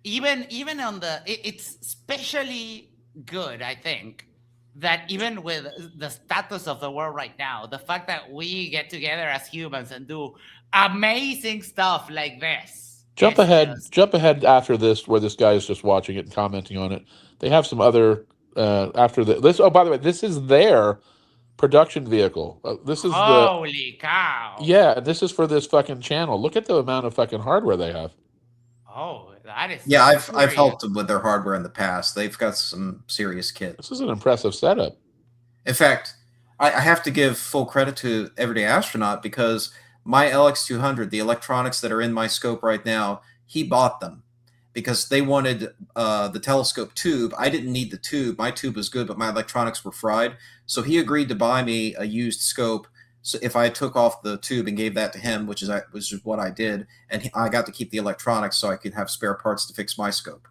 even on the... It's especially good, I think, that even with the status of the world right now, the fact that we get together as humans and do amazing stuff like this. Jump ahead after this, where this guy is just watching it and commenting on it. They have some other after this. Oh, by the way, this is their production vehicle. This is Holy cow! Yeah, and this is for this fucking channel. Look at the amount of fucking hardware they have. Oh, that is... Yeah, I've helped them with their hardware in the past. They've got some serious kit. This is an impressive setup. In fact, I have to give full credit to Everyday Astronaut, because my LX200, the electronics that are in my scope right now, he bought them because they wanted the telescope tube. I didn't need the tube. My tube was good, but my electronics were fried. So he agreed to buy me a used scope. So if I took off the tube and gave that to him, which is what I did, and I got to keep the electronics so I could have spare parts to fix my scope.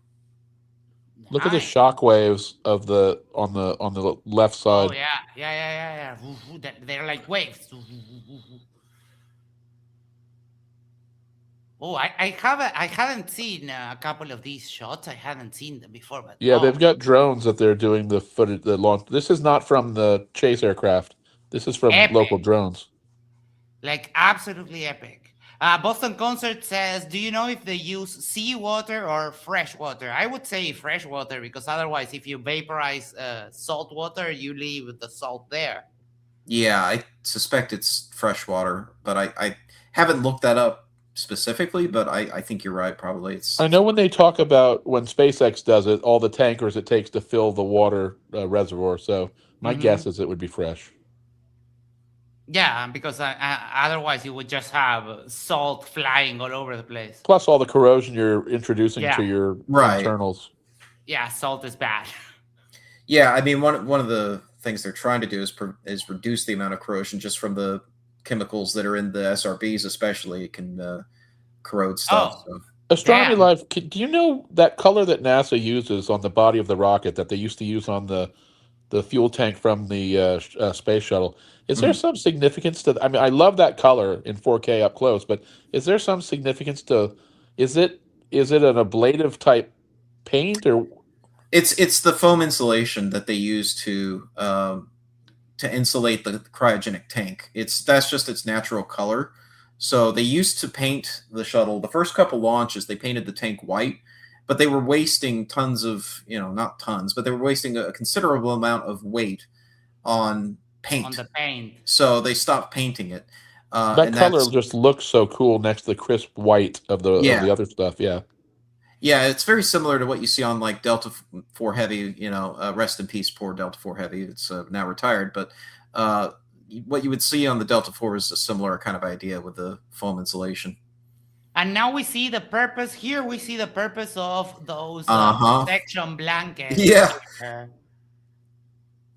Look at the shock waves of on the left side. Oh yeah. They're like waves. Oh, I haven't seen a couple of these shots. I haven't seen them before, but yeah, they've got drones that they're doing the footage, the launch. This is not from the chase aircraft. This is from local drones. Like absolutely epic. Boston Concert says, do you know if they use seawater or fresh water? I would say fresh water, because otherwise, if you vaporize salt water, you leave the salt there. Yeah, I suspect it's fresh water, but I haven't looked that up specifically, but I think you're right. Probably it's... I know when they talk about when SpaceX does it, all the tankers it takes to fill the water reservoir. So my guess is it would be fresh. Yeah, because otherwise you would just have salt flying all over the place. Plus all the corrosion you're introducing to your internals. Yeah, salt is bad. Yeah, I mean, one of the things they're trying to do is reduce the amount of corrosion just from the chemicals that are in the SRBs, especially. It can corrode stuff. So. Astronomy Live, do you know that color that NASA uses on the body of the rocket that they used to use on the fuel tank from the space shuttle? Is there some significance to... I mean, I love that color in 4K up close, but is there some significance to... Is it an ablative type paint, or... It's the foam insulation that they use to insulate the cryogenic tank. That's just its natural color. So they used to paint the shuttle. The first couple launches, they painted the tank white, but they were wasting tons of, not tons, but they were wasting a considerable amount of weight on paint. On the paint. So they stopped painting it. That color just looks so cool next to the crisp white of the other stuff. Yeah. Yeah, it's very similar to what you see on like Delta 4 Heavy, rest in peace, poor Delta 4 Heavy. It's now retired, but what you would see on the Delta IV is a similar kind of idea with the foam insulation. And now we see the purpose. Here we see the purpose of those protection blankets. Yeah. Here.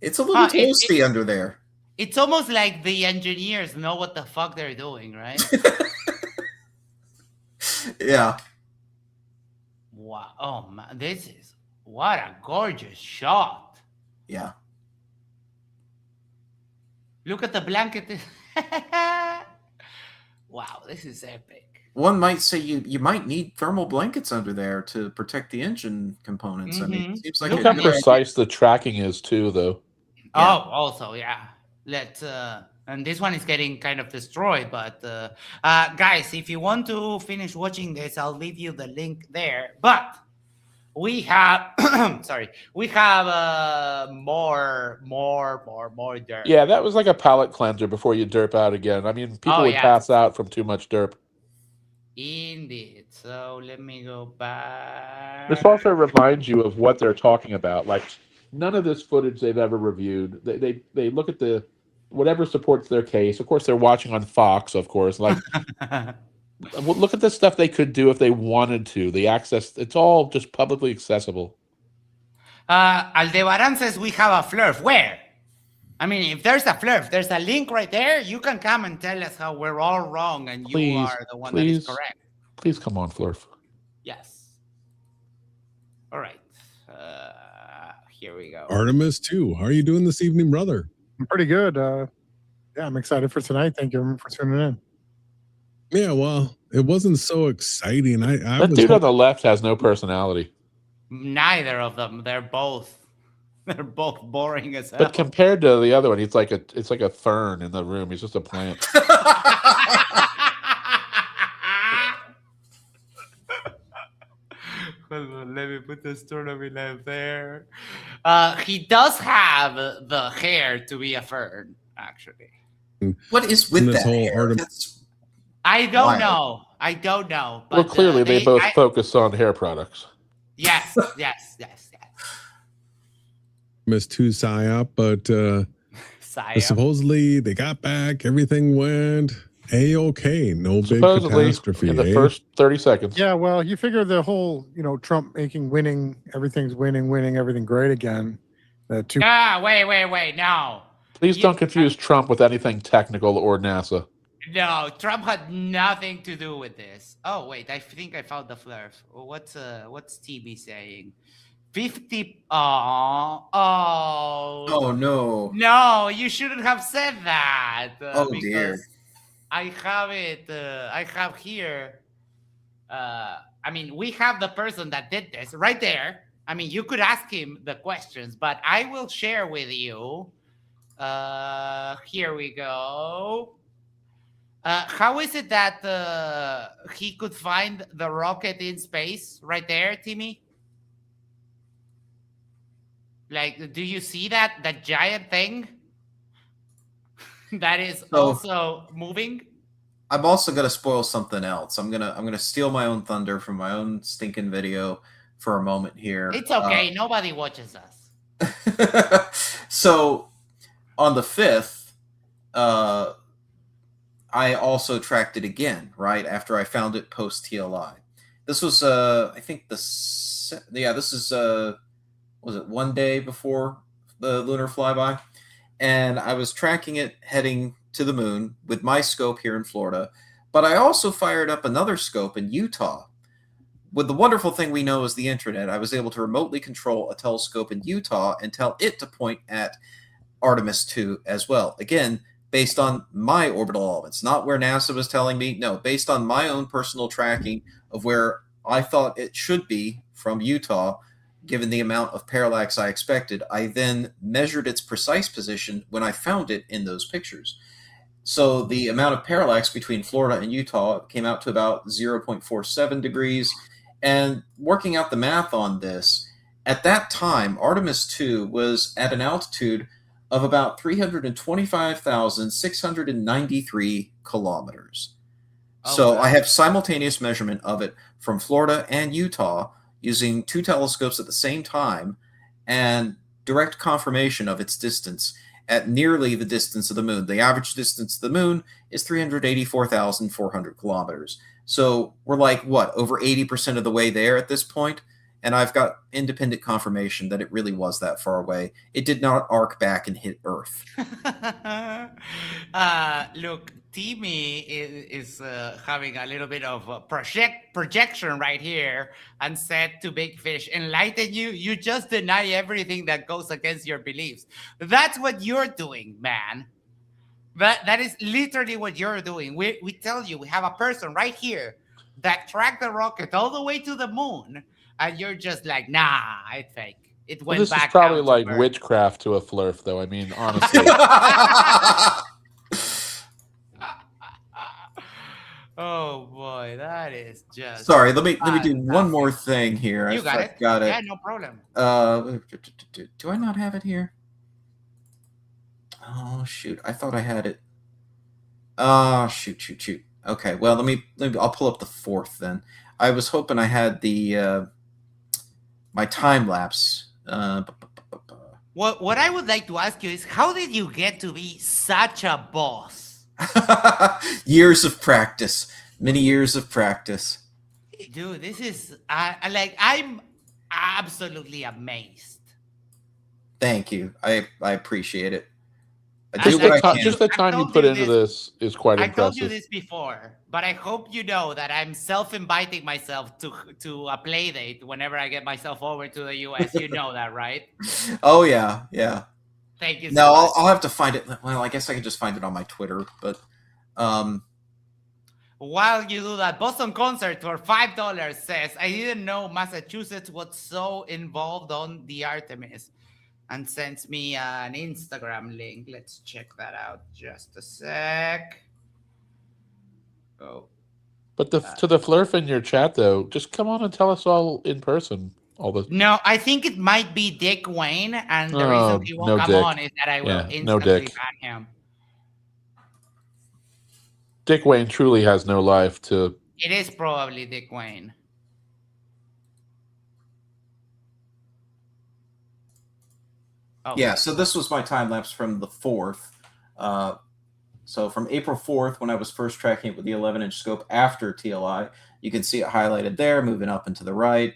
It's a little toasty under there. It's almost like the engineers know what the fuck they're doing, right? Yeah. Wow. Oh, man. What a gorgeous shot. Yeah. Look at the blanket. Wow, this is epic. One might say you might need thermal blankets under there to protect the engine components. I mean, it seems like Look how precise the tracking is too, though. Yeah. Oh, also, yeah. And this one is getting kind of destroyed, but guys, if you want to finish watching this, I'll leave you the link there. But we have, we have more dirt. Yeah, that was like a palate cleanser before you derp out again. I mean, people would pass out from too much derp. Indeed. So let me go back. This also reminds you of what they're talking about. Like, none of this footage they've ever reviewed. They look at the whatever supports their case. Of course, they're watching on Fox. Of course, like look at the stuff they could do if they wanted to. The access. It's all just publicly accessible. Aldebaran says we have a flurf. Where? I mean, if there's a flurf, there's a link right there. You can come and tell us how we're all wrong and you are the one that is correct. Please come on, Flurf. Yes. All right. Here we go. Artemis 2. How are you doing this evening, brother? I'm pretty good. Yeah, I'm excited for tonight. Thank you for tuning in. Yeah, well, it wasn't so exciting. That dude on the left has no personality. Neither of them. They're both boring as hell. But compared to the other one, it's like a fern in the room. He's just a plant. Let me put the astronomy lamp there. He does have the hair to be a fern, actually. What is with this that whole hair? I don't know. I don't know. But, Well, clearly they both focus on hair products. Yes. Miss 2 PSYOP, but supposedly they got back. Everything went A-okay. No big catastrophe. In the first 30 seconds. Yeah, well, you figure the whole, Trump everything's winning, everything great again. Wait, no. Please don't confuse Trump with anything technical or NASA. No, Trump had nothing to do with this. Oh, wait, I think I found the flurf. What's TB saying? 50. Oh no. No, you shouldn't have said that. Oh dear. I have it. I have here. I mean, we have the person that did this right there. I mean, you could ask him the questions, but I will share with you. Here we go. How is it that he could find the rocket in space right there, Timmy? Like, do you see that giant thing that is also moving? I'm also gonna spoil something else. I'm gonna steal my own thunder from my own stinking video for a moment here. It's okay. Nobody watches us. So on the 5th, I also tracked it again, right after I found it post TLI. This was I think this is was it 1 day before the lunar flyby? And I was tracking it heading to the moon with my scope here in Florida. But I also fired up another scope in Utah. With the wonderful thing we know is the internet, I was able to remotely control a telescope in Utah and tell it to point at Artemis 2 as well. Again, based on my orbital elements, not where NASA was telling me. No, based on my own personal tracking of where I thought it should be from Utah. Given the amount of parallax I expected, I then measured its precise position when I found it in those pictures. So the amount of parallax between Florida and Utah came out to about 0.47 degrees. And working out the math on this, at that time, Artemis 2 was at an altitude of about 325,693 kilometers. So I have simultaneous measurement of it from Florida and Utah, using 2 telescopes at the same time and direct confirmation of its distance. at nearly the distance of the moon. The average distance of the moon is 384,400 kilometers. So we're like, what, over 80% of the way there at this point? And I've got independent confirmation that it really was that far away. It did not arc back and hit Earth. Look, Timmy is having a little bit of projection right here and said to Big Fish, enlighten you, you just deny everything that goes against your beliefs. That's what you're doing, man. That is literally what you're doing. We tell you, we have a person right here that tracked the rocket all the way to the moon, and you're just like, nah, it's fake. It went This back is probably down to like Earth. witchcraft to a flurf, though. I mean, honestly. Oh boy, that is just. Sorry, let me do one more thing here. You got it. Got it. Yeah, no problem. Do I not have it here? Oh shoot! I thought I had it. Shoot. Okay, well let me. I'll pull up the 4th then. I was hoping I had the my time lapse. What I would like to ask you is, how did you get to be such a boss? Years of practice, many years of practice. Dude, this is I'm absolutely amazed. Thank you. I appreciate it. Just the time you put into this is quite impressive. I told you this before, but I hope you know that I'm self-inviting myself to a play date whenever I get myself over to the US. You know that, right? Oh yeah, yeah. Thank you so no, much. I'll have to find it. Well, I guess I can just find it on my Twitter, but while you do that, Boston Concert for $5 says, I didn't know Massachusetts was so involved on the Artemis, and sends me an Instagram link. Let's check that out. Just a sec. Oh. But to the flurf in your chat, though, just come on and tell us all in person. No, I think it might be Dick Wayne, and the reason he won't come on is that I will instantly ban him. Dick Wayne truly has no life to. It is probably Dick Wayne. Oh. Yeah, so this was my time lapse from the 4th. So from April 4th, when I was first tracking it with the 11-inch scope after TLI, you can see it highlighted there, moving up and to the right.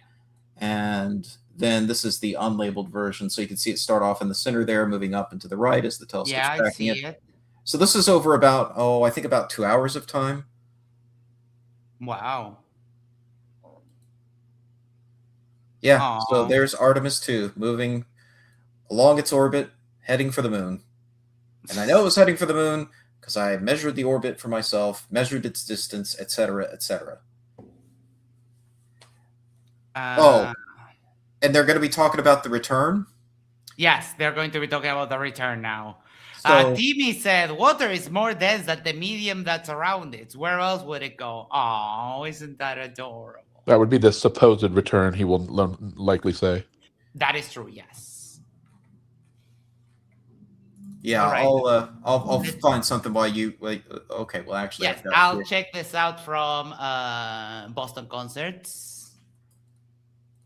And then this is the unlabeled version. So you can see it start off in the center there, moving up and to the right as the telescope's tracking it. So this is over about, I think about 2 hours of time. Wow. Yeah, so there's Artemis 2 moving along its orbit, heading for the moon. And I know it was heading for the moon because I measured the orbit for myself, measured its distance, etc., etc. And they're going to be talking about the return? Yes, they're going to be talking about the return now. Timmy said, water is more dense than the medium that's around it. Where else would it go? Oh, isn't that adorable? That would be the supposed return, he will likely say. That is true, yes. Yeah, right. I'll find something while you wait. Okay, well, actually, yes, I'll check this out from Boston Concerts.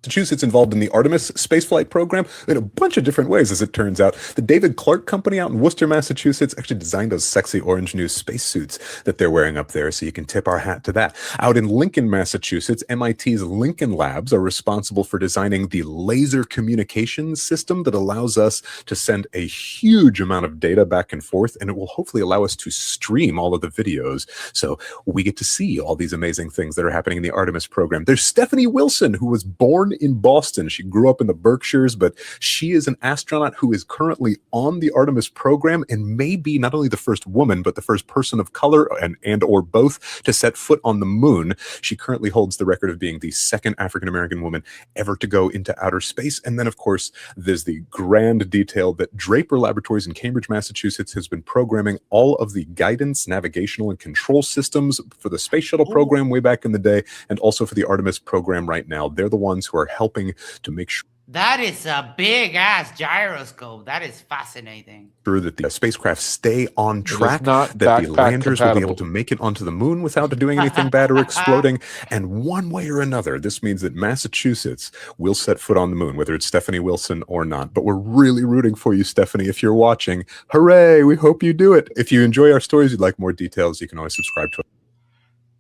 Massachusetts involved in the Artemis spaceflight program in a bunch of different ways, as it turns out. The David Clark Company out in Worcester, Massachusetts, actually designed those sexy orange new spacesuits that they're wearing up there, so you can tip our hat to that. Out in Lincoln, Massachusetts, MIT's Lincoln Labs are responsible for designing the laser communications system that allows us to send a huge amount of data back and forth, and it will hopefully allow us to stream all of the videos, so we get to see all these amazing things that are happening in the Artemis program. There's Stephanie Wilson, who was born in Boston. She grew up in the Berkshires, but she is an astronaut who is currently on the Artemis program and may be not only the first woman, but the first person of color and or both to set foot on the moon. She currently holds the record of being the second African-American woman ever to go into outer space. And then, of course, there's the grand detail that Draper Laboratories in Cambridge, Massachusetts has been programming all of the guidance, navigational, and control systems for the space shuttle program way back in the day, and also for the Artemis program right now. They're the ones who are helping to make sure That is a big ass gyroscope. That is fascinating. Sure that the spacecraft stay on It is track, not that the backpack landers will be able compatible. to make it onto the moon without doing anything bad or exploding. And one way or another, this means that Massachusetts will set foot on the moon, whether it's Stephanie Wilson or not. But we're really rooting for you, Stephanie, if you're watching. Hooray! We hope you do it. If you enjoy our stories, you'd like more details, you can always subscribe to it.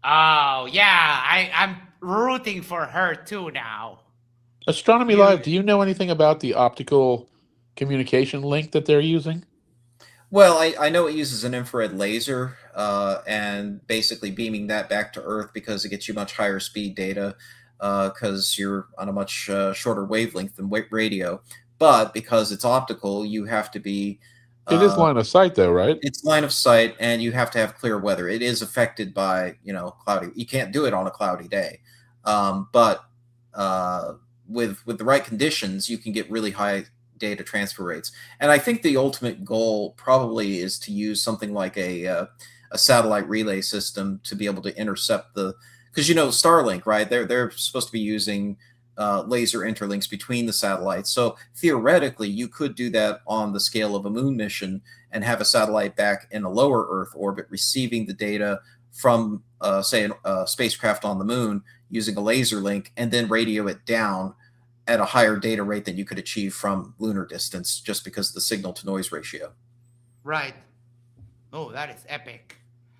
Oh, yeah. I'm rooting for her too now. Astronomy Live, do you know anything about the optical communication link that they're using? Well, I know it uses an infrared laser and basically beaming that back to Earth because it gets you much higher speed data because you're on a much shorter wavelength than radio. But because it's optical, you have to be... It is line of sight, though, right? It's line of sight, and you have to have clear weather. It is affected by, cloudy. You can't do it on a cloudy day. But with the right conditions, you can get really high data transfer rates. And I think the ultimate goal probably is to use something like a satellite relay system to be able to intercept because Starlink, right? They're supposed to be using laser interlinks between the satellites. So theoretically, you could do that on the scale of a moon mission and have a satellite back in a lower Earth orbit receiving the data from, say, a spacecraft on the moon using a laser link, and then radio it down at a higher data rate than you could achieve from lunar distance just because of the signal to noise ratio. Right. Oh, that is epic.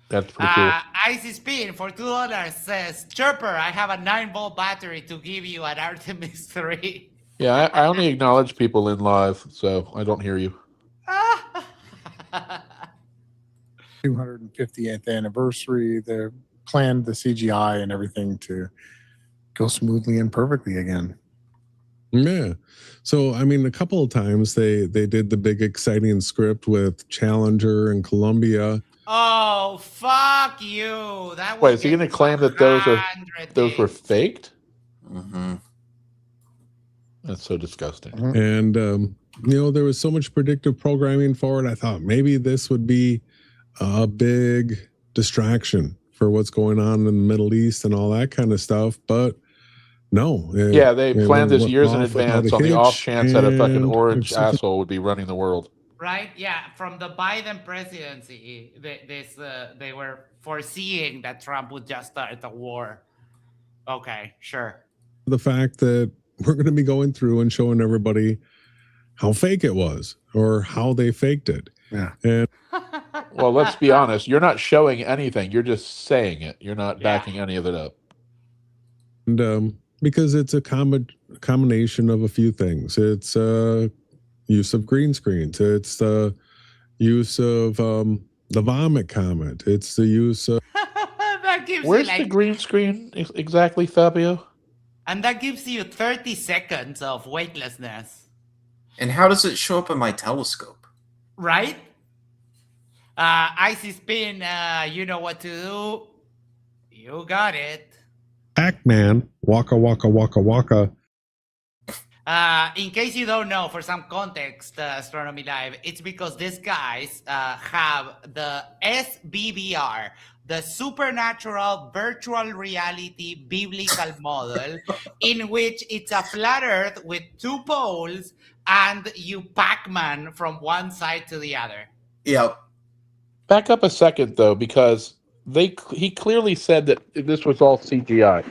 That's pretty cool. Icy Spin for $2 says, Chirper, I have a 9-volt battery to give you at Artemis 3. Yeah, I only acknowledge people in live, so I don't hear you. 250th anniversary. They planned the CGI and everything to go smoothly and perfectly again. Yeah. So, I mean, a couple of times they did the big exciting script with Challenger and Columbia. Oh, fuck you. That Wait, is he going to claim that those were faked? Mm-hmm. That's so disgusting. And, there was so much predictive programming for it. I thought maybe this would be a big distraction for what's going on in the Middle East and all that kind of stuff. But no. They planned this years in advance on the off chance that a fucking orange asshole would be running the world. Right? Yeah. From the Biden presidency, they were foreseeing that Trump would just start a war. Okay, sure. The fact that we're going to be going through and showing everybody how fake it was or how they faked it. Yeah. And well, let's be honest. You're not showing anything. You're just saying it. You're not backing any of it up. And because it's a combination of a few things. It's use of green screens. It's the use of the vomit comet. It's the use of... That gives Where's you the green screen exactly, Fabio? And that gives you 30 seconds of weightlessness. And how does it show up in my telescope? Right? Icy Spin, you know what to do. You got it. Pac-Man, waka waka waka waka. In case you don't know, for some context, Astronomy Live, it's because these guys have the SBVR, the Supernatural Virtual Reality Biblical Model, in which it's a flat Earth with 2 poles and you Pac-Man from one side to the other. Yep. Back up a second, though, because he clearly said that this was all CGI.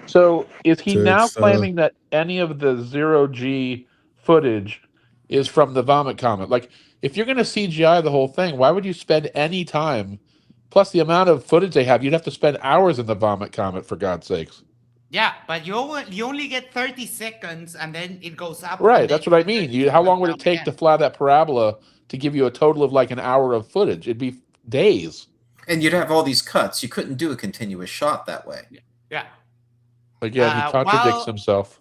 So is he now claiming that any of the 0G footage is from the vomit comet? Like, if you're going to CGI the whole thing, why would you spend any time? Plus, the amount of footage they have, you'd have to spend hours in the vomit comet, for God's sakes. Yeah, but you only get 30 seconds, and then it goes up. Right, that's what I mean. How long would it take to fly that parabola to give you a total of like an hour of footage? It'd be days. And you'd have all these cuts. You couldn't do a continuous shot that way. Yeah. Again, he contradicts himself.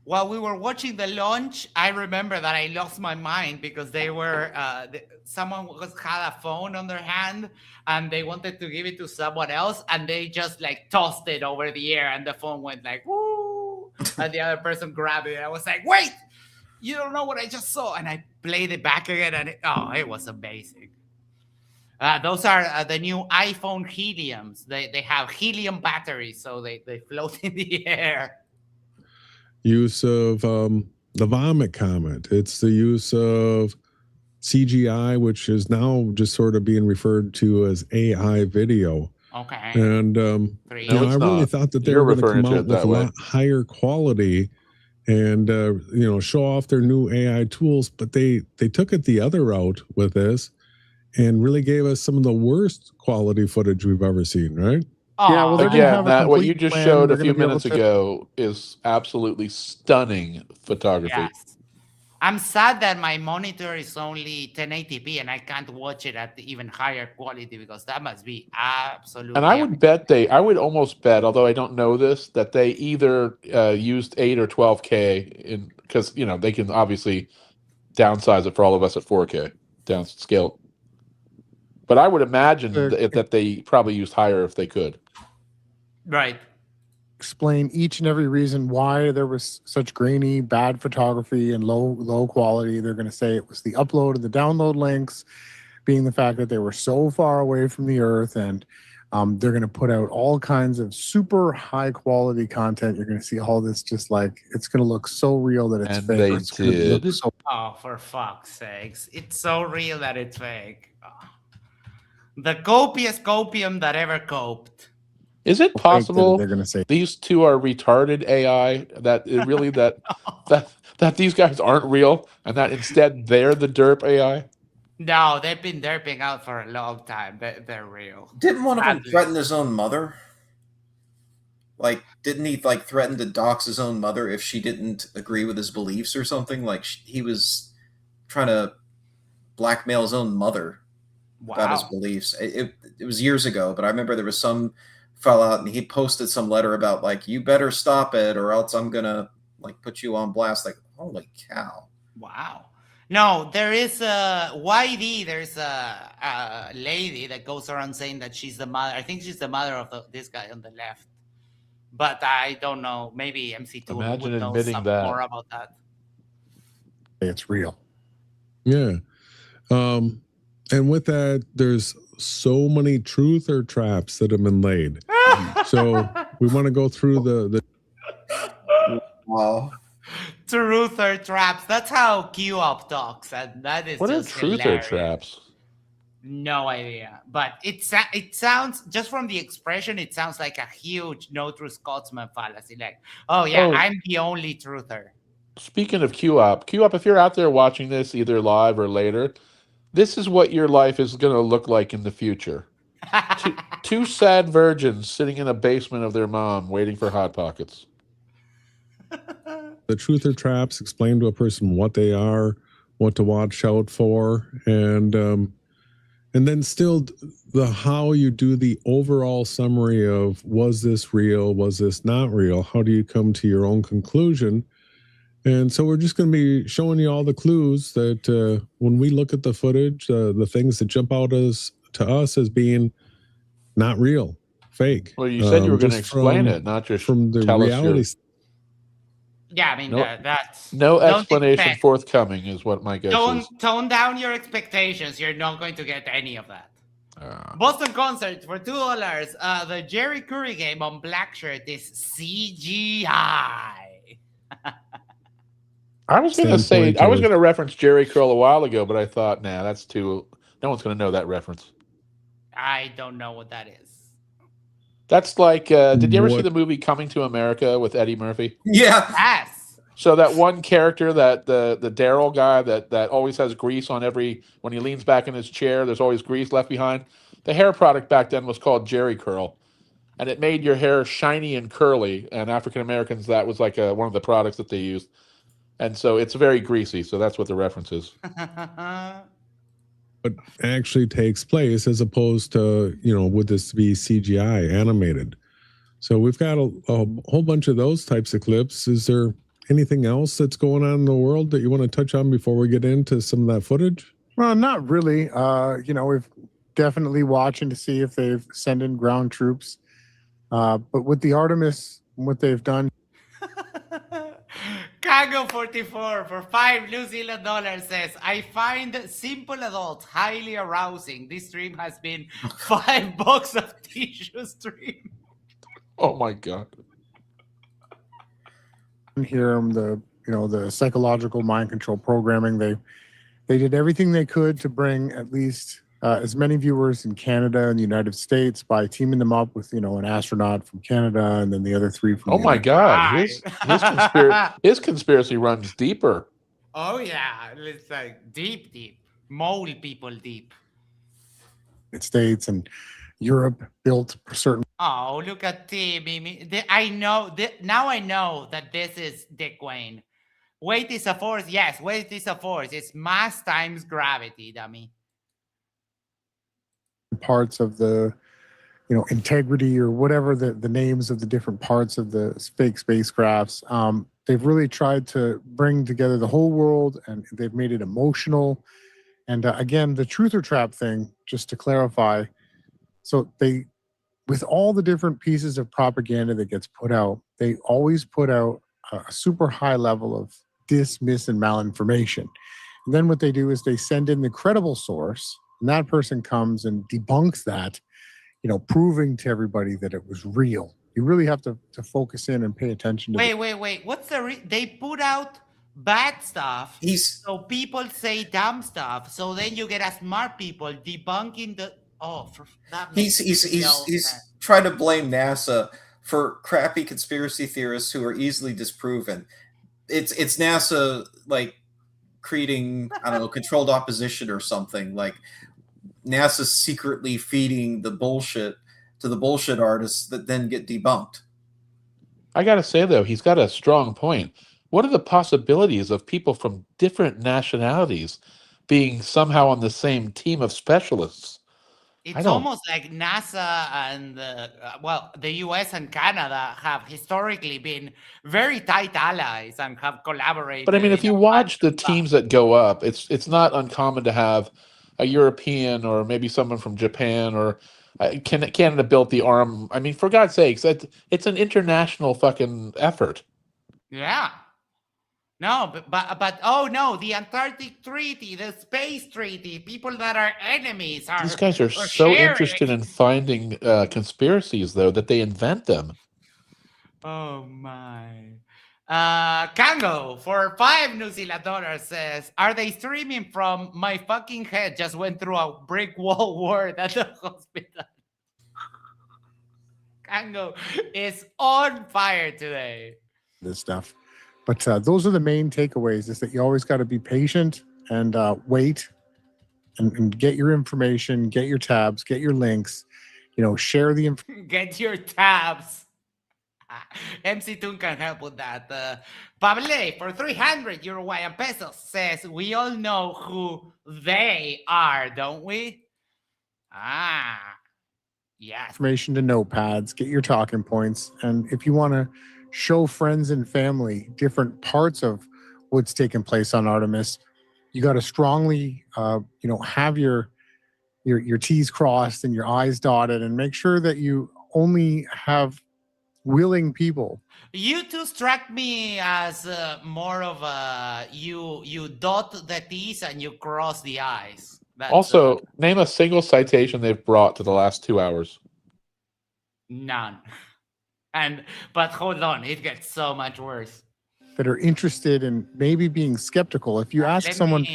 While we were watching the launch, I remember that I lost my mind because they were someone had a phone on their hand and they wanted to give it to someone else, and they just like tossed it over the air, and the phone went like woo, and the other person grabbed it. I was like, wait, you don't know what I just saw, and I played it back again, and it was amazing. Those are the new iPhone heliums. They have helium batteries, so they float in the air. Use of the vomit comet. It's the use of CGI, which is now just sort of being referred to as AI video. Okay. And I really thought that they were going to come out with a lot higher quality and show off their new AI tools, but they took it the other route with this and really gave us some of the worst quality footage we've ever seen, right? Yeah, well, they're again, have a what you complete just plan. showed They're a few gonna be able minutes to- ago is absolutely stunning photography. Yes. I'm sad that my monitor is only 1080p and I can't watch it at even higher quality because that must be absolutely. And I would almost bet, although I don't know this, that they either used 8 or 12K in because they can obviously downsize it for all of us at 4K downscale. But I would imagine that they probably used higher if they could. Right. Explain each and every reason why there was such grainy, bad photography and low quality. They're going to say it was the upload and the download links, being the fact that they were so far away from the Earth, and they're going to put out all kinds of super high quality content. You're going to see all this just like it's going to look so real that it's fake. They It's gonna look did. so- Oh, for fuck's sakes. It's so real that it's fake. Oh. The copious copium that ever coped. Is it possible they're going to say these two are retarded AI? That it really that these guys aren't real, and that instead they're the derp AI? No, they've been derping out for a long time. They're real. Didn't one of them Sadly. threaten his own mother? Like, didn't he threaten to dox his own mother if she didn't agree with his beliefs or something? Like he was trying to blackmail his own mother about his beliefs. It was years ago, but I remember there was some fell out and he posted some letter about you better stop it or else I'm gonna put you on blast. Holy cow. Wow. No, there is a YD. There's a lady that goes around saying that she's the mother. I think she's the mother of this guy on the left. But I don't know. Maybe MC2 Imagine would know admitting some that. more about that. it's real. Yeah. And with that, there's so many truth or traps that have been laid. So we want to go through the Wow. Truth or traps. That's how Q-Up talks. And that is What are just truth hilarious. or traps? No idea. But it sounds, just from the expression, it sounds like a huge no true Scotsman fallacy. Like, I'm the only truther. Speaking of Q-Up, if you're out there watching this either live or later, this is what your life is going to look like in the future. Two sad virgins sitting in a basement of their mom waiting for Hot Pockets. the truth or traps, explain to a person what they are, what to watch out for, and then still the how you do the overall summary of was this real, was this not real, how do you come to your own conclusion. And so we're just going to be showing you all the clues that when we look at the footage, the things that jump out to us as being not real, fake. Well, you said you were going to just explain it, not just from the tell reality. us Yeah, I mean, that's... no don't explanation expect- forthcoming is what my guess is. Tone down your expectations. You're not going to get any of that. Boston concert for $2. The Jerry Curry game on Blackshirt is CGI. I was going to say, I was going to reference Jerry Curl a while ago, but I thought, nah, that's too, no one's going to know that reference. I don't know what that is. That's like, did you ever see the movie Coming to America with Eddie Murphy? Yeah. Yes. So that one character, that the Daryl guy that always has grease on when he leans back in his chair, there's always grease left behind. The hair product back then was called Jerry Curl. And it made your hair shiny and curly. And African Americans, that was like one of the products that they used. And so it's very greasy. So that's what the reference is. What actually takes place as opposed to, would this be CGI animated? So we've got a whole bunch of those types of clips. Is there anything else that's going on in the world that you want to touch on before we get into some of that footage? Well, not really. We've definitely watching to see if they've sent in ground troops. But with the Artemis, what they've done. Cargo 44 for $5 New Zealand says, I find simple adults highly arousing. This stream has been $5 of tissue stream. Oh my God. Here, the the psychological mind control programming. They did everything they could to bring at least as many viewers in Canada and the United States by teaming them up with, an astronaut from Canada and then the other 3 from. Oh my God, his conspiracy runs deeper. Oh yeah, it's like deep, mole people deep. States and Europe built certain. Oh, look at Timmy. I know. Now I know that this is Dick Wayne. Weight is a force. Yes, weight is a force. It's mass times gravity, dummy. Parts of the, integrity or whatever the names of the different parts of the fake spacecrafts. They've really tried to bring together the whole world, and they've made it emotional. And again, the truth or trap thing, just to clarify. So with all the different pieces of propaganda that gets put out, they always put out a super high level of dismiss and malinformation. And then what they do is they send in the credible source, and that person comes and debunks that, proving to everybody that it was real. You really have to focus in and pay attention to. Wait. What's they put out bad stuff, so people say dumb stuff, so then you get a smart people debunking the. He's trying to blame NASA for crappy conspiracy theorists who are easily disproven. It's NASA like creating, I don't know, controlled opposition or something. Like NASA secretly feeding the bullshit to the bullshit artists that then get debunked. I gotta say though, he's got a strong point. What are the possibilities of people from different nationalities being somehow on the same team of specialists? It's almost like NASA and the US and Canada have historically been very tight allies and have collaborated. But I mean, if you watch the teams that go up, it's not uncommon to have a European or maybe someone from Japan or Canada built the arm. I mean, for God's sakes, it's an international fucking effort. Yeah. No, but oh no, the Antarctic Treaty, the Space Treaty, people that are enemies are. These guys are so interested in finding conspiracies, though, that they invent them. Oh my. Kango for $5 New Zealand dollars says, "Are they streaming from my fucking head? Just went through a brick wall ward at the hospital." Kango is on fire today. This stuff. But those are the main takeaways, is that you always got to be patient and wait and get your information, get your tabs, get your links, share the information. Get your tabs. MC Toon can help with that. Pable for 300 Uruguayan pesos says, "We all know who they are, don't we?" Yes. Information to notepads, get your talking points. And if you want to show friends and family different parts of what's taking place on Artemis, you got to strongly, have your T's crossed and your I's dotted, and make sure that you only have willing people. You two struck me as more of a you dot the T's and you cross the I's. Also, name a single citation they've brought to the last 2 hours. None. But hold on, it gets so much worse. That are interested in maybe being skeptical. If you ask someone,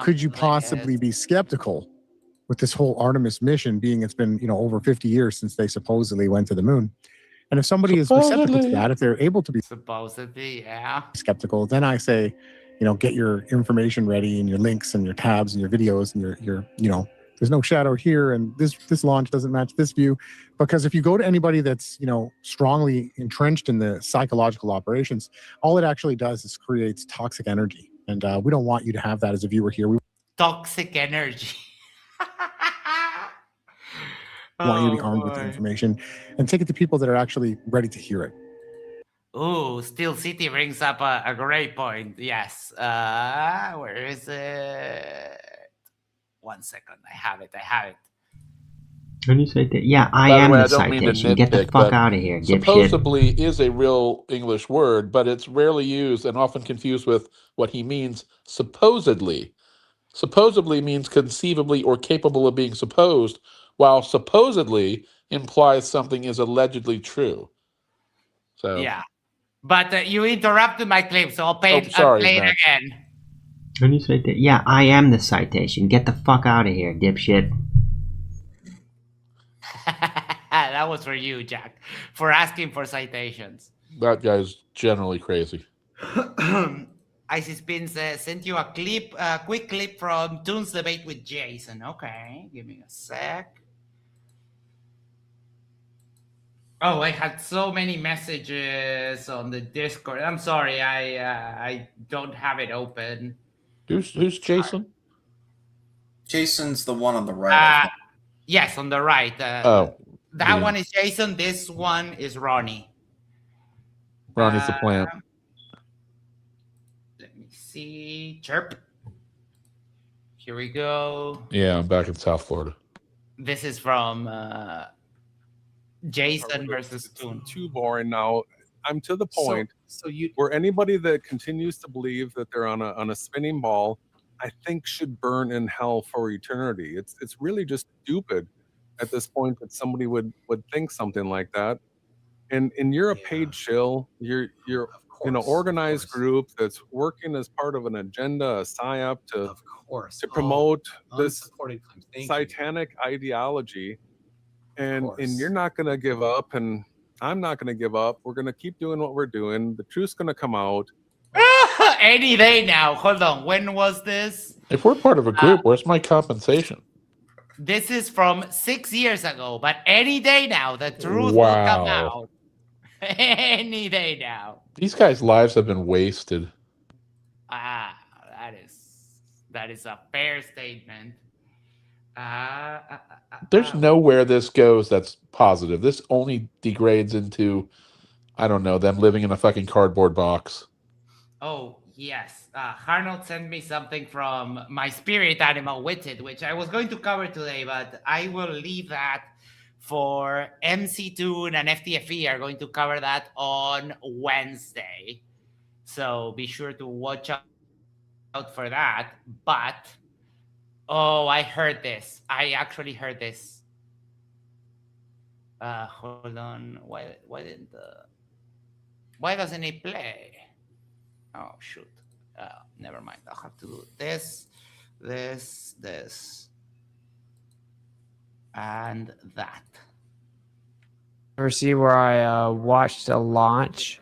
could you possibly be skeptical with this whole Artemis mission, being it's been, over 50 years since they supposedly went to the moon. And if somebody is receptive to that, if they're able to be supposedly, skeptical, then I say, get your information ready and your links and your tabs and your videos and your there's no shadow here, and this launch doesn't match this view. Because if you go to anybody that's, strongly entrenched in the psychological operations, all it actually does is creates toxic energy. And we don't want you to have that as a viewer here. We toxic energy. want you to be armed with the information and take it to people that are actually ready to hear it. Ooh, Steel City brings up a great point. Yes. Where is it? 1 second. I have it. When you say that, yeah, I am the citation. Get the fuck out of here, dipshit. Supposedly is a real English word, but it's rarely used and often confused with what he means supposedly. Supposedly means conceivably or capable of being supposed, while supposedly implies something is allegedly true. So yeah. But you interrupted my clip, so I'll play it Max. again. When you say that, yeah, I am the citation. Get the fuck out of here, dipshit. That was for you, Jack, for asking for citations. That guy's generally crazy. Isis Spins sent you a clip, a quick clip from Toon's debate with Jason. Okay, give me a sec. Oh, I had so many messages on the Discord. I'm sorry, I don't have it open. Who's Jason? Jason's the one on the right. Yes, on the right. That one is Jason. This one is Ronnie. Ronnie's the plant. Let me see. Chirp. Here we go. Yeah, I'm back in South Florida. This is from Jason versus Toon. Too boring now. I'm to the point where anybody that continues to believe that they're on a spinning ball, I think should burn in hell for eternity. It's really just stupid at this point that somebody would think something like that. And you're a paid shill. You're organized group that's working as part of an agenda, a psyop to promote this satanic ideology. And you're not going to give up, and I'm not going to give up. We're going to keep doing what we're doing. The truth's going to come out. Any day now. Hold on. When was this? If we're part of a group, where's my compensation? This is from 6 years ago, but any day now, the truth will come out. Any day now. These guys' lives have been wasted. That is a fair statement. There's nowhere this goes that's positive. This only degrades into, I don't know, them living in a fucking cardboard box. Oh, yes. Arnold sent me something from my spirit animal, Witted, which I was going to cover today, but I will leave that for MC Toon and FTFE are going to cover that on Wednesday. So be sure to watch out for that. But, oh, I heard this. I actually heard this. Hold on. Why doesn't it play? Oh, shoot. Never mind. I'll have to do this, and that. Ever see where I watched a launch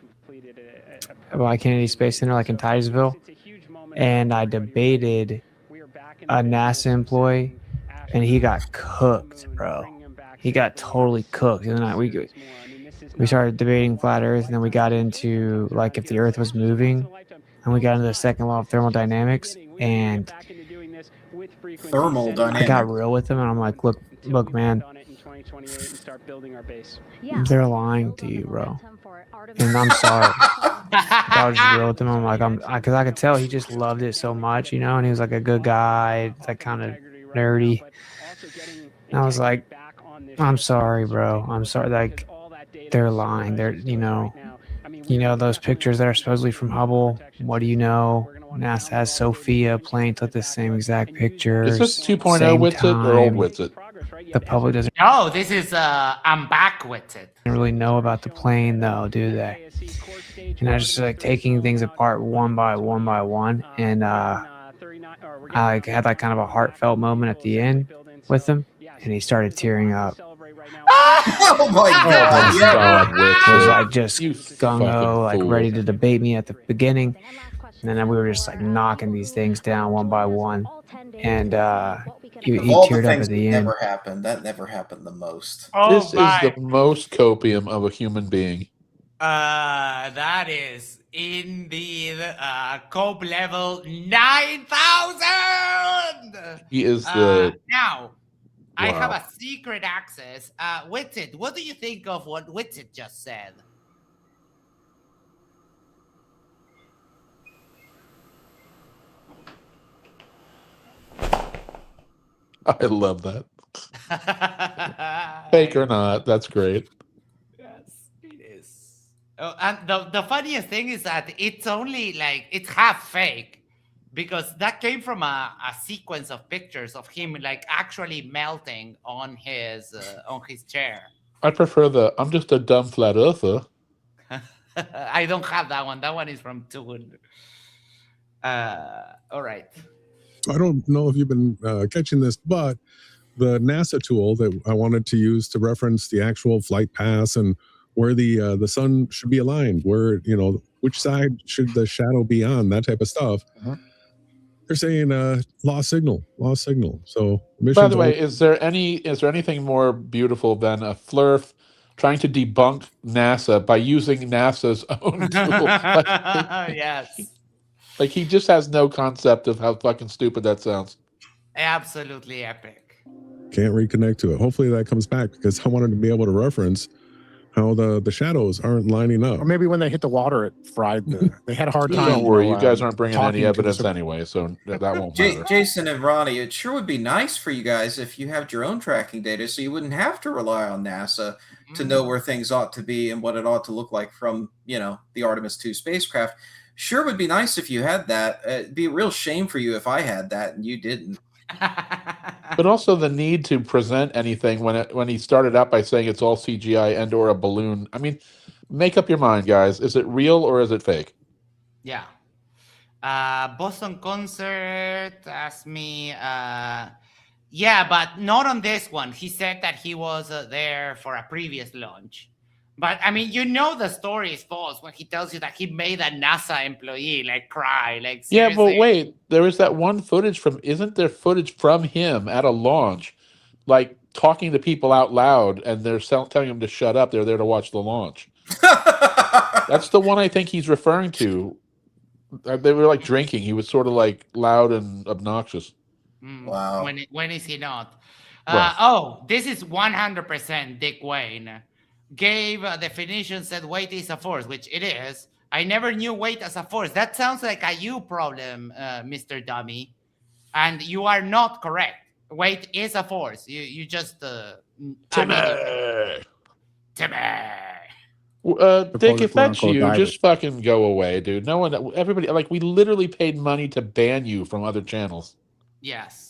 by Kennedy Space Center, like in Titusville, and I debated a NASA employee, and he got cooked, bro. He got totally cooked. And then we started debating flat Earth, and then we got into like if the Earth was moving, and we got into the second law of thermodynamics, and I got real with him, and I'm like, look, man, they're lying to you, bro. And I'm sorry. I was just real with him. I'm like, because I could tell he just loved it so much, you know, and he was like a good guy, like kind of nerdy. And I was like, I'm sorry, bro. I'm sorry. Like, they're lying. They're, you know, those pictures that are supposedly from Hubble. What do you know? NASA has Sophia plane took the same exact pictures. Is this 2.0 Witsit or old Witsit? The public doesn't. No, this is I'm back with it. Really know about the plane though, do they? And I just like taking things apart one by one, and I like had like kind of a heartfelt moment at the end with him, and he started tearing up. Oh my god! Was like just gung ho, like ready to debate me at the beginning, and then we were just like knocking these things down one by one, and he teared up at the end. Never happened. That never happened the most. Oh, this is the most copium of a human being. That is indeed cope level 9,000. He is the now. I Wow. have a secret access. Witted, what do you think of what Witted just said? I love that. Fake or not, that's great. Yes, it is. Oh, and the funniest thing is that it's only like it's half fake because that came from a sequence of pictures of him like actually melting on his chair. I prefer the I'm just a dumb flat earther. I don't have that one. That one is from Toon. All right. I don't know if you've been catching this, but the NASA tool that I wanted to use to reference the actual flight paths and where the sun should be aligned, where, you know, which side should the shadow be on, that type of stuff. They're saying lost signal. So By the way, is there anything more beautiful than a Flurf trying to debunk NASA by using NASA's own tool? Yes. Like he just has no concept of how fucking stupid that sounds. Absolutely epic. Can't reconnect to it. Hopefully that comes back, because I wanted to be able to reference how the shadows aren't lining up. Or maybe when they hit the water, it fried the. They had a hard time. Don't worry, you guys aren't bringing talking any to evidence the- anyway, so that won't matter. Jason and Ronnie, it sure would be nice for you guys if you had your own tracking data, so you wouldn't have to rely on NASA to know where things ought to be and what it ought to look like from, you know, the Artemis 2 spacecraft. Sure would be nice if you had that. It'd be a real shame for you if I had that and you didn't. But also the need to present anything when he started out by saying it's all CGI and or a balloon. I mean, make up your mind, guys. Is it real or is it fake? Yeah. Boston Concert asked me, yeah, but not on this one. He said that he was there for a previous launch. But I mean, you know, the story is false when he tells you that he made a NASA employee like cry. Like, Yeah, seriously? but wait, there is that one footage from, isn't there footage from him at a launch, like talking to people out loud, and they're telling him to shut up. They're there to watch the launch. That's the one I think he's referring to. They were like drinking. He was sort of like loud and obnoxious. Wow. When is he not? Right. Oh, this is 100% Dick Wayne. Gave a definition, said weight is a force, which it is. I never knew weight as a force. That sounds like a you problem, Mr. Dummy. And you are not correct. Weight is a force. You just... Timmy! Dick, if that's quote-unquote you, diver. just fucking go away, dude. No one, everybody, like, we literally paid money to ban you from other channels. Yes.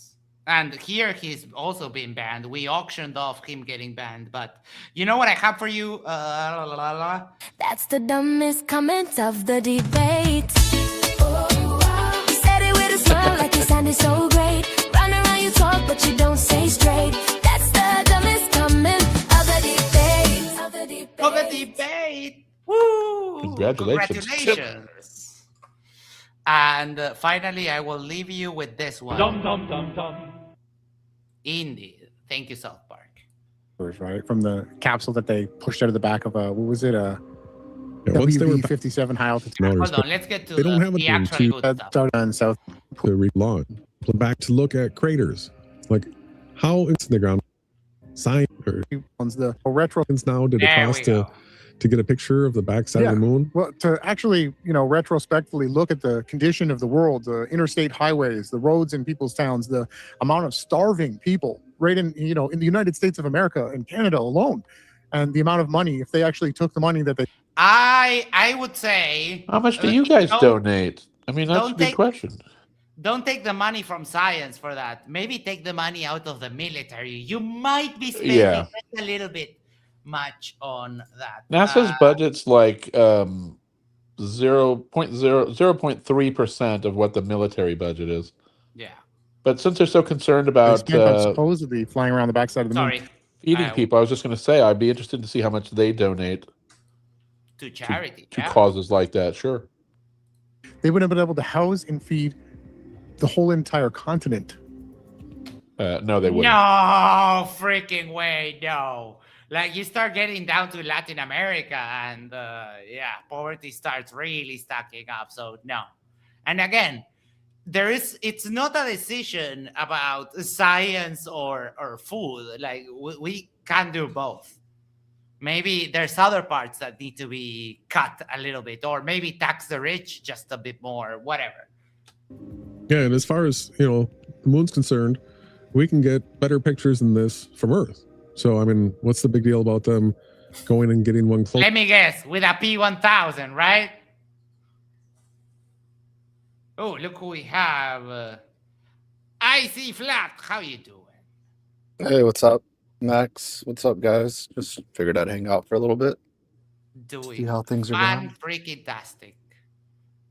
And here he's also been banned. We auctioned off him getting banned. But you know what I have for you? That's the dumbest comment of the debate. You said it with a smile like you sounded so great. Round around you talk, but you don't say straight. That's the dumbest comment of the debate. Of the debate. Woo! Congratulations. And finally, I will leave you with this one. Dum dum dum dum. Indeed. Thank you, South Park. Right from the capsule that they pushed out of the back of what was it? once they were WV-57 high altitude. Hold on, let's get to they don't have the a actual good stuff. Started on South. to relaunch. Back to look at craters, like how it's the ground. Science The retro now did it There cost we go. to get a picture of the backside of the moon? Well, to actually, retrospectively look at the condition of the world, the interstate highways, the roads in people's towns, the amount of starving people right in the United States of America and Canada alone, and the amount of money, if they actually took the money that they... I would say... How much do you guys donate? I mean, that's a don't good take- question. Don't take the money from science for that. Maybe take the money out of the military. You might be spending Yeah. just a little bit much on that. NASA's budget's like 0.3% of what the military budget is. Yeah. But since they're so concerned They about spent on supposedly flying around the backside of the Sorry. moon. feeding people, I was just going to say I'd be interested to see how much they donate To charity. to yeah. causes like that. Sure. They would have been able to house and feed the whole entire continent. No, they wouldn't. No freaking way, no. Like you start getting down to Latin America and poverty starts really stacking up. So no. And again, it's not a decision about science or food. Like we can do both. Maybe there's other parts that need to be cut a little bit, or maybe tax the rich just a bit more, whatever. Yeah, and as far as the moon's concerned, we can get better pictures than this from Earth. So I mean, what's the big deal about them going and getting one close? Let me guess, with a P1000, right? Oh, look who we have. Icy Flat, how you doing? Hey, what's up, Max? What's up, guys? Just figured I'd hang out for a little bit. doing. See how things are going. Freaking tastic.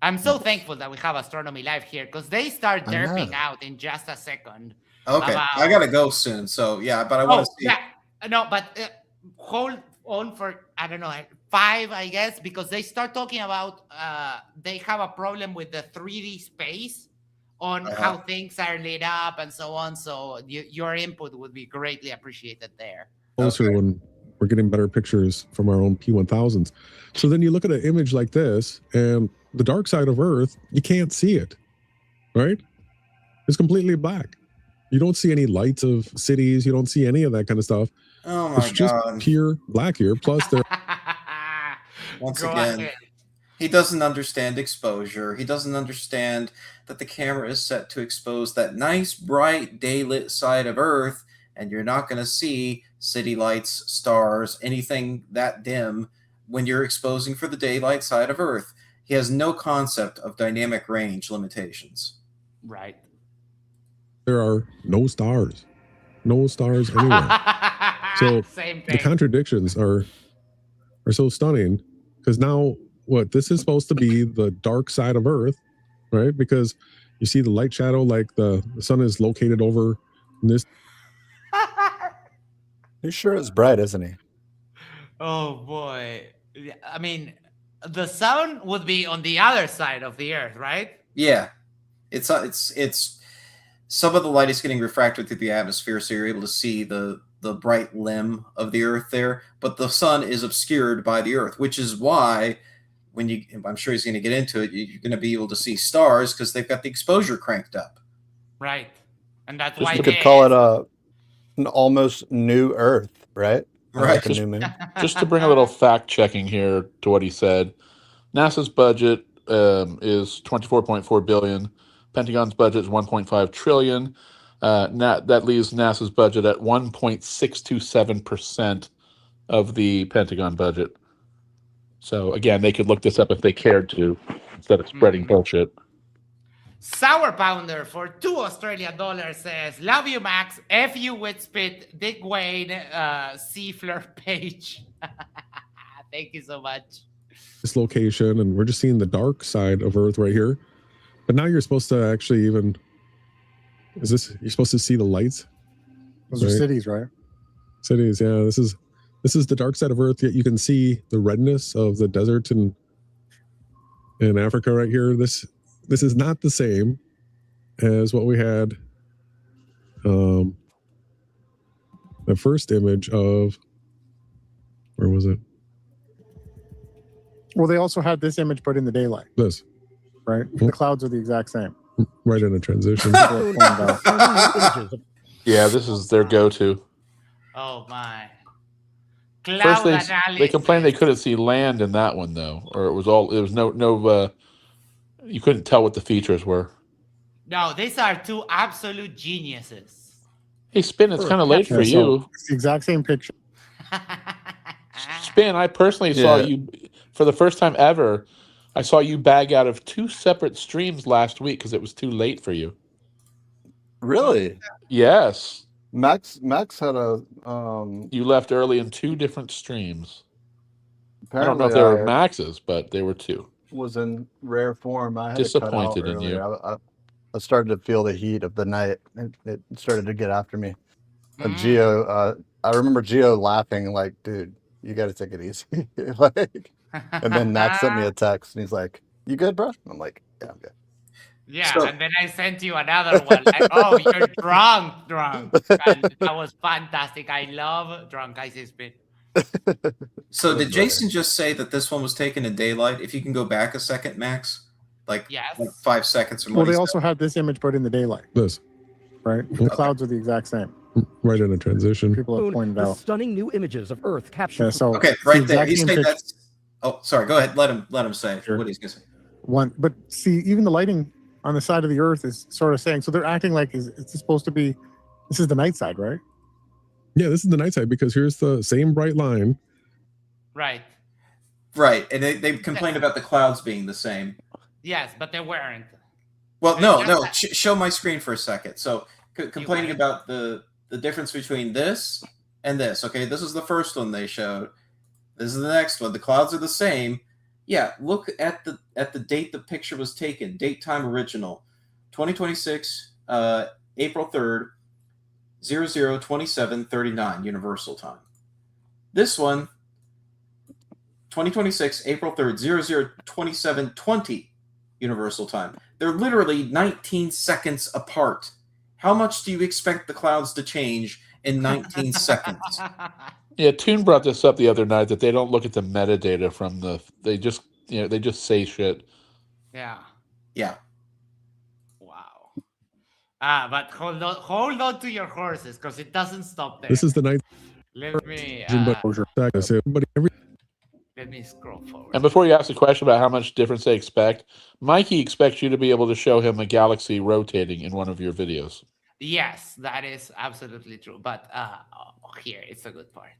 I'm so thankful that we have Astronomy Live here because they start I know. derping out in just a second. Okay, I gotta go soon. So yeah, but I want to see. Yeah, no, but hold on for I don't know 5, I guess, because they start talking about they have a problem with the 3D space on how things are lit up and so on. So your input would be greatly appreciated there. Closer when we're getting better pictures from our own P1000s. So then you look at an image like this, and the dark side of Earth, you can't see it, right? It's completely black. You don't see any lights of cities. You don't see any of that kind of stuff. Oh my it's just God. pure black here. Plus, there. Once again, he doesn't understand exposure. He doesn't understand that the camera is set to expose that nice, bright, daylit side of Earth, and you're not going to see city lights, stars, anything that dim when you're exposing for the daylight side of Earth. He has no concept of dynamic range limitations. Right. There are no stars anywhere. So the contradictions are so stunning because now this is supposed to be the dark side of Earth, right? Because you see the light shadow, like the sun is located over this. He sure is bright, isn't he? Oh boy. I mean, the sun would be on the other side of the Earth, right? Yeah. It's some of the light is getting refracted through the atmosphere, so you're able to see the bright limb of the Earth there, but the sun is obscured by the Earth, which is why I'm sure he's going to get into it, you're going to be able to see stars because they've got the exposure cranked up. Right. And that's Just why you could call it an almost new Earth, right? Right. Like a new moon. Just to bring a little fact checking here to what he said, NASA's budget is $24.4 billion. Pentagon's budget is $1.5 trillion. That leaves NASA's budget at 1.627% of the Pentagon budget. So again, they could look this up if they cared to, instead of spreading bullshit. Sour Pounder for $2 says, "Love you, Max. F you with spit. Dick Wayne, Seafleur page." Thank you so much. This location, and we're just seeing the dark side of Earth right here. But now you're supposed to actually you're supposed to see the lights. Those are cities, right? Cities, yeah. This is the dark side of Earth, yet you can see the redness of the desert in Africa right here. This is not the same as what we had the first image of, where was it? Well, they also had this image put in the daylight. This. Right? The clouds are the exact same. Right in a transition. Yeah, this is their go-to. Oh my. First they complained they couldn't see land in that one though, or it was no you couldn't tell what the features were. No, these are two absolute geniuses. Hey Spin, it's kind of late for you. It's the exact same picture. Spin, I personally saw you for the first time ever. I saw you bag out of 2 separate streams last week because it was too late for you. Really? Yes. Max had a you left early in 2 different streams. I don't know if apparently they were Max's, but they were 2. was in rare form. I had Disappointed to cut out in you. earlier. I started to feel the heat of the night. It started to get after me. Gio, I remember Gio laughing like, "Dude, you got to take it easy." Like, and then Max sent me a text and he's like, "You good, bro?" I'm like, "Yeah, I'm good." Yeah, and then I sent you another one. Like, "Oh, you're drunk. And that was fantastic. I love drunk ice spin. So did Jason just say that this one was taken in daylight? If you can go back a second, Max, like 5 seconds from Well, what they he also had this image put in the daylight. This. Right? The clouds are the exact same. Right in a transition. People have pointed out. Stunning new images of Earth captured. Yeah, so okay, it's the right there. exact He's same saying picture. that's. Oh, sorry. Go ahead. Let him say what he's gonna say. But see, even the lighting on the side of the Earth is sort of saying. So they're acting like it's supposed to be. This is the night side, right? Yeah, this is the night side because here's the same bright line. Right. Right, and they complained about the clouds being the same. Yes, but they weren't. Well, no. Show my screen for a second. So complaining about the difference between this and this. Okay, this is the first one they showed, This is the next one. The clouds are the same. Yeah, look at the date the picture was taken. Date time original. 2026, April 3rd, 002739 Universal Time. This one, 2026, April 3rd, 002720 Universal Time. They're literally 19 seconds apart. How much do you expect the clouds to change in 19 seconds? Yeah, Toon brought this up the other night that they don't look at the metadata from they just say shit. Yeah. Yeah. Wow. But hold on to your horses, because it doesn't stop there. This is the night. Let me let me scroll forward. And before you ask the question about how much difference they expect, Mikey expects you to be able to show him a galaxy rotating in one of your videos. Yes, that is absolutely true. But here, it's a good part.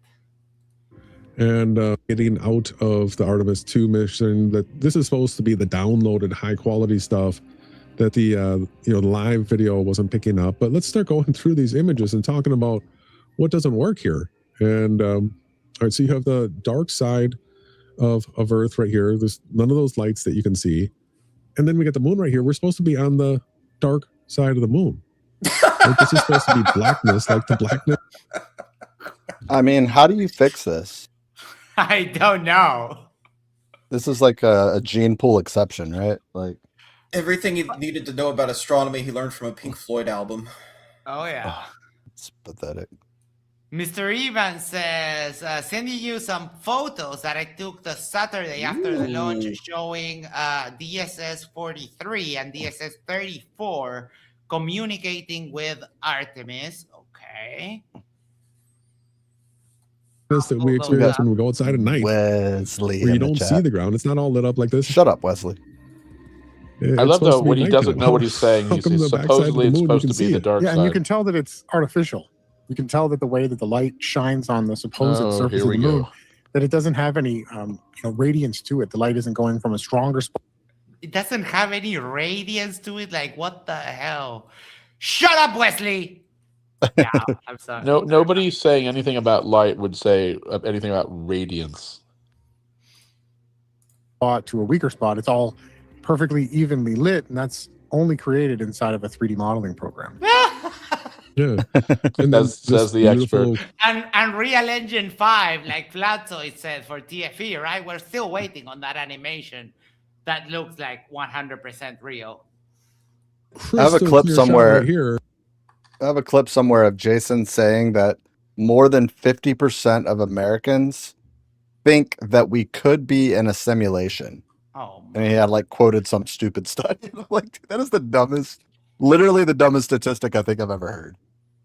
And getting out of the Artemis 2 mission, that this is supposed to be the downloaded high quality stuff that the live video wasn't picking up. But let's start going through these images and talking about what doesn't work here. And all right, so you have the dark side of Earth right here. There's none of those lights that you can see. And then we get the moon right here. We're supposed to be on the dark side of the moon. Like, this is supposed to be blackness, like the blackness. I mean, how do you fix this? I don't know. This is like a gene pool exception, right? Like everything he needed to know about astronomy he learned from a Pink Floyd album. Oh, yeah. It's pathetic. Mr. Evans says, sending you some photos that I took the Saturday after the launch showing DSS 43 and DSS 34 communicating with Artemis. Okay. This that we experience when we go outside at night. Wesley, where you don't see the ground. It's not all lit up like this. Shut up, Wesley. I love though when he doesn't know what he's saying. He's supposedly it's supposed to be the dark yeah, side. and you can tell that it's artificial. You can tell that the way that the light shines on the supposed surface of the moon, that it doesn't have any radiance to it. The light isn't going from a stronger spot. It doesn't have any radiance to it. Like, what the hell? Shut up, Wesley. Yeah, I'm sorry. No, nobody saying anything about light would say anything about radiance. Spot to a weaker spot. It's all perfectly evenly lit, and that's only created inside of a 3D modeling program. Yeah, and says the expert. And Unreal Engine 5, like Flatzoid said for TFE, right? We're still waiting on that animation that looks like 100% real. I have a clip somewhere right here. I have a clip somewhere of Jason saying that more than 50% of Americans think that we could be in a simulation. Oh, and he had like quoted some stupid study. Like, that is the dumbest, literally the dumbest statistic I think I've ever heard.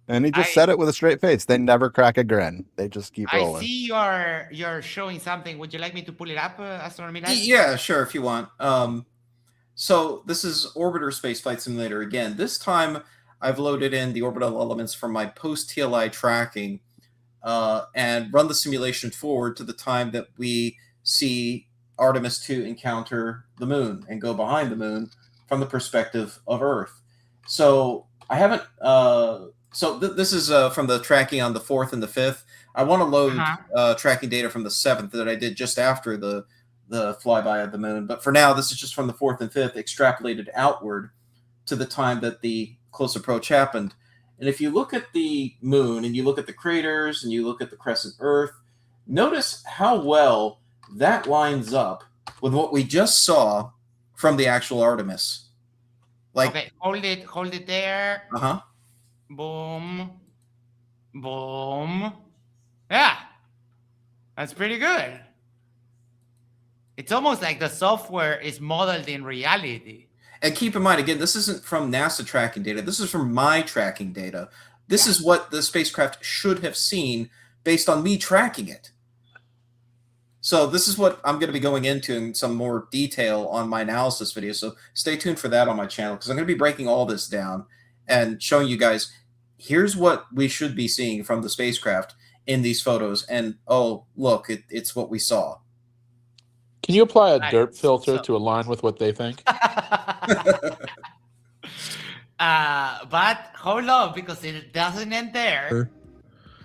And he just said it with a straight face. They never crack a grin. They just keep rolling. I see you're showing something. Would you like me to pull it up, Astronomy Live? Yeah, sure, if you want. So this is Orbiter Spaceflight Simulator again. This time I've loaded in the orbital elements from my post-TLI tracking and run the simulation forward to the time that we see Artemis 2 encounter the moon and go behind the moon from the perspective of Earth. So I haven't... this is from the tracking on the 4th and the 5th. I want to load tracking data from the 7th that I did just after the flyby of the moon. But for now, this is just from the 4th and 5th extrapolated outward to the time that the close approach happened. And if you look at the moon and you look at the craters and you look at the crescent Earth, notice how well that lines up with what we just saw from the actual Artemis. Like, okay, hold it there. Uh-huh. Boom. Boom. Yeah. That's pretty good. It's almost like the software is modeled in reality. And keep in mind, again, this isn't from NASA tracking data. This is from my tracking data. This is what the spacecraft should have seen based on me tracking it. So this is what I'm going to be going into in some more detail on my analysis video. So stay tuned for that on my channel, because I'm going to be breaking all this down and showing you guys, here's what we should be seeing from the spacecraft in these photos. And, oh, look, it's what we saw. Can you apply a derp filter to align with what they think? But hold on, because it doesn't end there.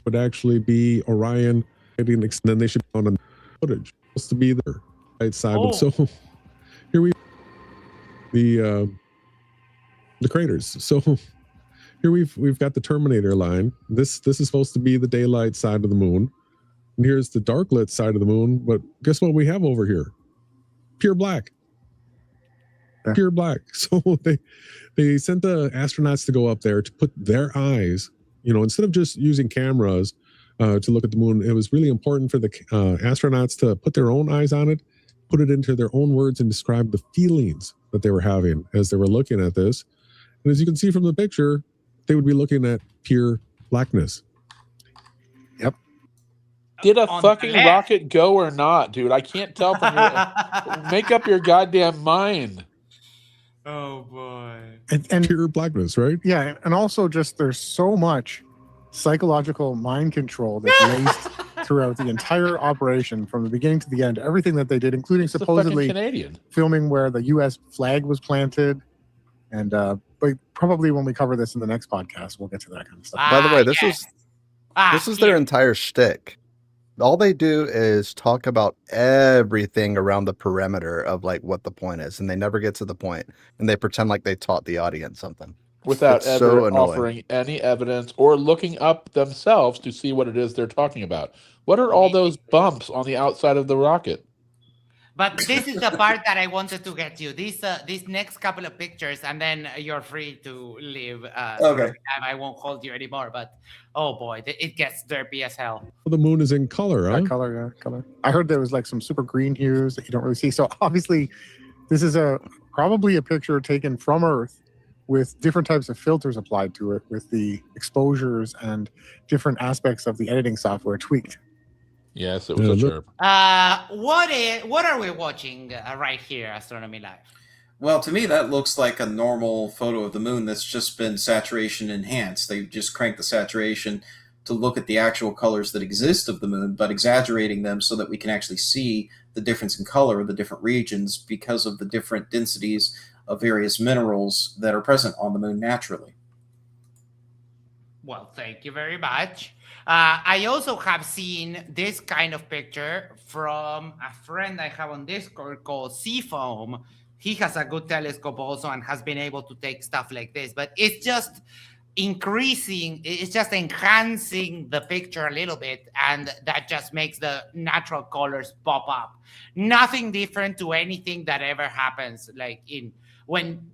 Would actually be Orion, and then they should be on a footage. It's supposed to be the right side. Oh. So here we the craters. So here we've got the Terminator line. This is supposed to be the daylight side of the moon. And here's the dark lit side of the moon. But guess what we have over here? Pure black. Pure black. So they sent the astronauts to go up there to put their eyes, instead of just using cameras to look at the moon. It was really important for the astronauts to put their own eyes on it, put it into their own words, and describe the feelings that they were having as they were looking at this. And as you can see from the picture, they would be looking at pure blackness. Yep. Did a fucking rocket go or not, dude? I can't tell from your... Make up your goddamn mind. Oh, boy. And pure blackness, right? Yeah, and also just there's so much psychological mind control that's laced throughout the entire operation from the beginning to the end. Everything that they did, including supposedly filming where the U.S. flag was planted. And but probably when we cover this in the next podcast, we'll get to that kind of stuff. By the way, this is their entire shtick. All they do is talk about everything around the perimeter of like what the point is, and they never get to the point, and they pretend like they taught the audience something without ever offering any evidence or looking up themselves to see what it is they're talking about. What are all those bumps on the outside of the rocket? But this is the part that I wanted to get to. These next couple of pictures, and then you're free to leave. Okay. I won't hold you anymore. But oh boy, it gets derpy as hell. The moon is in color, huh? Color. I heard there was like some super green hues that you don't really see. So obviously, this is probably a picture taken from Earth with different types of filters applied to it, with the exposures and different aspects of the editing software tweaked. Yes, it was a chirp. What are we watching right here, Astronomy Live? Well, to me, that looks like a normal photo of the moon that's just been saturation enhanced. They just cranked the saturation to look at the actual colors that exist of the moon, but exaggerating them so that we can actually see the difference in color of the different regions because of the different densities of various minerals that are present on the moon naturally. Well, thank you very much. I also have seen this kind of picture from a friend I have on Discord called Seafoam. He has a good telescope also and has been able to take stuff like this, but it's just enhancing the picture a little bit, and that just makes the natural colors pop up. Nothing different to anything that ever happens, like when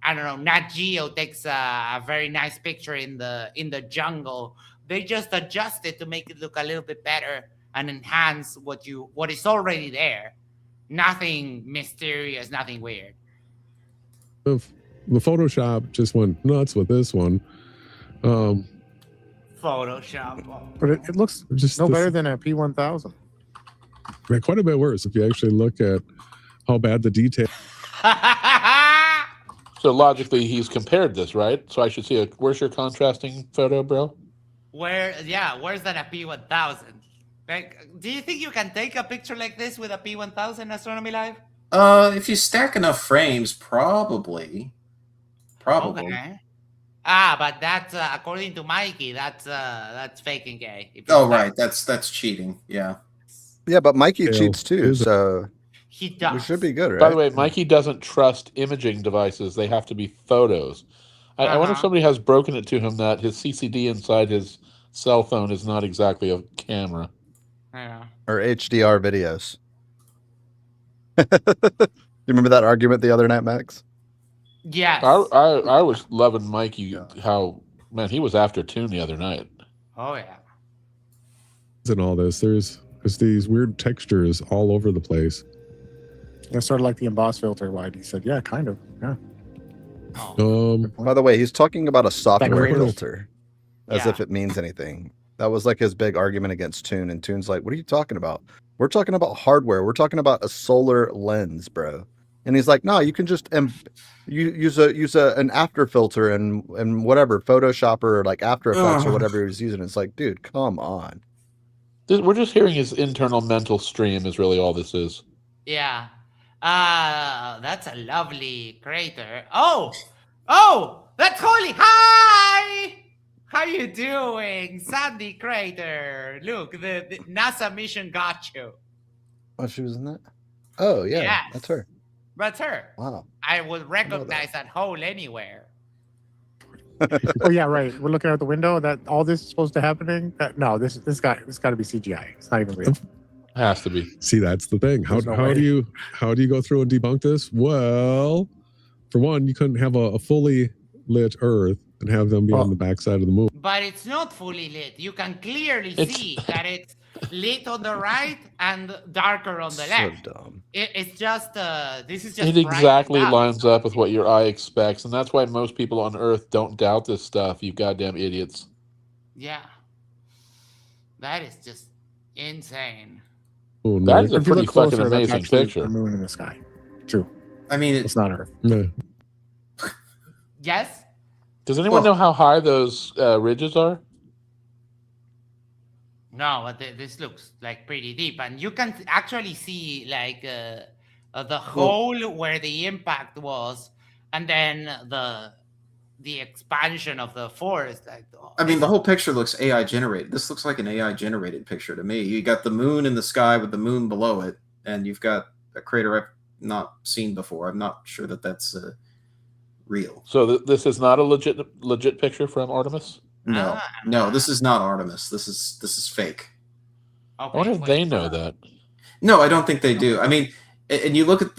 I don't know, Nat Geo takes a very nice picture in the jungle. They just adjust it to make it look a little bit better and enhance what is already there. Nothing mysterious, nothing weird. The Photoshop just went nuts with this one. Photoshop. But it looks just better than a P1000. Yeah, quite a bit worse if you actually look at how bad the detail. So logically, he's compared this, right? So I should see where's your contrasting photo, bro? Where's that a P1000? Like, do you think you can take a picture like this with a P1000, Astronomy Live? If you stack enough frames, probably. Okay. But that's according to Mikey, that's faking gay. Right, that's cheating. Yeah. Yeah, but Mikey cheats too, so he does. We should be good, right? By the way, Mikey doesn't trust imaging devices; they have to be photos. I wonder if somebody has broken it to him that his CCD inside his cell phone is not exactly a camera. Yeah. Or HDR videos. You remember that argument the other night, Max? Yes. I was loving Mikey. How he was after Tune the other night. Oh yeah. And all this, there's these weird textures all over the place. Yeah, sort of like the emboss filter. Why he said, yeah, kind of, yeah. By the way, he's talking about a software filter as if it means anything. That was like his big argument against Tune, and Tune's like, what are you talking about? We're talking about hardware. We're talking about a solar lens, bro. And he's like, no, you can just use an after filter and whatever, Photoshop or like After Effects or whatever he was using. It's like, dude, come on. We're just hearing his internal mental stream is really all this is. Yeah. That's a lovely crater. Oh, that's Holly. Hi! How you doing? Sandy Crater. Look, the NASA mission got you. Oh, she was in that? Oh, yeah. Yes. That's her. That's her. Wow. I would recognize that hole anywhere. Oh yeah, right. We're looking out the window. That all this is supposed to happening. No, this got to be CGI. It's not even real. Has to be. See, that's the thing. How There's no way. do you go through and debunk this? Well, for one, you couldn't have a fully lit Earth and have them be on the backside of the moon. But it's not fully lit. You can clearly see that it's lit on the right and darker on the left. So dumb. It's just this is just It exactly brightened up. lines up with what your eye expects, and that's why most people on Earth don't doubt this stuff. You goddamn idiots. Yeah, that is just insane. Oh, That is a If you pretty look fucking closer, that's amazing actually picture. the moon in the sky. True. I mean, It's not Earth. No. Yes. Does anyone know how high those ridges are? No, but this looks like pretty deep, and you can actually see like the hole where the impact was, and then the expansion of the forest. Like, I mean, the whole picture looks AI generated. This looks like an AI generated picture to me. You got the moon in the sky with the moon below it, and you've got a crater I've not seen before. I'm not sure that that's real. So this is not a legit picture from Artemis? No, no, this is not Artemis. This is fake. I wonder if they know that. No, I don't think they do. I mean, and you look at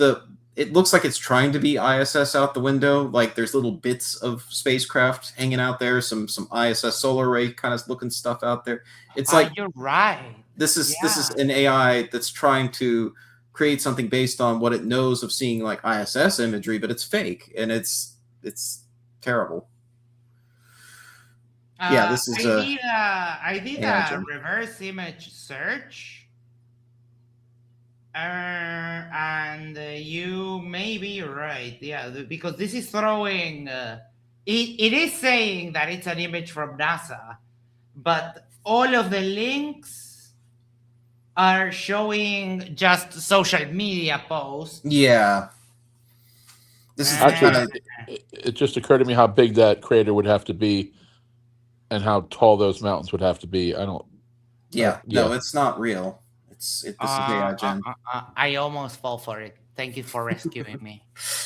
it looks like it's trying to be ISS out the window. Like there's little bits of spacecraft hanging out there, some ISS solar array kind of looking stuff out there. It's like you're right. This is an AI that's trying to create something based on what it knows of seeing like ISS imagery, but it's fake and it's terrible. Yeah, this is I did AI a gen. reverse image search, and you may be right. Yeah, because this is throwing. It is saying that it's an image from NASA, but all of the links are showing just social media posts. Yeah. This is Actually, it just occurred to me how big that crater would have to be and how tall those mountains would have to be. I don't. Yeah, no, it's not real. This is AI gen. I almost fall for it. Thank you for rescuing me.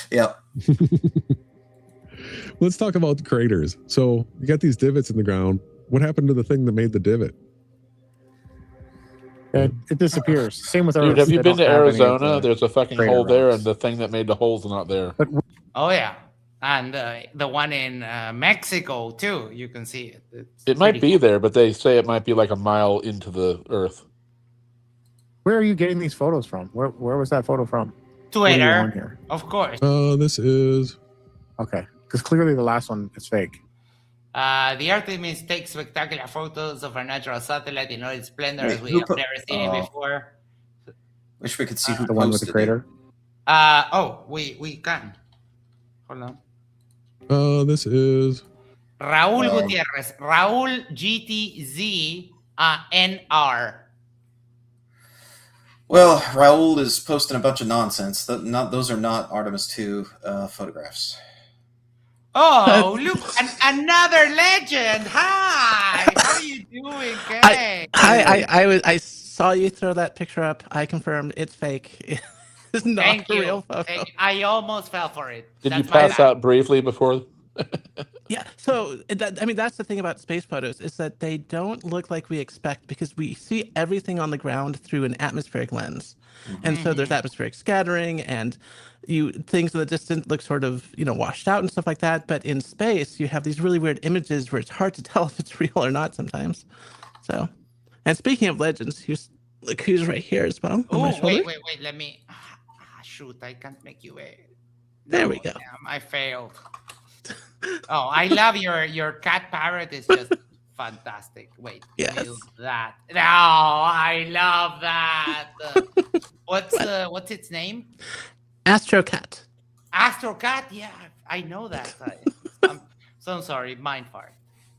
Yep. Let's talk about the craters. So you got these divots in the ground. What happened to the thing that made the divot? It disappears. Same with Earth. Dude, have you They been don't to have any of Arizona? the There's a fucking crater hole there, rocks. and the thing that made the hole's not there. Oh yeah, and the one in Mexico too. You can see it. It might be there, but they say it might be like a mile into the Earth. Where are you getting these photos from? Where was that photo from? What are you on Twitter, here? of course. This is Okay, because clearly the last one is fake. The Artemis takes spectacular photos of our natural satellite in all its splendor, Wait, as we who have put- never seen it before. Wish we could see who The one with the posted it. crater. We can. Hold on. this is Raúl Gutiérrez. Raúl GTZ NR. Well, Raul is posting a bunch of nonsense. Those are not Artemis 2 photographs. Oh, look, another legend. Hi, how are you doing, Kay? I saw you throw that picture up. I confirmed it's fake. It's not Thank a you. real photo. I almost fell for it. Did That's you my pass bad. out briefly before? Yeah, so I mean that's the thing about space photos is that they don't look like we expect because we see everything on the ground through an atmospheric lens, and so there's atmospheric scattering and things in the distance look sort of washed out and stuff like that. But in space, you have these really weird images where it's hard to tell if it's real or not sometimes. So, and speaking of legends, who's right here as well on my Oh, shoulder. wait. Let me. Shoot, I can't make you wait. There we go. Damn, I failed. Oh, I love your cat parrot. Is just fantastic. Wait, Yes. use that. No, I love that. What's its name? Astrocat. Astrocat. Yeah, I know that. I'm so sorry. Mind fart.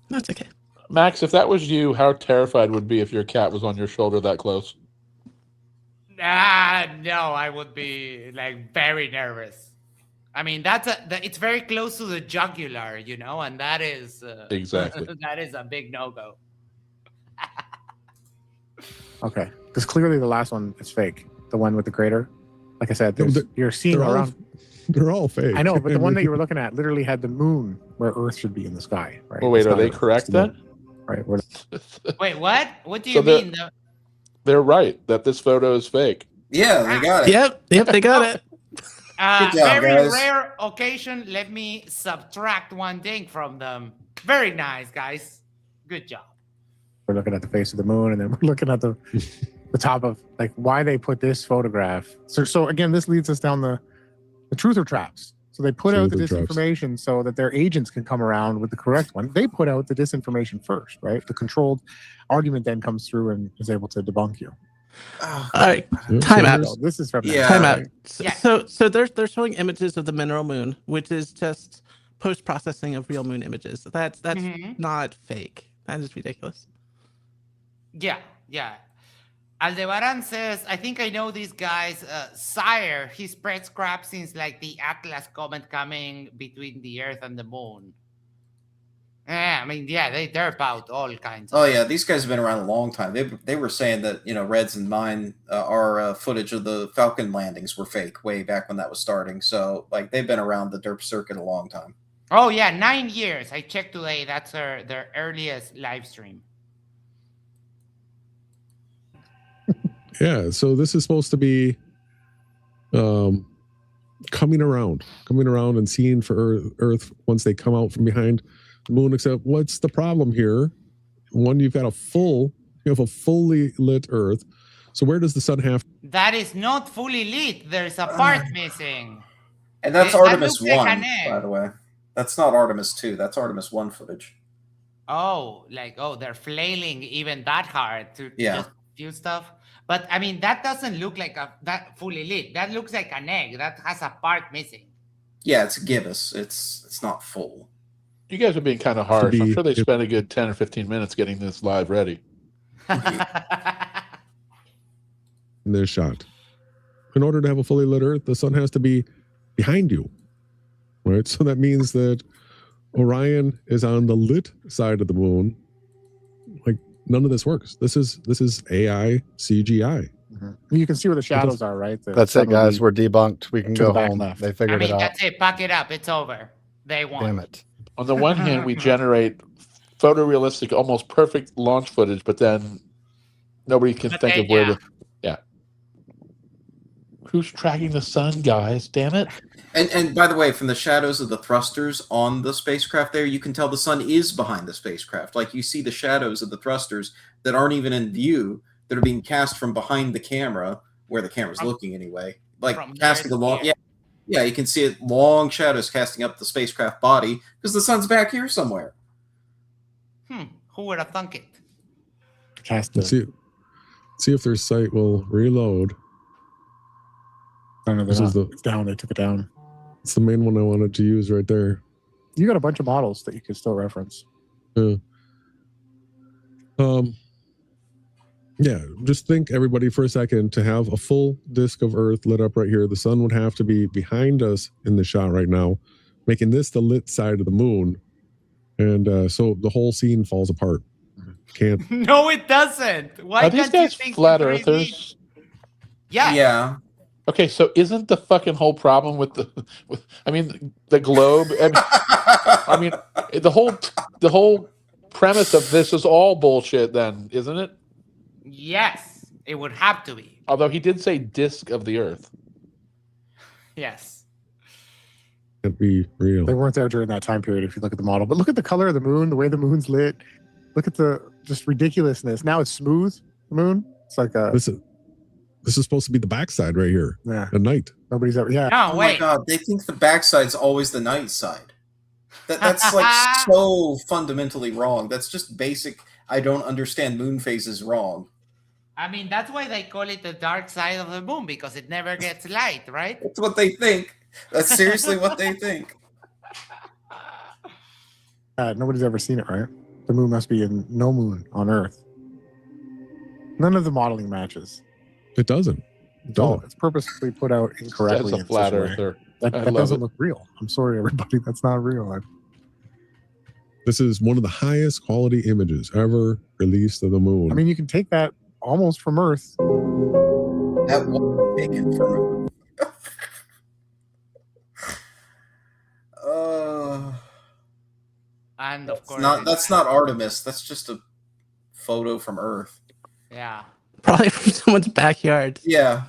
That's okay. Max, if that was you, how terrified would be if your cat was on your shoulder that close? No, I would be like very nervous. I mean, it's very close to the jugular, and that is Exactly. that is a big no-go. Okay, because clearly the last one is fake. the one with the crater. Like I said, you're seeing they're around. They're all fake. I know, but the one that you were looking at literally had the moon where Earth should be in the sky. Right? Well, wait, are they correct then? Right. Wait, what? What do you mean? They're right that this photo is fake. Yeah, they got it. Yep, they got it. Good job, very guys. rare occasion. Let me subtract one thing from them. Very nice, guys. Good job. We're looking at the face of the moon, and then we're looking at the top of like why they put this photograph. So again, this leads us down the truther traps. So they put out the disinformation so that their agents can come around with the correct one. They put out the disinformation first, right? The controlled argument then comes through and is able to debunk you. All right, time out. This is from time out. So they're showing images of the mineral moon, which is just post processing of real moon images. That's not fake. That is ridiculous. Yeah. Aldebaran says, I think I know these guys. Sire, he spreads crap since like the Atlas comet coming between the Earth and the moon. Yeah, I mean, they're about all kinds. Oh yeah, these guys have been around a long time. They were saying that Reds and mine, our footage of the Falcon landings were fake way back when that was starting. So like they've been around the derp circuit a long time. Oh yeah, 9 years. I checked today. That's their earliest live stream. Yeah, so this is supposed to be coming around and seeing for Earth once they come out from behind the moon. Except what's the problem here? One, you have a fully lit Earth. So where does the sun have? That is not fully lit. There's a part missing. And that's Artemis 1, by the way. That's not Artemis 2. That's Artemis 1 footage. Oh, they're flailing even that hard to just do stuff. But I mean, that doesn't look like that fully lit. That looks like an egg that has a part missing. Yeah, it's a gibbous. It's not full. You guys are being kind of harsh. I'm sure they spent a good 10 or 15 minutes getting this live ready. In this shot. In order to have a fully lit Earth, the sun has to be behind you. Right? So that means that Orion is on the lit side of the moon. Like, none of this works. This is AI CGI. Mm-hmm. You can see where the shadows are, right? That's it, guys. We're debunked. We can go home. They figured it out. That's it. Pack it up. It's over. They won. Damn it. On the one hand, we generate photorealistic, almost perfect launch footage, but then nobody can think of where who's tracking the sun, guys? Damn it. And by the way, from the shadows of the thrusters on the spacecraft there, you can tell the sun is behind the spacecraft. Like you see the shadows of the thrusters that aren't even in view, that are being cast from behind the camera, where the camera's looking anyway. Like casting along. Yeah, you can see it, long shadows casting up the spacecraft body because the sun's back here somewhere. Who would have thunk it? Let's see if their site will reload. No, it's down. They took it down. It's the main one I wanted to use right there. You got a bunch of models that you could still reference. Yeah, just think, everybody, for a second, to have a full disk of Earth lit up right here, the sun would have to be behind us in the shot right now, making this the lit side of the moon. And so the whole scene falls apart. Can't. No, it doesn't. Why Are these guys flat earthers? Yeah. Okay, so isn't the fucking whole problem with the globe? I mean, the whole premise of this is all bullshit, then, isn't it? Yes, it would have to be. Although he did say disk of the Earth. Yes. Can't be real. They weren't there during that time period if you look at the model. But look at the color of the moon, the way the moon's lit. Look at the just ridiculousness. Now it's smooth, the moon. It's like a... This is supposed to be the backside right here. Yeah. At night. Nobody's ever... Yeah. No, wait. My God, they think the backside's always the night side. That's like so fundamentally wrong. That's just basic, I don't understand moon phases wrong. I mean, that's why they call it the dark side of the moon, because it never gets light, right? That's what they think. That's seriously what they think. Nobody's ever seen it, right? The moon must be in no moon on Earth. None of the modeling matches. It doesn't. It's purposely put out incorrectly. That's a flat earther. That doesn't look real. I'm sorry, everybody. That's not real. This is one of the highest quality images ever released of the moon. I mean, you can take that almost from Earth. Taken from And of course, that's not Artemis. That's just a photo from Earth. Yeah. Probably from someone's backyard. Yeah.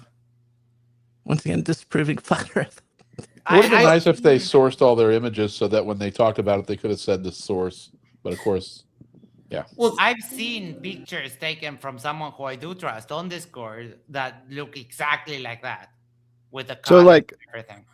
Once again, disproving flat Earth. It would have been nice if they sourced all their images so that when they talked about it, they could have said the source. But of course, yeah. Well, I've seen pictures taken from someone who I do trust on Discord that look exactly like that, with the So, color like, and everything.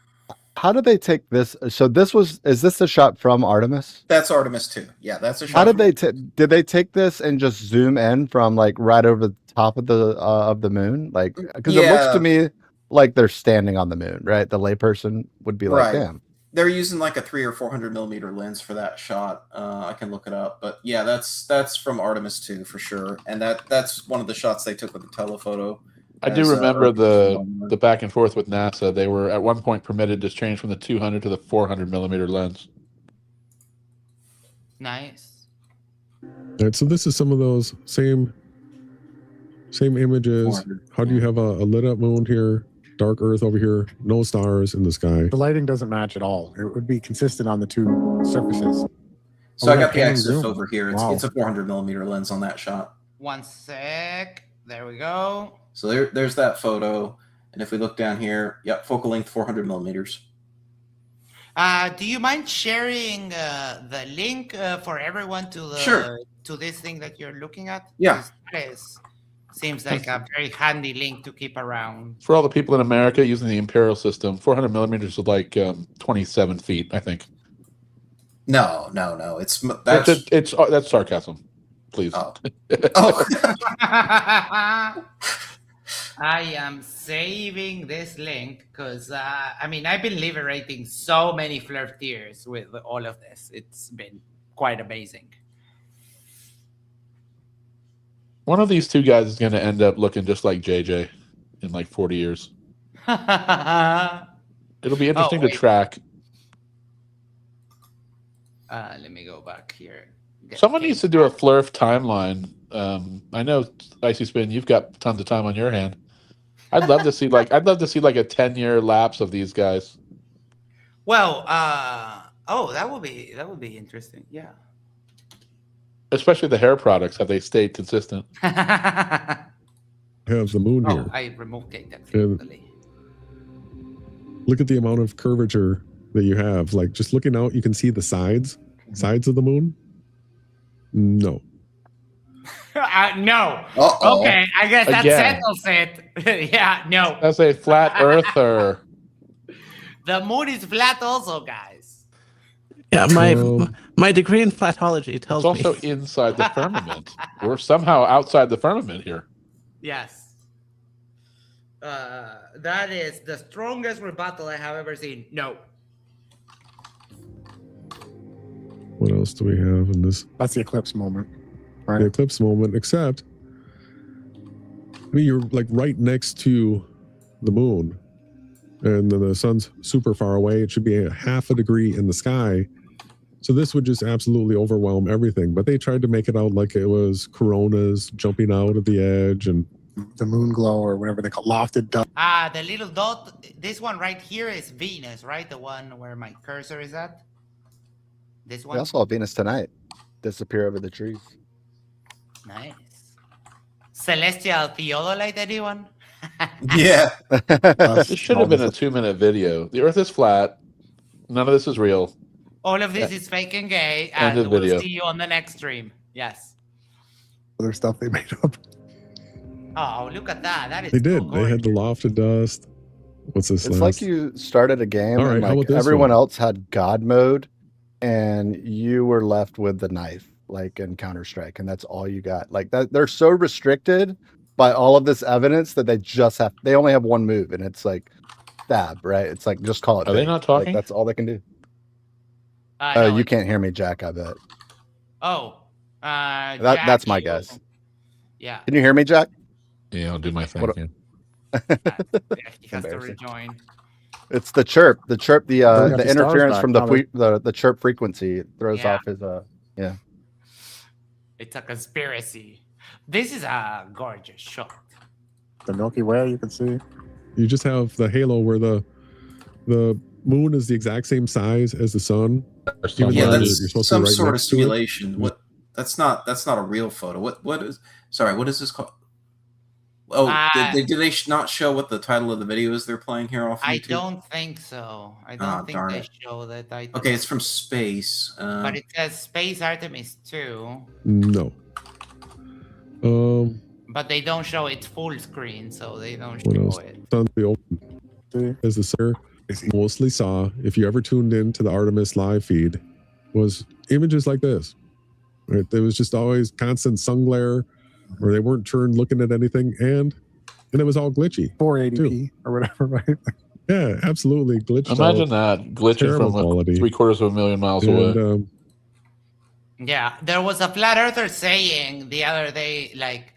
how did they take this? So is this the shot from Artemis? That's Artemis 2. Yeah, that's a shot. How did did they take this and just zoom in from like right over the top of the moon? Like, because it looks to me like they're standing on the moon, right? The layperson would be like, damn. They're using like a 300 or 400 millimeter lens for that shot. I can look it up, but yeah, that's from Artemis 2 for sure, and that's one of the shots they took with the telephoto. I do remember the back and forth with NASA. They were at one point permitted to change from the 200 to the 400 millimeter lens. Nice. All right, so this is some of those same images. How do you have a lit up moon here, dark Earth over here, no stars in the sky? The lighting doesn't match at all. It would be consistent on the two surfaces. So I got the axis zoom. over here. It's a 400 millimeter lens on that shot. One sec. There we go. So there's that photo. And if we look down here, yep, focal length 400 millimeters. Do you mind sharing the link for everyone to the to this thing that you're looking at? Yeah. Seems like a very handy link to keep around. For all the people in America using the imperial system, 400 millimeters is like 27 feet, I think. No. That's sarcasm. Please. Oh. I am saving this link because I've been liberating so many flirtiers with all of this. It's been quite amazing. One of these two guys is going to end up looking just like JJ in like 40 years. It'll be interesting to track. Let me go back here. Someone needs to do a Flurf timeline. I know, Icy Spin, you've got tons of time on your hand. I'd love to see like a 10-year lapse of these guys. Well, that would be interesting. Yeah. Especially the hair products, have they stayed consistent? Have the moon here. I removed that. Look at the amount of curvature that you have. Like just looking out, you can see the sides of the moon. No. No. Uh-oh. Okay, I guess that settles it. Yeah, no. That's a flat earther. The moon is flat also, guys. Yeah, my degree in flatology tells me. It's also inside the firmament. We're somehow outside the firmament here. Yes. That is the strongest rebuttal I have ever seen. No. What else do we have in this? That's the eclipse moment. Right? The eclipse moment, except you're like right next to the moon, and then the sun's super far away. It should be a half a degree in the sky. So this would just absolutely overwhelm everything. But they tried to make it out like it was coronas jumping out of the edge and the moon glow or whatever they call lofted dot. The little dot. This one right here is Venus, right? The one where my cursor is at. This one. We also saw Venus tonight disappear over the trees. Nice. Celestial theodolite, anyone? Yeah. This should have been a 2-minute video. The Earth is flat. None of this is real. All of this is fake and gay, and we'll see you on the next stream. Yes. Other stuff they made up. Oh, look at that. That is. They did. They had the lofted dust. What's this? It's like you started a game All right, and how like about this everyone one? else had God mode, and you were left with the knife, like in Counter-Strike, and that's all you got. Like that, they're so restricted by all of this evidence that they only have one move, and it's like stab, right? It's like just call it. Are they not talking? Like, that's all they can do. No, you can't hear me, Jack. I bet. Oh, that's my guess. Yeah. Can you hear me, Jack? Yeah, I'll do my thing. He has to rejoin. It's the chirp. The the interference stars from back, the chirp frequency throws off his yeah. It's a conspiracy. This is a gorgeous shot. The Milky Way, you can see. You just have the halo where the moon is the exact same size as the sun. Yeah, though that's you're supposed some to be right sort of next to it. simulation. What? That's not a real photo. What is? Sorry, what is this called? Oh, did they not show what the title of the video is they're playing here off YouTube? I don't think so. I don't think darn they it. show that. Okay, it's from space. But it says Space Artemis 2. No. But they don't show it full screen, so they don't What show else? it. On the open, as the sir mostly saw, if you ever tuned in to the Artemis live feed, was images like this. Right? There was just always constant sun glare, or they weren't turned looking at anything, and it was all glitchy. 480p or whatever, right? Yeah, absolutely glitched. Imagine that glitching from quality. 750,000 miles away. Yeah, there was a flat earther saying the other day, like,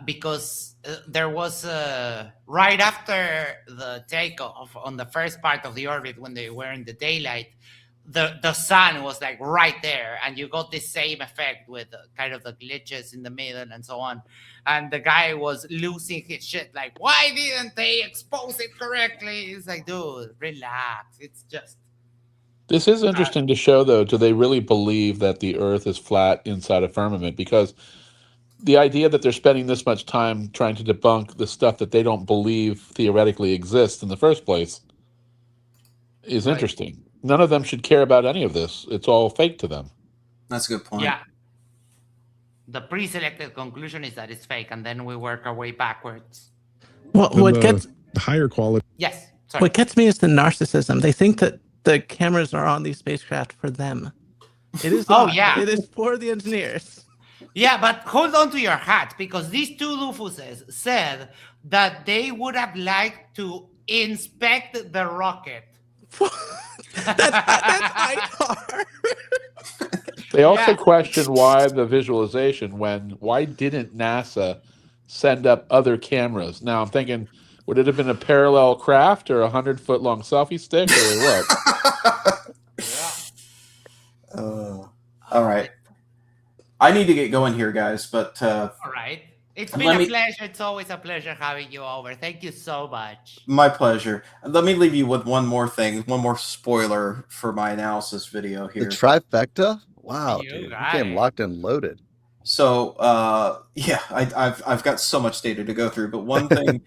because there was right after the takeoff on the first part of the orbit when they were in the daylight, the sun was like right there, and you got the same effect with kind of the glitches in the middle and so on. And the guy was losing his shit, like, why didn't they expose it correctly? It's like, dude, relax. It's just. This is interesting to show, though. Do they really believe that the Earth is flat inside a firmament? Because the idea that they're spending this much time trying to debunk the stuff that they don't believe theoretically exists in the first place is interesting. None of them should care about any of this. It's all fake to them. That's a good point. Yeah. The pre-selected conclusion is that it's fake, and then we work our way backwards. Well, what gets higher quality? Yes. Sorry. What gets me is the narcissism. They think that the cameras are on these spacecraft for them. It is. Oh, not. yeah. It is for the engineers. Yeah, but hold on to your hat, because these two doofuses said that they would have liked to inspect the rocket. That's They also question why the visualization why didn't NASA send up other cameras? Now I'm thinking, would it have been a parallel craft or a 100-foot-long selfie stick or what? All right. I need to get going here, guys, but all right. It's been a pleasure. It's always a pleasure having you over. Thank you so much. My pleasure. Let me leave you with one more thing, one more spoiler for my analysis video here. The trifecta? Wow, You dude. You got came it. locked and loaded. So, yeah, I've got so much data to go through, but one thing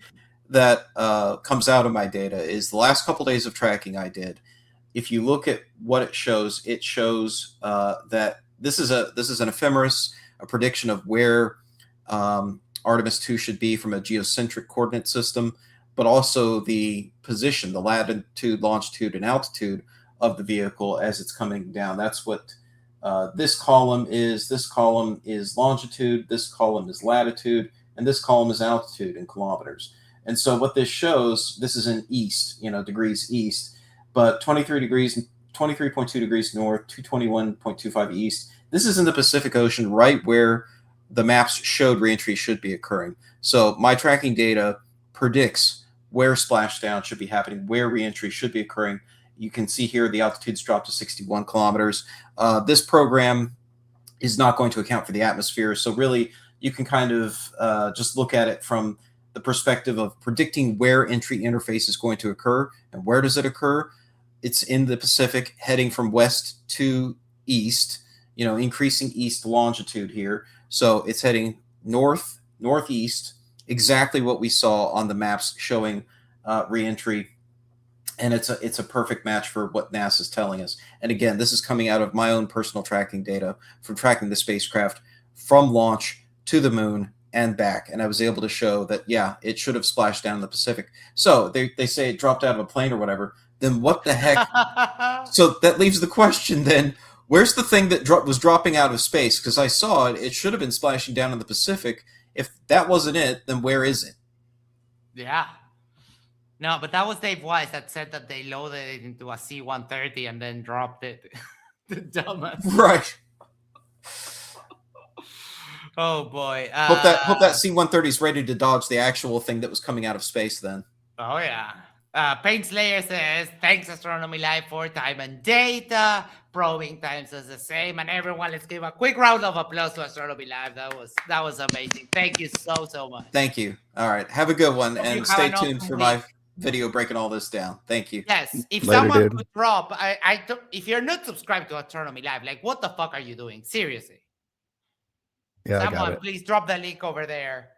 that comes out of my data is the last couple days of tracking I did. If you look at what it shows that this is an ephemeris, a prediction of where Artemis 2 should be from a geocentric coordinate system, but also the position, the latitude, longitude, and altitude of the vehicle as it's coming down. That's what this column is. This column is longitude, this column is latitude, and this column is altitude in kilometers. And so what this shows, this is in east, degrees east, but 23.2 degrees north, 221.25 east. This is in the Pacific Ocean, right where the maps showed reentry should be occurring. So my tracking data predicts where splashdown should be happening, where reentry should be occurring. You can see here the altitude's dropped to 61 kilometers. This program is not going to account for the atmosphere. So really, you can kind of just look at it from the perspective of predicting where entry interface is going to occur. And where does it occur? It's in the Pacific, heading from west to east, increasing east longitude here. So it's heading north, northeast, exactly what we saw on the maps showing reentry. And it's a perfect match for what NASA's telling us. And again, this is coming out of my own personal tracking data from tracking the spacecraft from launch to the moon and back. And I was able to show that, yeah, it should have splashed down in the Pacific. So they say it dropped out of a plane or whatever. Then what the heck? So that leaves the question then, where's the thing that was dropping out of space? Because I saw it. It should have been splashing down in the Pacific. If that wasn't it, then where is it? Yeah. No, but that was Dave Wise that said that they loaded it into a C-130 and then dropped it. The dumbass. Right. Oh, boy. Hope that C-130 is ready to dodge the actual thing that was coming out of space then. Oh, yeah. Paint Slayer says, thanks Astronomy Live for time and data. Probing Time says the same. And everyone, let's give a quick round of applause to Astronomy Live. That was amazing. Thank you so much. Thank you. All right. Have a good one. And stay tuned for my video breaking all this down. Thank you. Yes, if Later, someone dude. could drop, if you're not subscribed to Astronomy Live, like what the fuck are you doing? Seriously. Yeah, I got Someone it. please drop the link over there.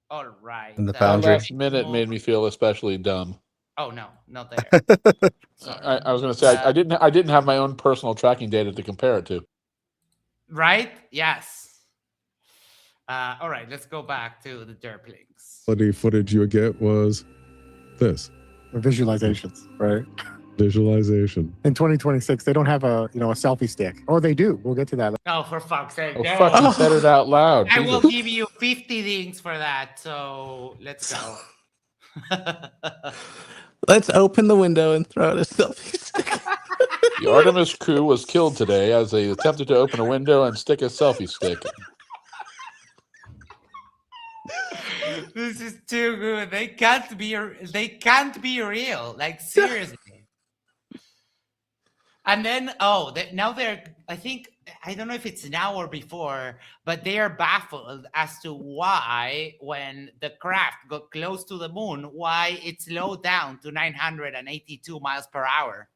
All right. In the That Foundry. last minute made me feel especially dumb. Oh no, not there. I was going to say I didn't have my own personal tracking data to compare it to. Right? Yes. All right, let's go back to the derplings. Quality footage you would get was this. Visualizations, right? Visualization. In 2026, they don't have a selfie stick, or they do. We'll get to that. Oh, for fuck's sake! Oh, no. fuck, you said it out loud. I will Jesus. give you 50 dings for that. So let's go. Let's open the window and throw out a selfie stick. The Artemis crew was killed today as they attempted to open a window and stick a selfie stick. This is too good. They can't be real. Like seriously. And then now they're I don't know if it's now or before, but they are baffled as to why when the craft got close to the moon, why it slowed down to 982 miles per hour.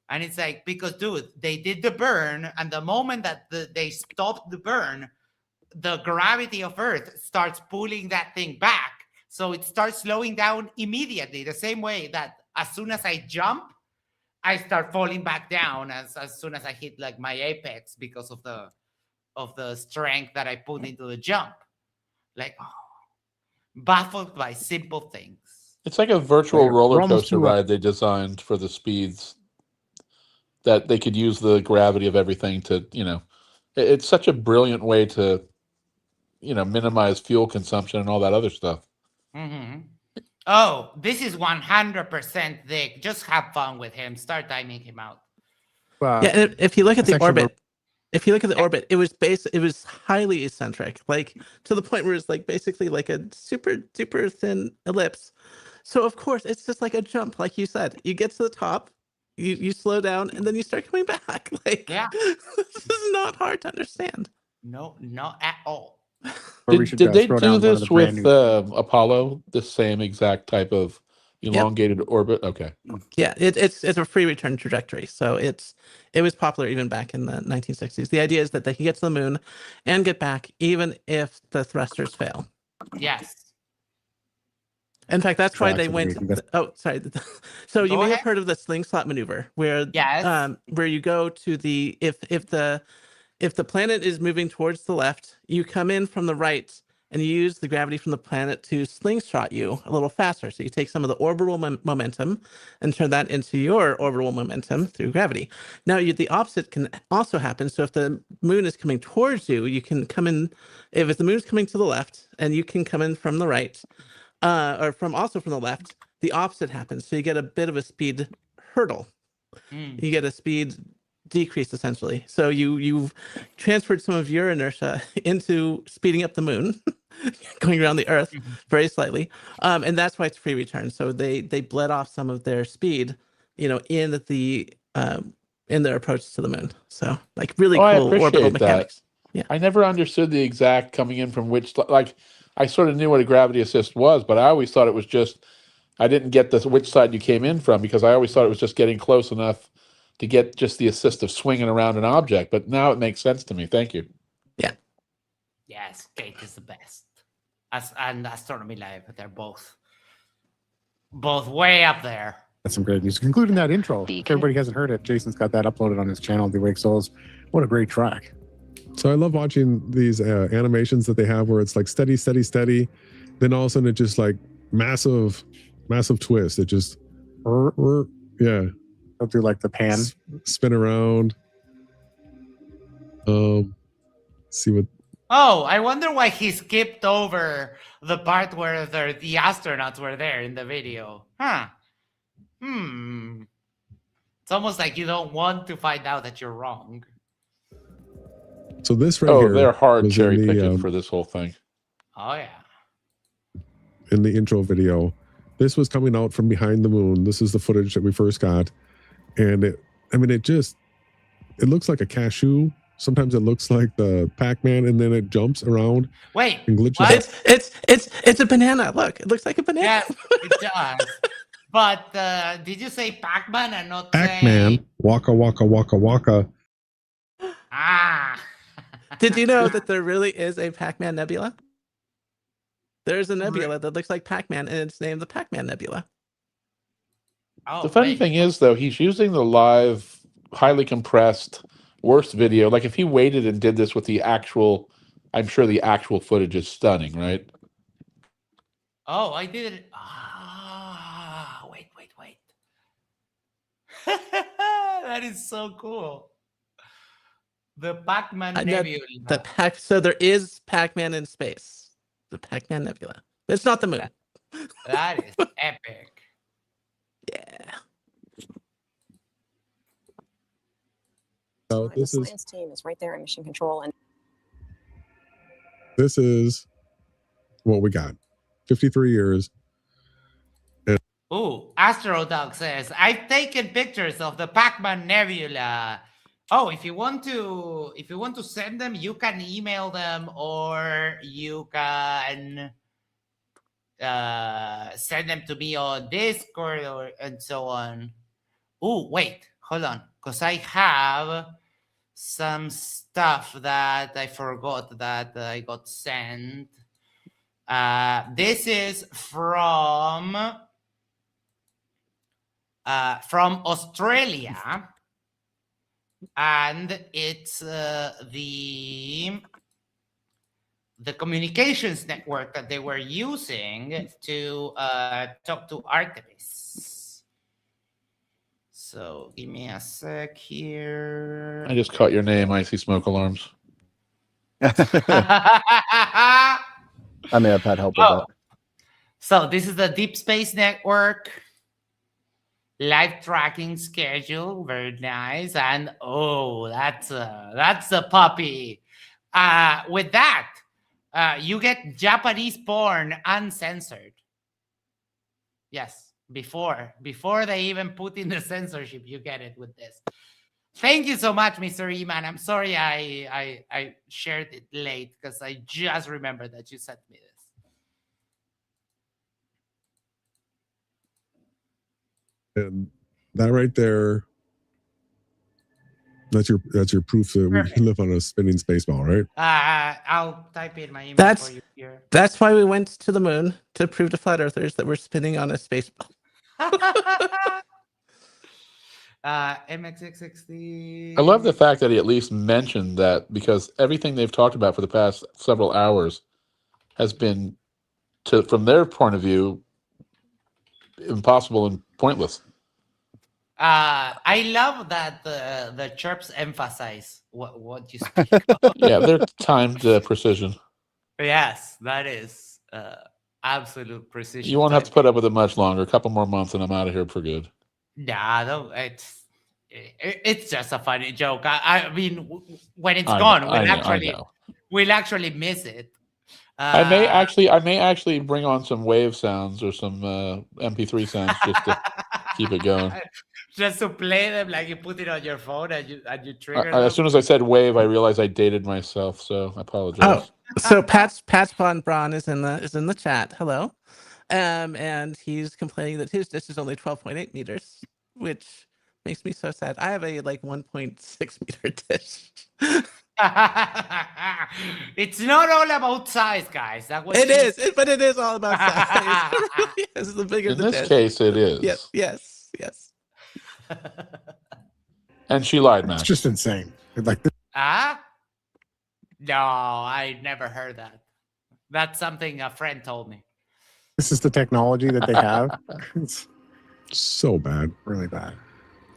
And it's like, because dude, they did the burn, and the moment that they stopped the burn, the gravity of Earth starts pulling that thing back. So it starts slowing down immediately, the same way that as soon as I jump, I start falling back down as soon as I hit like my apex because of the strength that I put into the jump. Like, baffled by simple things. It's like a virtual roller coaster ride they designed for the speeds that they could use the gravity of everything to, it's such a brilliant way to, minimize fuel consumption and all that other stuff. Mm-hmm. Oh, this is 100% Dick. Just have fun with him. Start timing him out. Yeah, if you look at the orbit, it was highly eccentric, like to the point where it's like basically like a super duper thin ellipse. So of course it's just like a jump, like you said. You get to the top, you slow down, and then you start coming back. Like, yeah, this is not hard to understand. No, not at all. Did they do this with Apollo? The same exact type of elongated orbit? Okay. Yeah, it's a free return trajectory. So it was popular even back in the 1960s. The idea is that they can get to the moon and get back even if the thrusters fail. Yes. In fact, that's why they went. Oh, sorry. So you may have heard of the slingshot maneuver, where where you go to the if the planet is moving towards the left, you come in from the right and you use the gravity from the planet to slingshot you a little faster. So you take some of the orbital momentum and turn that into your orbital momentum through gravity. Now, the opposite can also happen. So if the moon is coming towards you, you can come in. If the moon is coming to the left, and you can come in from the right, or from the left, the opposite happens. So you get a bit of a speed hurdle. You get a speed decrease essentially. So you've transferred some of your inertia into speeding up the moon, going around the Earth very slightly, and that's why it's free return. So they bled off some of their speed, in their approach to the moon. So like really cool orbital mechanics. Yeah, I never understood the exact coming in from which. Like, I sort of knew what a gravity assist was, but I always thought it was just. I didn't get which side you came in from, because I always thought it was just getting close enough to get just the assist of swinging around an object. But now it makes sense to me. Thank you. Yeah. Yes, Kate is the best. And Astronomy Live, they're both way up there. That's some great news. Including that intro. If everybody hasn't heard it, Jason's got that uploaded on his channel, The Awake Souls. What a great track. So I love watching these animations that they have where it's like steady, steady, steady. Then all of a sudden it just like massive twist. It just, yeah. They'll do like the pan. Spin around. See what. Oh, I wonder why he skipped over the part where the astronauts were there in the video. Huh. It's almost like you don't want to find out that you're wrong. So this right here. Oh, they're hard cherry picking for this whole thing. Oh, yeah. In the intro video. This was coming out from behind the moon. This is the footage that we first got. And it looks like a cashew Sometimes it looks like the Pac-Man, and then it jumps around. Wait, and glitches. what? It's a banana. Look, it looks like a banana. Yes, it does. But did you say Pac-Man and not Pac-Man, say... waka waka waka waka. Ah. Did you know that there really is a Pac-Man nebula? There's a nebula that looks like Pac-Man, and it's named the Pac-Man Nebula. Oh, The funny thing is, though, he's using the live, highly compressed, worst video. Like, if he waited and did this with the actual, I'm sure the actual footage is stunning, right? Oh, I did it. Ah, wait. That is so cool. The Pac-Man Nebula. So there is Pac-Man in space. The Pac-Man Nebula. It's not the moon. That is epic. Yeah. So The science team is right there in mission control, and this is what we got. 53 years. Ooh, Astrodog says, I've taken pictures of the Pac-Man Nebula. Oh, if you want to send them, you can email them, or you can send them to me on Discord and so on. Ooh, wait, hold on, because I have some stuff that I forgot that I got sent. This is from Australia, and it's the communications network that they were using to talk to Artemis. So give me a sec here. I just caught your name, Icy Smoke Alarms. I may have had help with that. So this is the Deep Space Network live tracking schedule. Very nice. And oh, that's a puppy. With that, you get Japanese porn uncensored. Yes, before they even put in the censorship, you get it with this. Thank you so much, Mr. E-Man. I'm sorry I shared it late because I just remembered that you sent me this. And that right there, that's your proof that we live on a spinning space ball, right? I'll type in my email for you here. That's why we went to the moon, to prove to flat earthers that we're spinning on a space ball. MX660. I love the fact that he at least mentioned that, because everything they've talked about for the past several hours has been, from their point of view, impossible and pointless. I love that the chirps emphasize what you speak of. Yeah, they're timed precision. Yes, that is absolute precision. You won't have to put up with it much longer. A couple more months and I'm out of here for good. Nah, no, it's just a funny joke. I mean, when it's gone, we'll actually miss it. I may actually bring on some wave sounds or some MP3 sounds just to keep it going. Just to play them, like you put it on your phone and you trigger them. As soon as I said wave, I realized I dated myself, so I apologize. Oh, so Pat's Bon Braun is in the chat. Hello, and he's complaining that his dish is only 12.8 meters, which makes me so sad. I have a 1.6 meter dish. It's not all about size, guys. It is, but it is all about size. It really is. The bigger in the this dish. case, it is. Yes. And she lied, man. It's just insane. Like no, I never heard that. That's something a friend told me. This is the technology that they have. It's so bad, really bad.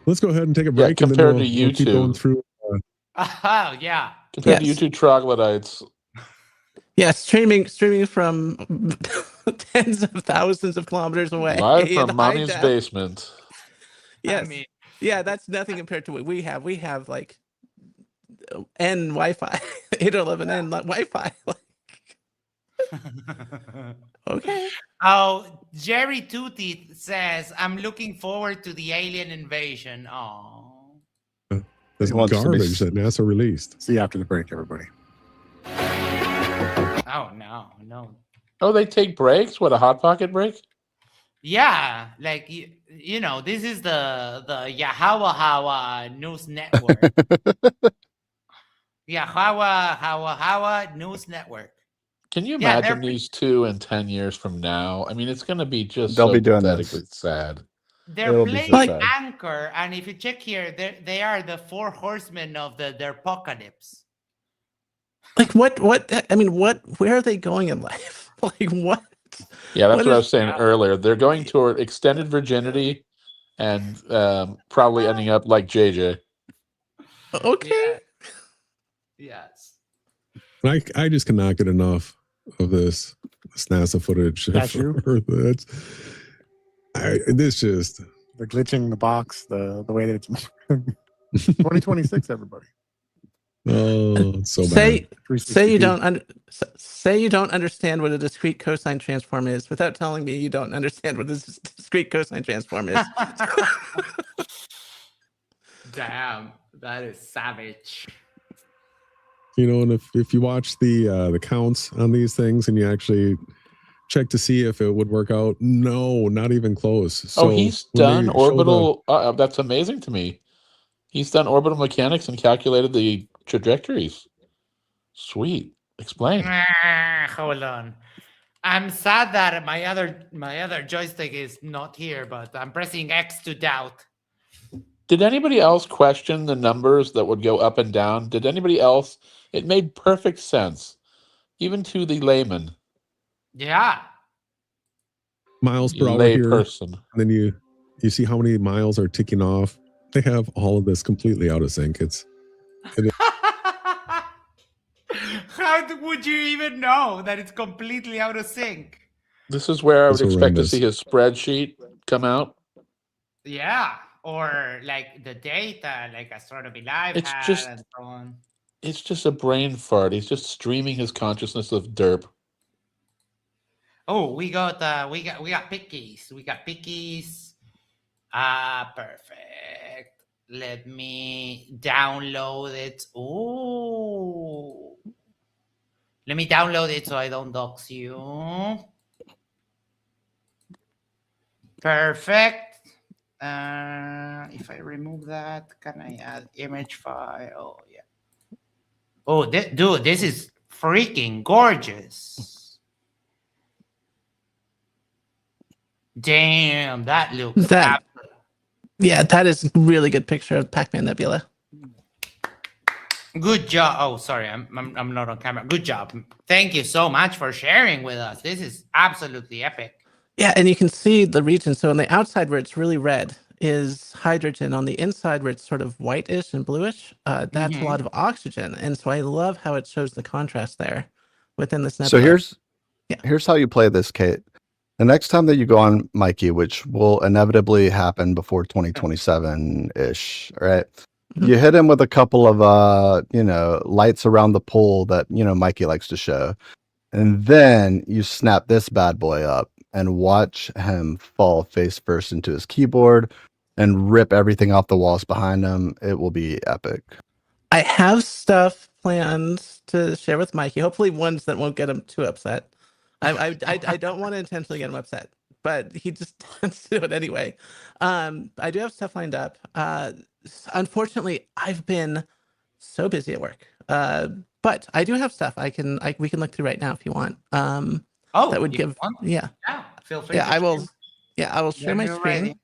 Let's go ahead and take a break. Compared and then we'll keep going through. Oh yeah. Compared to you two troglodytes. Yeah, streaming from tens of thousands of kilometers away. Live from mommy's basement. Yes. I mean, yeah, that's nothing compared to what we have. We have N Wi-Fi, 802.11n Wi-Fi. Okay. Oh, Jerry Tootie says, I'm looking forward to the alien invasion. Oh. This garbage that NASA released. See you after the break, everybody. Oh no. Oh, they take breaks? What, a Hot Pocket break? Yeah, like you know, this is the Yahawa News Network. Yahawa News Network. Can you imagine these two in 10 years from now? I mean, it's going to be just They'll so be doing pathetically this. sad. They're playing Anchor, and if you check here, they are the 4 horsemen of their apocalypse. Like what? I mean, where are they going in life? Like what? Yeah, that's what I was saying earlier. They're going toward extended virginity and probably ending up like JJ. Okay. Yes. I just cannot get enough of this NASA footage. That's you? This just the glitching the box, the way that it's 2026, everybody. Oh, it's so bad. Say you don't understand what a discrete cosine transform is without telling me you don't understand what a discrete cosine transform is. Damn, that is savage. You know, and if you watch the counts on these things and you actually check to see if it would work out, no, not even close. So he's done orbital. That's amazing to me. He's done orbital mechanics and calculated the trajectories. Sweet. Explain. Hold on. I'm sad that my other joystick is not here, but I'm pressing X to doubt. Did anybody else question the numbers that would go up and down? Did anybody else? It made perfect sense, even to the layman. Yeah. Miles per hour here. And then you see how many miles are ticking off. They have all of this completely out of sync. How would you even know that it's completely out of sync? This is where I would expect to see his spreadsheet come out. Yeah, or like the data, like Astronomy Live It's had just- and so on. It's just a brain fart. He's just streaming his consciousness of derp. Oh, we got pickies. We got pickies. Perfect. Let me download it. Oh. Let me download it so I don't dox you. Perfect. If I remove that, can I add image file? Yeah. Oh, dude, this is freaking gorgeous. Damn, that looks Yeah, that is a really good picture of Pac-Man Nebula. Good job. Oh, sorry, I'm not on camera. Good job. Thank you so much for sharing with us. This is absolutely epic. Yeah, and you can see the region. So on the outside where it's really red is hydrogen. On the inside where it's sort of whitish and bluish, that's a lot of oxygen. And so I love how it shows the contrast there within this nebula. So here's how you play this, Kate. The next time that you go on Mikey, which will inevitably happen before 2027-ish, right? You hit him with a couple of lights around the pole that Mikey likes to show. And then you snap this bad boy up and watch him fall face first into his keyboard and rip everything off the walls behind him. It will be epic. I have stuff planned to share with Mikey, hopefully ones that won't get him too upset. I don't want to intentionally get him upset, but he just tends to do it anyway. I do have stuff lined up. Unfortunately, I've been so busy at work. But I do have stuff we can look through right now if you want. That would give yeah, feel free. Yeah, I will share my screen. Ready.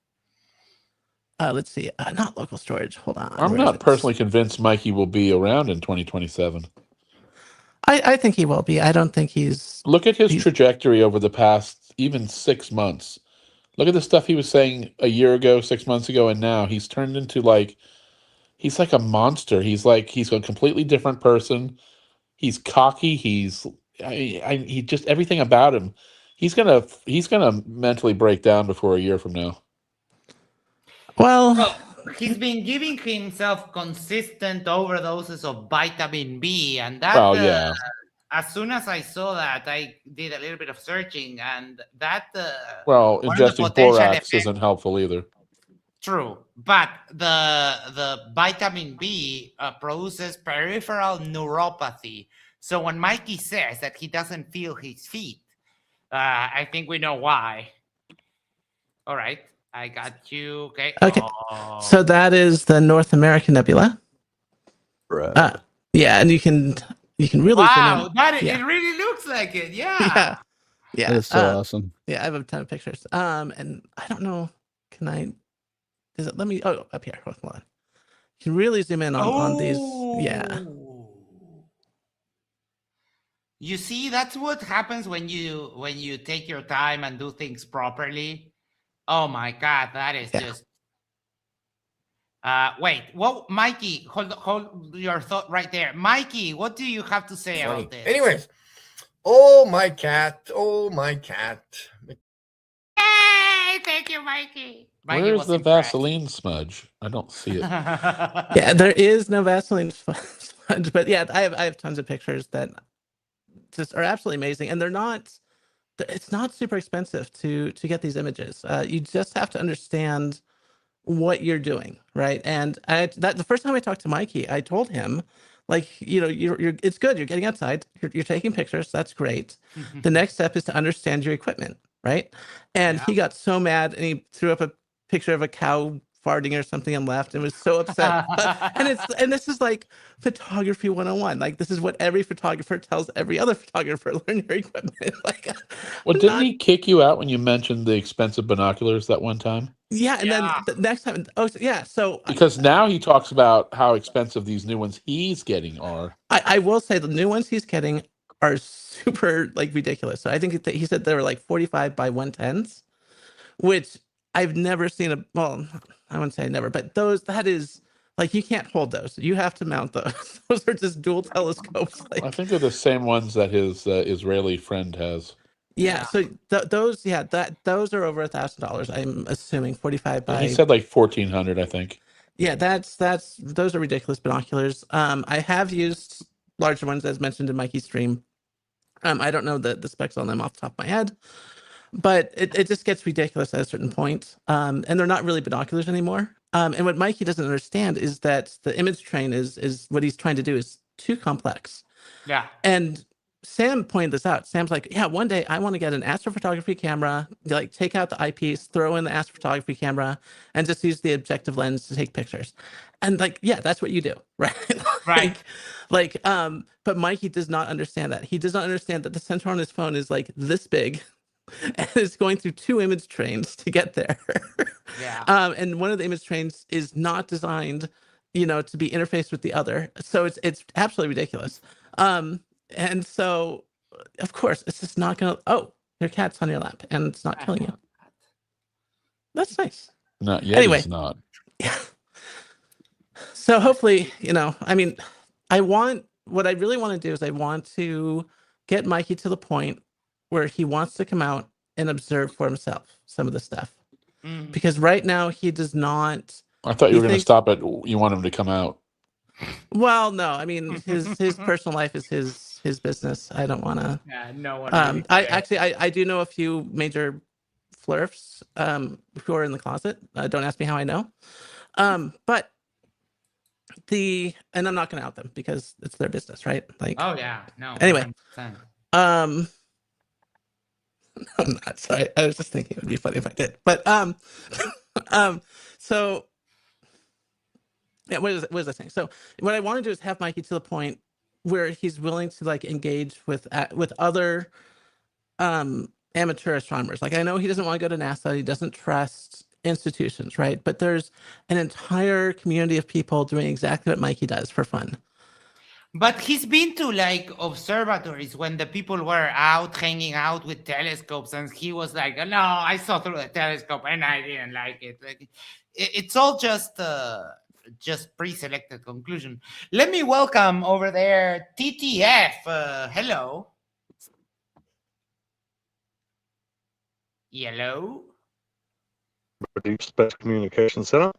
Let's see. Not local storage. Hold on. I'm not personally convinced Mikey will be around in 2027. I think he will be. I don't think he's. Look at his trajectory over the past even 6 months. Look at the stuff he was saying a year ago, 6 months ago, and now he's turned into he's like a monster. He's a completely different person. He's cocky. He just everything about him. He's gonna mentally break down before a year from now. Well, he's been giving himself consistent overdoses of vitamin B, and that. As soon as I saw that, I did a little bit of searching, and that. Ingesting borax isn't helpful either. True, but the vitamin B produces peripheral neuropathy. So when Mikey says that he doesn't feel his feet, I think we know why. All right, I got you. Okay. Okay. Oh. So that is the North American Nebula. Right. Yeah, and you can really Wow, zoom that in. it really looks like it. Yeah. Yeah. Yeah. That is so awesome. Yeah, I have a ton of pictures. And I don't know, can I? Does it let me? Oh, up here. Hold on. You can really zoom in on these. Yeah. You see, that's what happens when you take your time and do things properly. Oh my God, that is just. Wait, well, Mikey, hold your thought right there. Mikey, what do you have to say about this? Anyways, oh my cat, Hey, thank you, Mikey. Where's the Vaseline smudge? I don't see it. Yeah, there is no Vaseline sponge, but yeah, I have tons of pictures that just are absolutely amazing, and they're not. It's not super expensive to get these images. You just have to understand what you're doing, right? And the first time I talked to Mikey, I told him, like, you're it's good. You're getting outside. You're taking pictures. That's great. The next step is to understand your equipment, right? And he got so mad, and he threw up a picture of a cow farting or something and left, and was so upset. And this is like photography 101. Like, this is what every photographer tells every other photographer: learn your equipment. Like, well, didn't he kick you out when you mentioned the expensive binoculars that one time? Yeah, and then the next time, so because now he talks about how expensive these new ones he's getting are. I will say the new ones he's getting are super ridiculous. So I think he said they were like 45 by 110s, which I've never seen well, I wouldn't say never, but that is you can't hold those. You have to mount those. Those are just dual telescopes. I think they're the same ones that his Israeli friend has. Yeah, so those are over $1,000. I'm assuming 45 by. He said like 1,400, I think. Yeah, those are ridiculous binoculars. I have used larger ones as mentioned in Mikey's stream. I don't know the specs on them off the top of my head, but it just gets ridiculous at a certain point. And they're not really binoculars anymore. And what Mikey doesn't understand is that the image train is what he's trying to do is too complex. Yeah. And Sam pointed this out. Sam's like, yeah, one day I want to get an astrophotography camera, take out the eyepiece, throw in the astrophotography camera, and just use the objective lens to take pictures. And yeah, that's what you do, right? Right. But Mikey does not understand that. He does not understand that the sensor on his phone is like this big, and it's going through 2 image trains to get there. Yeah. And one of the image trains is not designed, to be interfaced with the other. So it's absolutely ridiculous. And so, of course, it's just not going to... Oh, your cat's on your lap, and it's not killing you. That's nice. Not yet, anyway, it's not. Yeah. So hopefully, what I really want to do is I want to get Mikey to the point where he wants to come out and observe for himself some of the stuff. Because right now, he does not... I thought you were going to stop at you want him to come out. Well, no, I mean, his personal life is his business. I don't want to. Yeah, no one. Really I do know a few major flirts who are in the closet. Don't ask me how I know. But and I'm not going to out them because it's their business, right? Oh yeah, no. Anyway, 100%. I'm not sorry. I was just thinking it would be funny if I did. But so. Yeah, what was I saying? So what I want to do is have Mikey to the point where he's willing to engage with other amateur astronomers. I know he doesn't want to go to NASA. He doesn't trust institutions, right? But there's an entire community of people doing exactly what Mikey does for fun. But he's been to observatories when the people were out hanging out with telescopes, and he was like, "No, I saw through the telescope and I didn't like it." It's all just pre-selected conclusion. Let me welcome over there TTF. Hello. Hello. Deep Space Communication Center.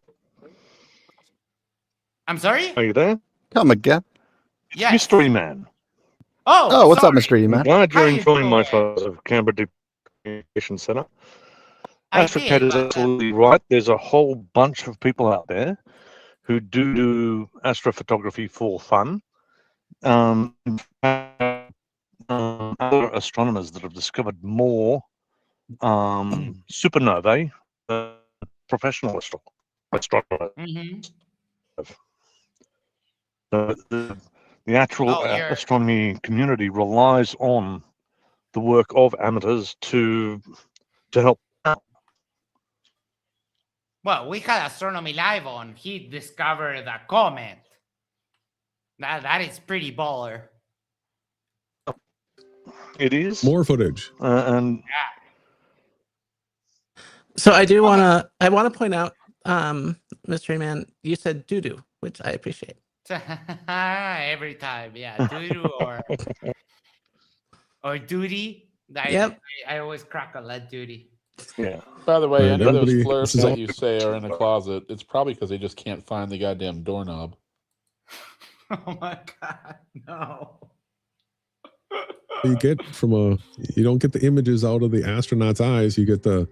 I'm sorry? Are you there? Come again. Yeah. Mystery Man. Oh, what's up, Mystery Man? Glad you're enjoying my photos of Canberra Deep Communication Center. Astrocat is absolutely right. There's a whole bunch of people out there who do astrophotography for fun. Other astronomers that have discovered more supernovae than professional astronomers. The actual astronomy community relies on the work of amateurs to help. Well, we had Astronomy Live on. He discovered a comet. That is pretty baller. It is more footage, and So I want to point out, Mystery Man, you said doo-doo, which I appreciate. Every time, yeah, doo-doo or duty. Yep. I always crack on that duty. Yeah. By the way, Right, any of those everybody- flurfs this is that all- you say are in a closet, it's probably because they just can't find the goddamn doorknob. Oh my god, no. You get you don't get the images out of the astronauts' eyes. You get the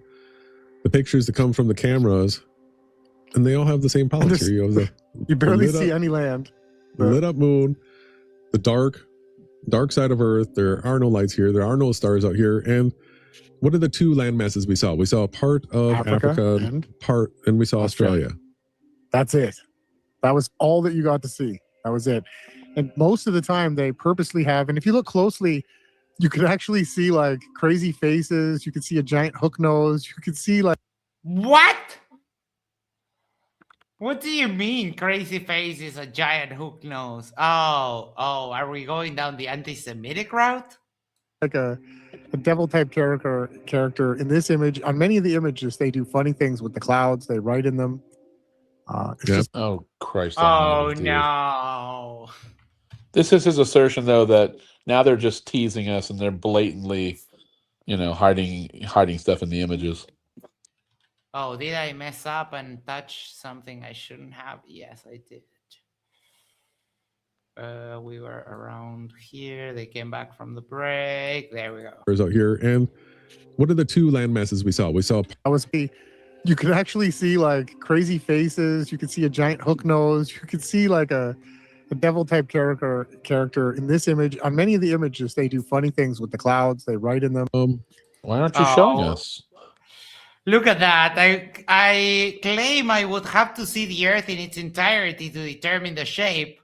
pictures that come from the cameras, and they all have the same policy. You barely lit see up- any land. lit up moon, the dark side of Earth. There are no lights here. There are no stars out here. And what are the two land masses we saw? We saw part of Africa and we saw Australia. That's it. That was all that you got to see. That was it. And most of the time they purposely have, and if you look closely, you could actually see like crazy faces. You could see a giant hook nose. You could see like What? What do you mean crazy face is a giant hook nose? Oh, are we going down the anti-Semitic route? like a devil type character in this image. On many of the images, they do funny things with the clouds. They write in them. It's just Oh Christ! Oh almighty, dude. no. This is his assertion, though, that now they're just teasing us and they're blatantly, hiding stuff in the images. Oh, did I mess up and touch something I shouldn't have? Yes, I did. We were around here. They came back from the break. There we go. Out here. And what are the two land masses we saw? We saw you could actually see like crazy faces. You could see a giant hook nose. You could see like a devil type character in this image. On many of the images, they do funny things with the clouds. They write in them. Why aren't you showing us? Look at that. I claim I would have to see the Earth in its entirety to determine the shape,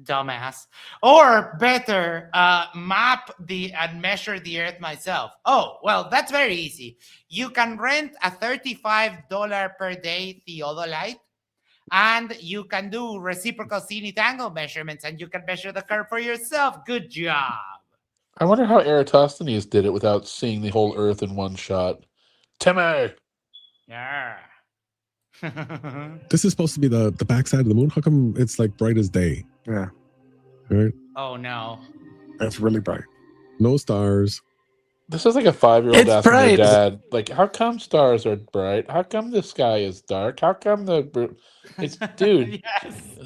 dumbass. Or better, map and measure the Earth myself. Oh, well, that's very easy. You can rent a $35 per day theodolite, and you can do reciprocal zenith angle measurements, and you can measure the curve for yourself. Good job. I wonder how Eratosthenes did it without seeing the whole Earth in one shot. Timmy! Yeah. this is supposed to be the backside of the moon. How come it's like bright as day? Yeah. Right? Oh no. That's really bright. No stars. This is like a 5-year-old It's asking bright. their dad, like, how come stars are bright? How come the sky is dark? How come it's dude? Yes.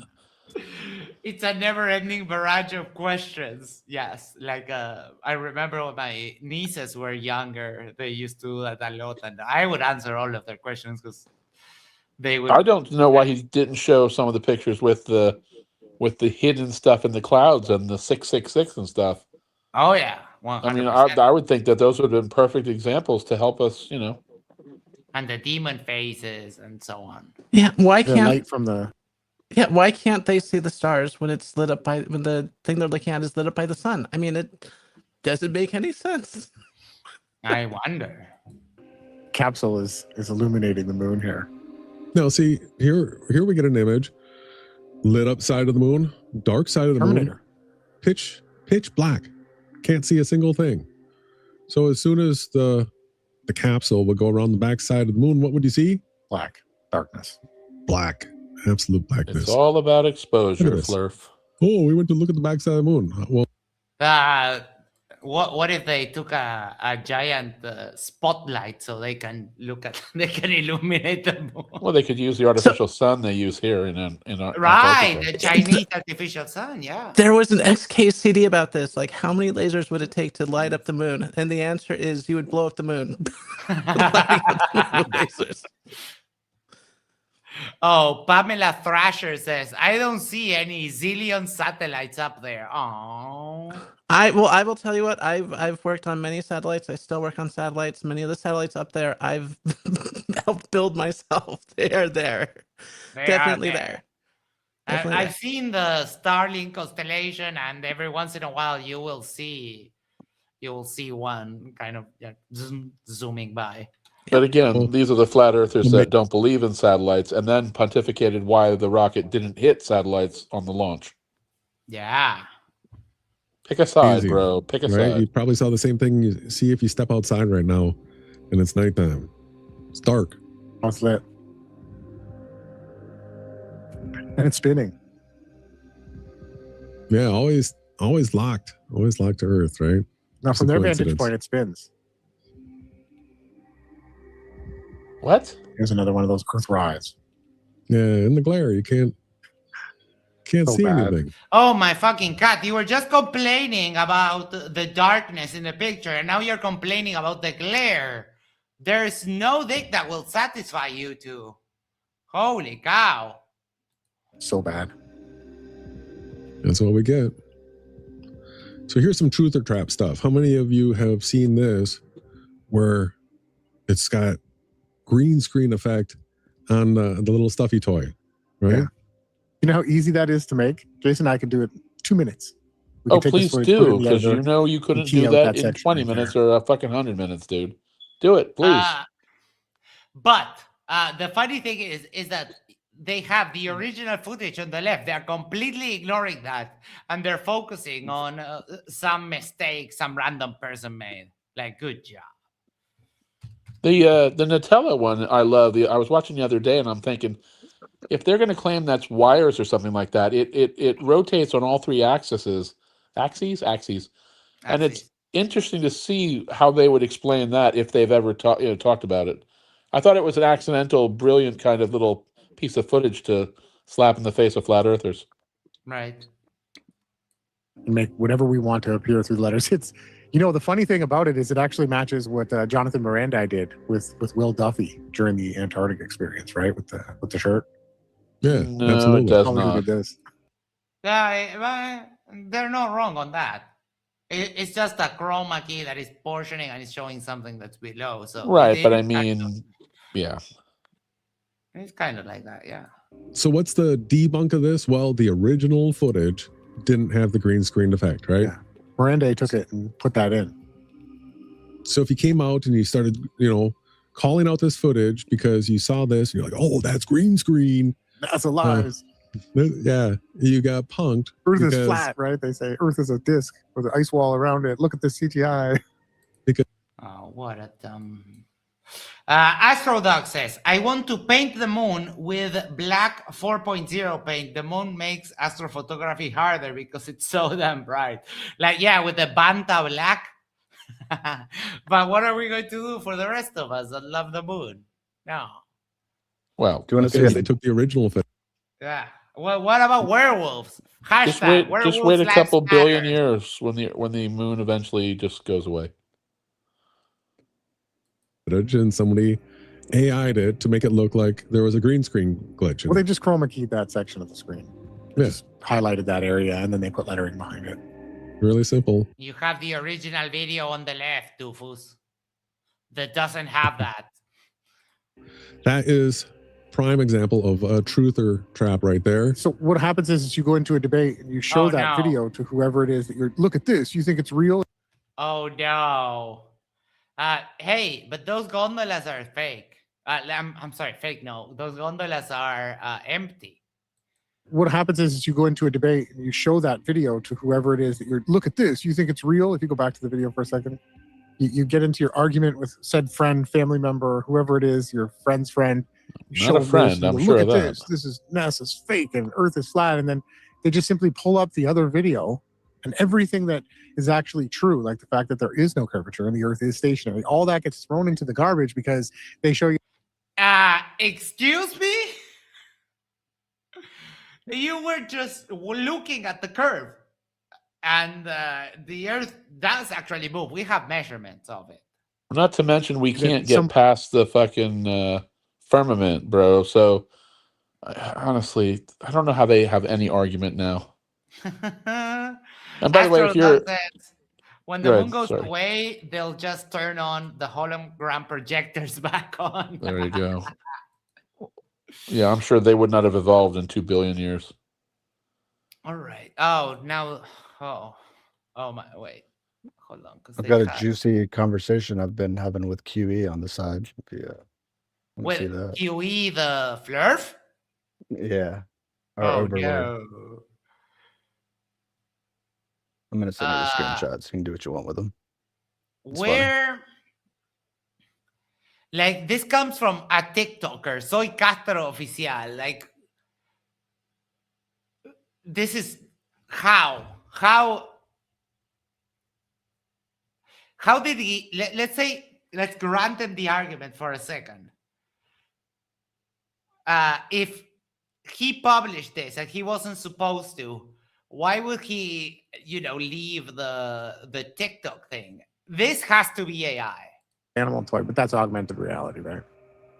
It's a never-ending barrage of questions. Yes, like I remember when my nieces were younger, they used to do that a lot, and I would answer all of their questions because they would. I don't know why he didn't show some of the pictures with the hidden stuff in the clouds and the 666 and stuff. Oh yeah, 100%. I mean, I would think that those would have been perfect examples to help us, And the demon faces and so on. Yeah, why The can't light from the Yeah, why can't they see the stars when it's lit up when the thing they're looking at is lit up by the sun? I mean, it doesn't make any sense. I wonder. capsule is illuminating the moon here. Now, see, here we get an image. Lit up side of the moon, dark side of the moon. Pitch black. Can't see a single thing. So as soon as the capsule would go around the back side of the moon, what would you see? Black. Darkness. Black. Absolute blackness. It's all about exposure, Look at this. Flurf. Oh, we went to look at the backside of the moon. Well, What if they took a giant spotlight so they can they can illuminate the moon? Well, they could use the artificial sun they use here in Right, Antarctica. the Chinese artificial sun, yeah. There was an XKCD about this. Like, how many lasers would it take to light up the moon? And the answer is you would blow up the moon. Lighting up the moon with lasers. Oh, Pamela Thrasher says, I don't see any zillion satellites up there. Oh. I will tell you what, I've worked on many satellites. I still work on satellites. Many of the satellites up there I've helped build myself. They are there. Definitely there. Definitely I've seen the Starlink constellation, and every once in a while you will see one kind of zooming by. But again, these are the flat earthers that don't believe in satellites and then pontificated why the rocket didn't hit satellites on the launch. Yeah. Pick a side, Easy, bro. Pick a right? side. You probably saw the same thing you see if you step outside right now and it's nighttime. It's dark. Oh, it's lit. And it's spinning. Yeah, always locked. Always locked to Earth, right? Now, It's from a their vantage coincidence. point, it spins. What? Here's another one of those Earth rides. Yeah, in the glare, you can't So see bad. anything. Oh, my fucking cat. You were just complaining about the darkness in the picture, and now you're complaining about the glare. There's no dick that will satisfy you two. Holy cow. So bad. That's what we get. So here's some truth or trap stuff. How many of you have seen this where it's got green screen effect on the little stuffy toy, right? Yeah. You know how easy that is to make? Jason and I can do it in 2 minutes. We can Oh, take this please footage, put it do, in the because you editor, know you and couldn't key do out that in section 20 right minutes there. or a fucking 100 minutes, dude. Do it, please. But the funny thing is that they have the original footage on the left. They're completely ignoring that, and they're focusing on some mistake some random person made. Like, good job. The Nutella one, I love. I was watching the other day, and I'm thinking, if they're going to claim that's wires or something like that, it rotates on all three axes, and it's interesting to see how they would explain that if they've ever talked about it. I thought it was an accidental, brilliant kind of little piece of footage to slap in the face of flat earthers. Right. Make whatever we want to appear through the letters. It's, you know, the funny thing about it is it actually matches what Jonathan Miranda did with Will Duffy during the Antarctic experience, right? With the shirt. Yeah, No, absolutely. it does How we not. did this. Yeah, they're not wrong on that. It's just a chroma key that is portioning and is showing something that's below. So Right, it but I is mean, actually- yeah. it's kind of like that, yeah. So what's the debunk of this? Well, the original footage didn't have the green screen effect, right? Yeah. Miranda took it and put that in. So if you came out and you started, calling out this footage because you saw this, and you're like, oh, that's green screen. That's a lie. Yeah, you got punked. Earth is because- flat, right? They say Earth is a disc with an ice wall around it. Look at the CTI. Oh, what a dumb. Astrodog says, I want to paint the moon with black 4.0 paint. The moon makes astrophotography harder because it's so damn bright. Like, yeah, with the Banta black. But what are we going to do for the rest of us that love the moon? No. Well, do you want to Okay, see they took the original footage. Yeah. Well, what about werewolves? Just Hashtag wait a werewolves couple lives billion matter. years when the moon eventually just goes away. And somebody AI'd it to make it look like there was a green screen glitch. in Well, it. they just chroma keyed that section of the screen. Yeah. Just highlighted that area and then they put lettering behind it. Really simple. You have the original video on the left, Doofus. That doesn't have that. That is prime example of a truth or trap right there. So what happens is you go into a debate and you show Oh, that no. video to whoever it is that you're, look at this, you think it's real? Oh no. Hey, but those gondolas are fake. I'm sorry, fake. No, those gondolas are empty. What happens is you go into a debate and you show that video to whoever it is that you're, look at this, you think it's real? If you go back to the video for a second, you get into your argument with said friend, family member, whoever it is, your friend's friend. You Not a them friend, this, you I'm go, sure look of at that. this. NASA's fake and Earth is flat. And then they just simply pull up the other video And everything that is actually true, like the fact that there is no curvature and the Earth is stationary, all that gets thrown into the garbage because they show you. Excuse me? You were just looking at the curve, and the Earth does actually move. We have measurements of it. Not to mention, we can't get past the fucking firmament, bro. So, honestly, I don't know how they have any argument now. And by the way, if you're when the moon goes away, they'll just turn on the hologram projectors back on. There you go. Yeah, I'm sure they would not have evolved in 2 billion years. All right. Oh, now, oh my, wait, hold on. I've got a juicy conversation I've been having with QE on the side. Yeah. With QE the Flurf? Yeah. Our Oh overlord. no. I'm gonna send you the screenshots. You can do what you want with them. It's Where, like, this comes from a TikToker, Soy Castro Oficial. Like, this is how did he? Let's grant him the argument for a second. If he published this and he wasn't supposed to, why would he, leave the TikTok thing? This has to be AI. Animal toy, but that's augmented reality, right?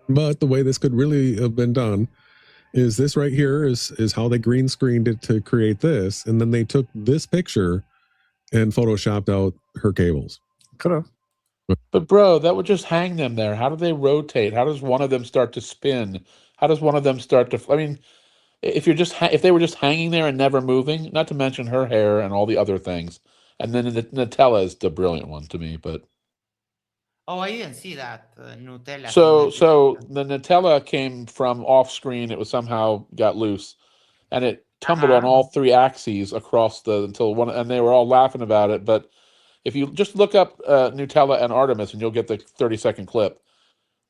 But the way this could really have been done is this right here is how they green screened it to create this, and then they took this picture and photoshopped out her cables. Could have. But bro, that would just hang them there. How do they rotate? How does one of them start to spin? How does one of them start to? I mean, if they were just hanging there and never moving, not to mention her hair and all the other things, and then the Nutella is the brilliant one to me. But oh, I didn't see that Nutella. So the Nutella came from off screen. It was somehow got loose, and it tumbled on all three axes across until one, and they were all laughing about it. But if you just look up Nutella and Artemis, and you'll get the 30-second clip.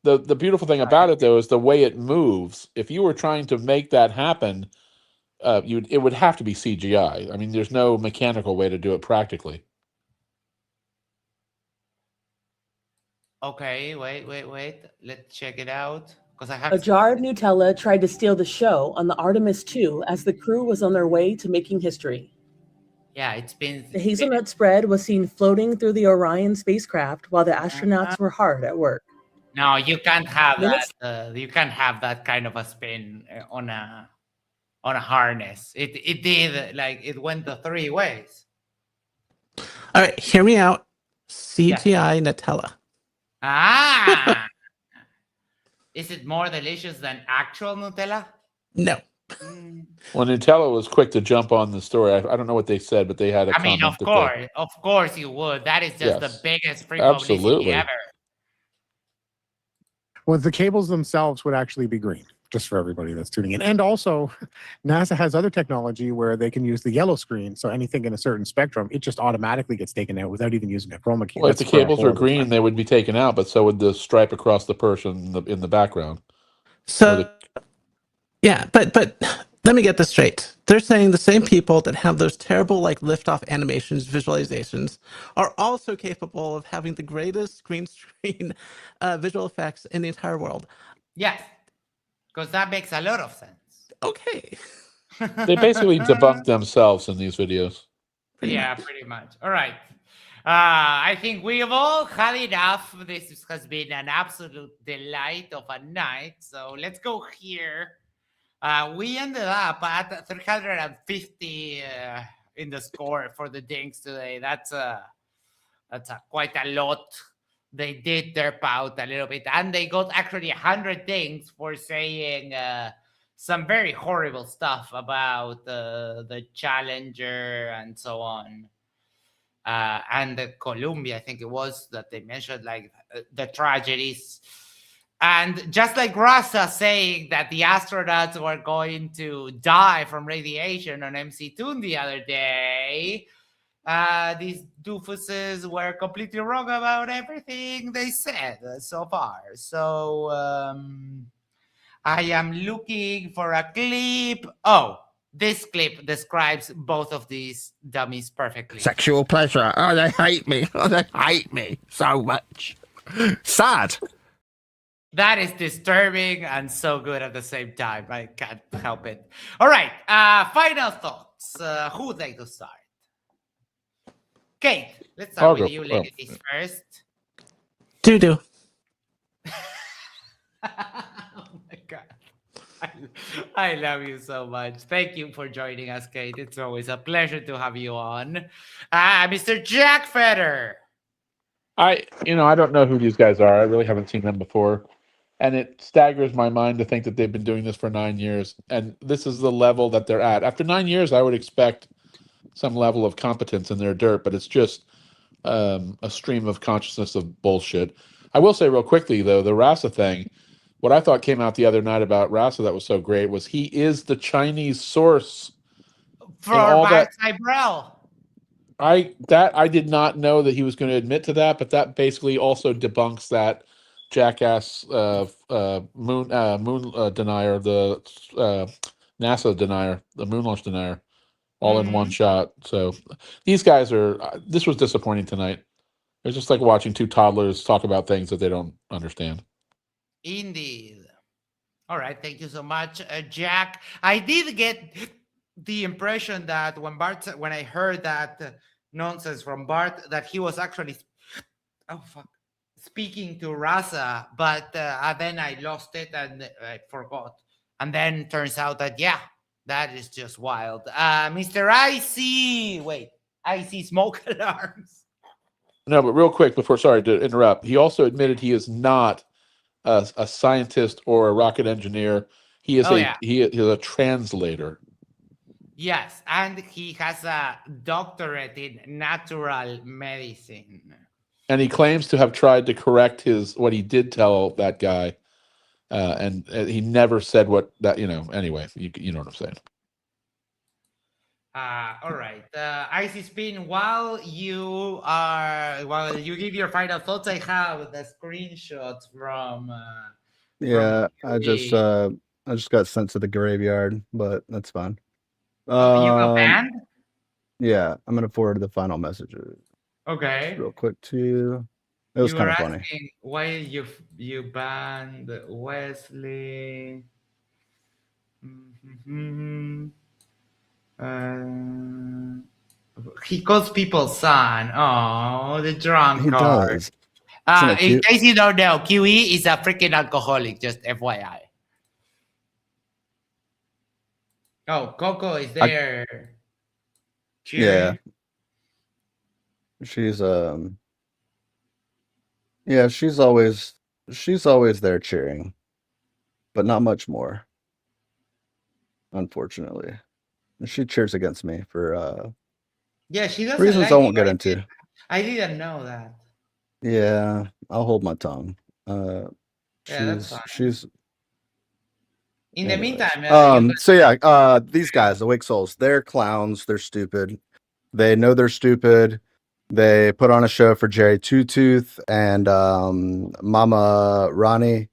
The beautiful thing about it, though, is the way it moves. If you were trying to make that happen, it would have to be CGI. I mean, there's no mechanical way to do it practically. Okay, wait. Let's check it out. Because I have A jar of Nutella tried to steal the show on the Artemis 2 as the crew was on their way to making history. Yeah, The hazelnut spread was seen floating through the Orion spacecraft while the astronauts were hard at work. No, you can't have that. You can't have that kind of a spin on a harness. It did, like, it went the three ways. All right, hear me out. CGI Nutella. Is it more delicious than actual Nutella? No. Well, Nutella was quick to jump on the story. I don't know what they said, but they had a I mean, of course you would. That is just the biggest free publicity ever. Well, the cables themselves would actually be green, just for everybody that's tuning in. And also, NASA has other technology where they can use the yellow screen. So anything in a certain spectrum, it just automatically gets taken out without even using a chroma key. Well, if the cables were green, they would be taken out, but so would the stripe across the person in the background. So, yeah, but let me get this straight. They're saying the same people that have those terrible, like, liftoff animations, visualizations, are also capable of having the greatest green screen visual effects in the entire world. Yes, because that makes a lot of sense. Okay. They basically debunk themselves in these videos. Pretty much. All right. I think we have all had enough. This has been an absolute delight of a night. So let's go here. We ended up at 350 in the score for the dinks today. That's quite a lot. They did derp out a little bit, and they got actually 100 dings for saying some very horrible stuff about the Challenger and so on. And the Columbia, I think it was, that they mentioned, like, the tragedies. And just like Rasa saying that the astronauts were going to die from radiation on MC2 the other day, these doofuses were completely wrong about everything they said so far. So I am looking for a clip. Oh, this clip describes both of these dummies perfectly. Sexual pleasure. Oh, they hate me. Oh, they hate me so much. Sad. That is disturbing and so good at the same time. I can't help it. All right. Final thoughts. Who would like to start? Kate, let's start with you, ladies, first. Do. Oh my God. I love you so much. Thank you for joining us, Kate. It's always a pleasure to have you on. Mr. Jack Fetter. I don't know who these guys are. I really haven't seen them before. And it staggers my mind to think that they've been doing this for 9 years. And this is the level that they're at. After 9 years, I would expect some level of competence in their dirt, but it's just a stream of consciousness of bullshit. I will say real quickly, though, the Rasa thing, what I thought came out the other night about Rasa that was so great was he is the Chinese source for Bart Cybrell. I did not know that he was going to admit to that, but that basically also debunks that jackass moon denier, the NASA denier, the moon launch denier, all in one shot. So these guys this was disappointing tonight. It's just like watching two toddlers talk about things that they don't understand. Indeed. All right. Thank you so much, Jack. I did get the impression that when I heard that nonsense from Bart, that he was actually speaking to Rasa, but then I lost it and I forgot. And then turns out that, that is just wild. Mr. IC smoke alarms. No, but real quick before, sorry to interrupt, he also admitted he is not a scientist or a rocket engineer. He is he is a translator. Yes, and he has a doctorate in natural medicine. And he claims to have tried to correct what he did tell that guy, and he never said what that. Anyway, you know what I'm saying. All right, Icy Spin. While you give your final thoughts, I have the screenshots from. I just got sent to the graveyard, but that's fine. You got banned? Yeah, I'm gonna forward the final messages. Okay. Just real quick to you. It was kind of funny. Why you banned Wesley? He calls people son. Oh, the drunk He card. does. In case you don't know, QE is a freaking alcoholic. Just FYI. Oh, Coco is there. Yeah. She's she's always there cheering, but not much more. Unfortunately. She cheers against me for she doesn't reasons like I won't get into. I didn't know that. Yeah, I'll hold my tongue. That's fine. She's in the meantime, these guys, the Wake Souls, they're clowns, they're stupid. They know they're stupid. They put on a show for Jerry Two Tooth and Mama Ronnie.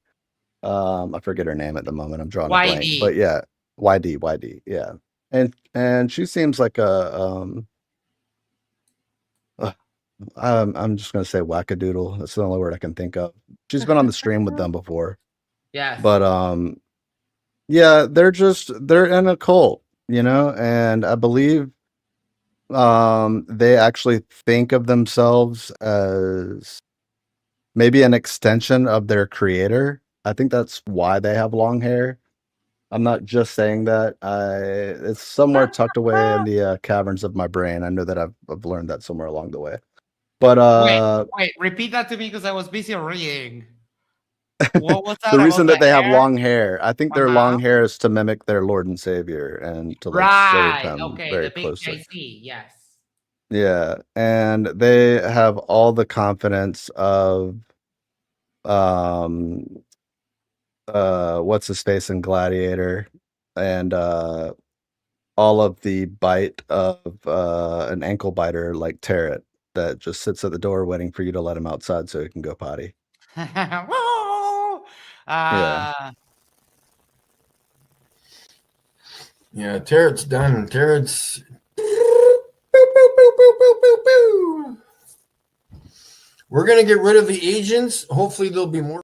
I forget her name at the moment. I'm drawing a blank. But yeah, YD, yeah. And she seems like I'm just gonna say wackadoodle. That's the only word I can think of. She's been on the stream with them before. Yeah. But they're in a cult, and I believe they actually think of themselves as maybe an extension of their creator. I think that's why they have long hair. I'm not just saying that. It's somewhere tucked away in the caverns of my brain. I know that I've learned that somewhere along the way. But wait, repeat that to me because I was busy reading. What was that? The reason that they have long hair, I think their long hair is to mimic their Lord and Savior and to serve him very closely. Yes. Yeah, and they have all the confidence of what's his face in Gladiator, and all of the bite of an ankle biter like Tarrant that just sits at the door waiting for you to let him outside so he can go potty. Yeah, Tarot's done. Tarot's. We're gonna get rid of the agents. Hopefully, there'll be more.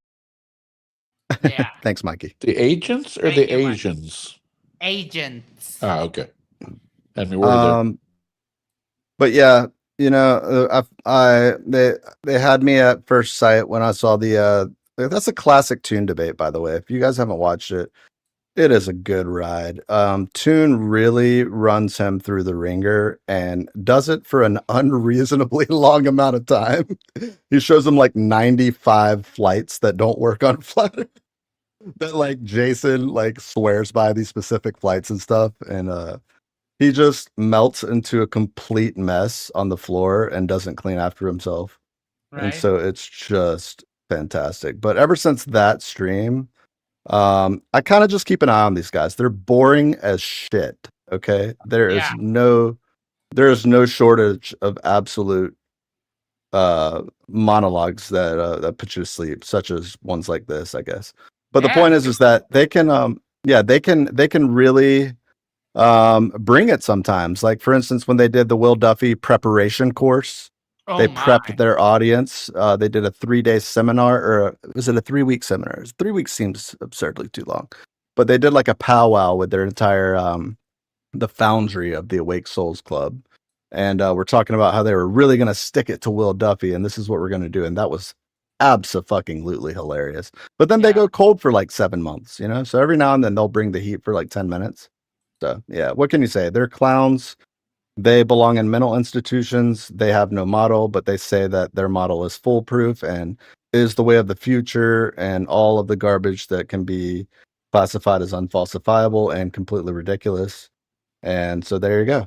Yeah. Thanks, Mikey. The agents or the Asians? Agents. Ah, okay. And we were there. But yeah, you know, they had me at first sight when I saw the. That's a classic Toon debate, by the way. If you guys haven't watched it, it is a good ride. Toon really runs him through the ringer and does it for an unreasonably long amount of time. He shows him like 95 flights that don't work on flat Earth. That like Jason like swears by these specific flights and stuff, and he just melts into a complete mess on the floor and doesn't clean after himself. Right. And so it's just fantastic. But ever since that stream, I kind of just keep an eye on these guys. They're boring as shit. Okay. There is no shortage of absolute monologues that put you to sleep, such as ones like this, I guess. But the point is that they can they can really bring it sometimes. Like for instance, when they did the Will Duffy preparation course, they prepped their audience. They did a 3-day seminar, or was it a 3-week seminar? 3 weeks seems absurdly too long, but they did like a powwow with their entire the foundry of the Awake Souls Club, and we're talking about how they were really going to stick it to Will Duffy, and this is what we're going to do, and that was abso-fucking-lutely hilarious. But then they go cold for like 7 months, you know. So every now and then they'll bring the heat for like 10 minutes. So yeah, what can you say? They're clowns. They belong in mental institutions. They have no model, but they say that their model is foolproof and is the way of the future, and all of the garbage that can be classified as unfalsifiable and completely ridiculous. And so there you go.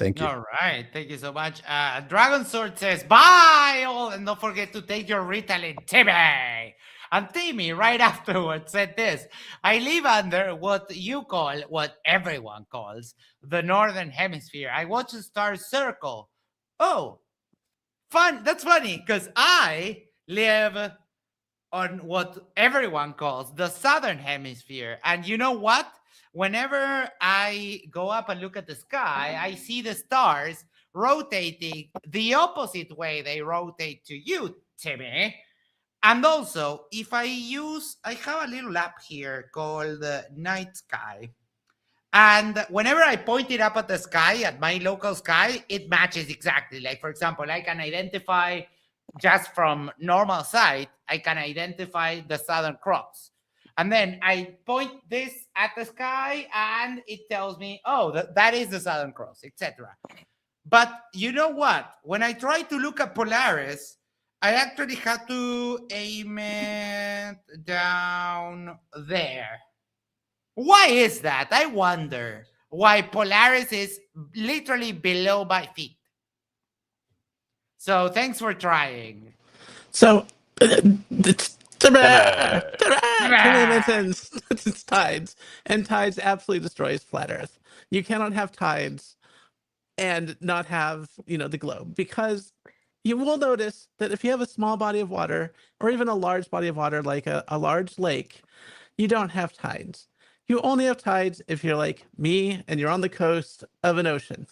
Thank you. All right. Thank you so much. Dragon Sword says, bye all, and don't forget to take your Ritalin, Timmy. And Timmy, right afterwards, said this: I live under what everyone calls the Northern Hemisphere. I watch the stars circle. Oh, fun. That's funny, because I live on what everyone calls the Southern Hemisphere. And you know what? Whenever I go up and look at the sky, I see the stars rotating the opposite way they rotate to you, Timmy. And also, if I have a little app here called Night Sky. And whenever I point it up at the sky, at my local sky, it matches exactly. Like, for example, I can identify just from normal sight, I can identify the Southern Cross. And then I point this at the sky and it tells me, oh, that is the Southern Cross, etc. But you know what? When I try to look at Polaris, I actually had to aim it down there. Why is that? I wonder why Polaris is literally below my feet. So thanks for trying. So it's it's tides, and tides absolutely destroys flat Earth. You cannot have tides and not have the globe, because you will notice that if you have a small body of water or even a large body of water like a large lake, you don't have tides. You only have tides if you're like me and you're on the coast of an ocean.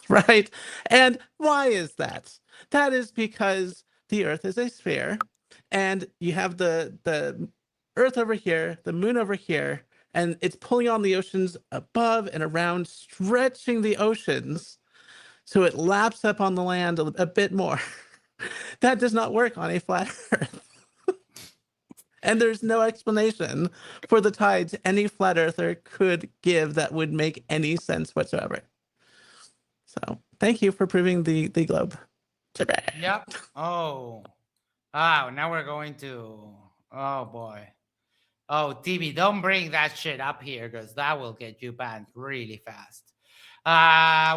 Right? And why is that? That is because the Earth is a sphere, and you have the Earth over here, the moon over here, and it's pulling on the oceans above and around, stretching the oceans so it laps up on the land a bit more. That does not work on a flat Earth. And there's no explanation for the tides any flat earther could give that would make any sense whatsoever. So thank you for proving the globe. Yep. Oh. Oh, now we're going to... Oh, boy. Oh, TV, don't bring that shit up here, because that will get you banned really fast.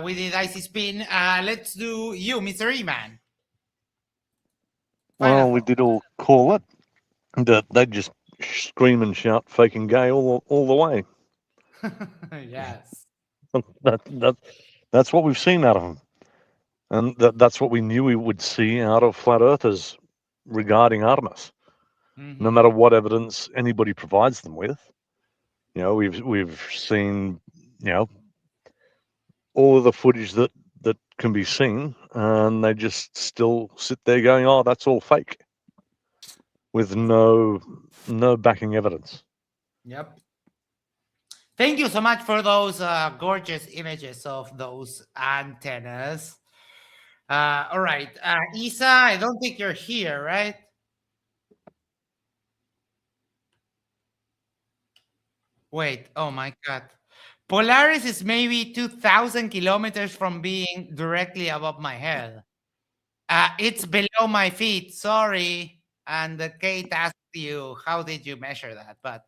We did Icy Spin. Let's do you, Mr. E-Man. Well, we did all call it. They just scream and shout faking gay all the way. Yes. That's what we've seen out of them. And that's what we knew we would see out of flat earthers regarding Artemis. No matter what evidence anybody provides them with, You know, we've seen, you know, all of the footage that can be seen, and they just still sit there going, "Oh, that's all fake," with no backing evidence. Yep. Thank you so much for those gorgeous images of those antennas. All right, Isa, I don't think you're here, right? Wait, oh my God. Polaris is maybe 2,000 kilometers from being directly above my head. It's below my feet, sorry. And Kate asked you, how did you measure that? But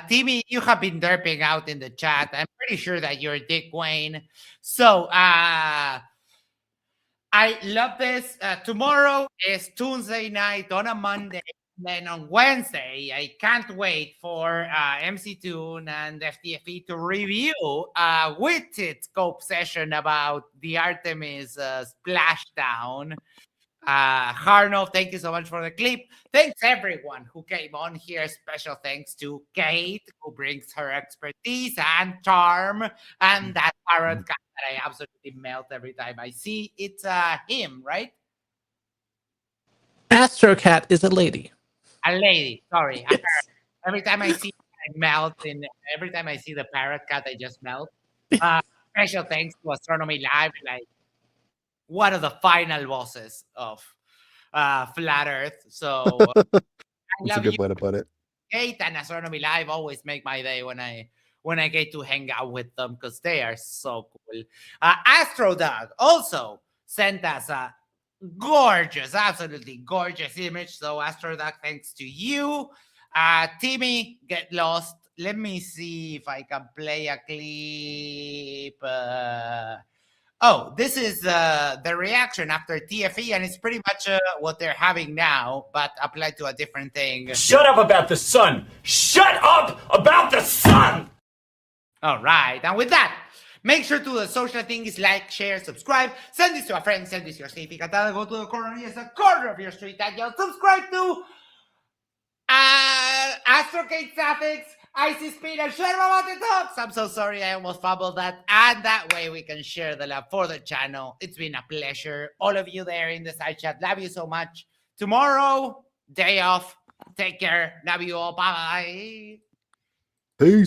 Timmy, you have been derping out in the chat. I'm pretty sure that you're Dick Wayne. So I love this. Tomorrow is Tuesday night on a Monday. Then on Wednesday, I can't wait for MC Toon and FTFE to review with its scope session about the Artemis splashdown. Harno, thank you so much for the clip. Thanks everyone who came on here. Special thanks to Kate, who brings her expertise and charm, and that parrot cat that I absolutely melt every time I see. It's him, right? Astrocat is a lady. A lady, sorry. Yes. Every time I see it, I melt. Every time I see the parrot cat, I just melt. Special thanks to Astronomy Live, like one of the final bosses of Flat Earth. So That's a good way to put it. Kate and Astronomy Live always make my day when I get to hang out with them because they are so cool. Astro Dog also sent us a gorgeous, absolutely gorgeous image. So Astro Dog, thanks to you. Timmy, get lost. Let me see if I can play a clip. Oh, this is the reaction after TFE, and it's pretty much what they're having now, but applied to a different thing. Shut up about the sun! Shut up about the sun! All right, and with that, make sure to the social things like, share, subscribe, send this to a friend, send this to your significant other, go to the corner, yes, the corner of your street, and you'll subscribe to Astrocade Suffix, Icy Speed, and share about the talks. I'm so sorry, I almost fumbled that. And that way we can share the love for the channel. It's been a pleasure. All of you there in the side chat, love you so much. Tomorrow, day off. Take care. Love you all. Bye-bye. Peace.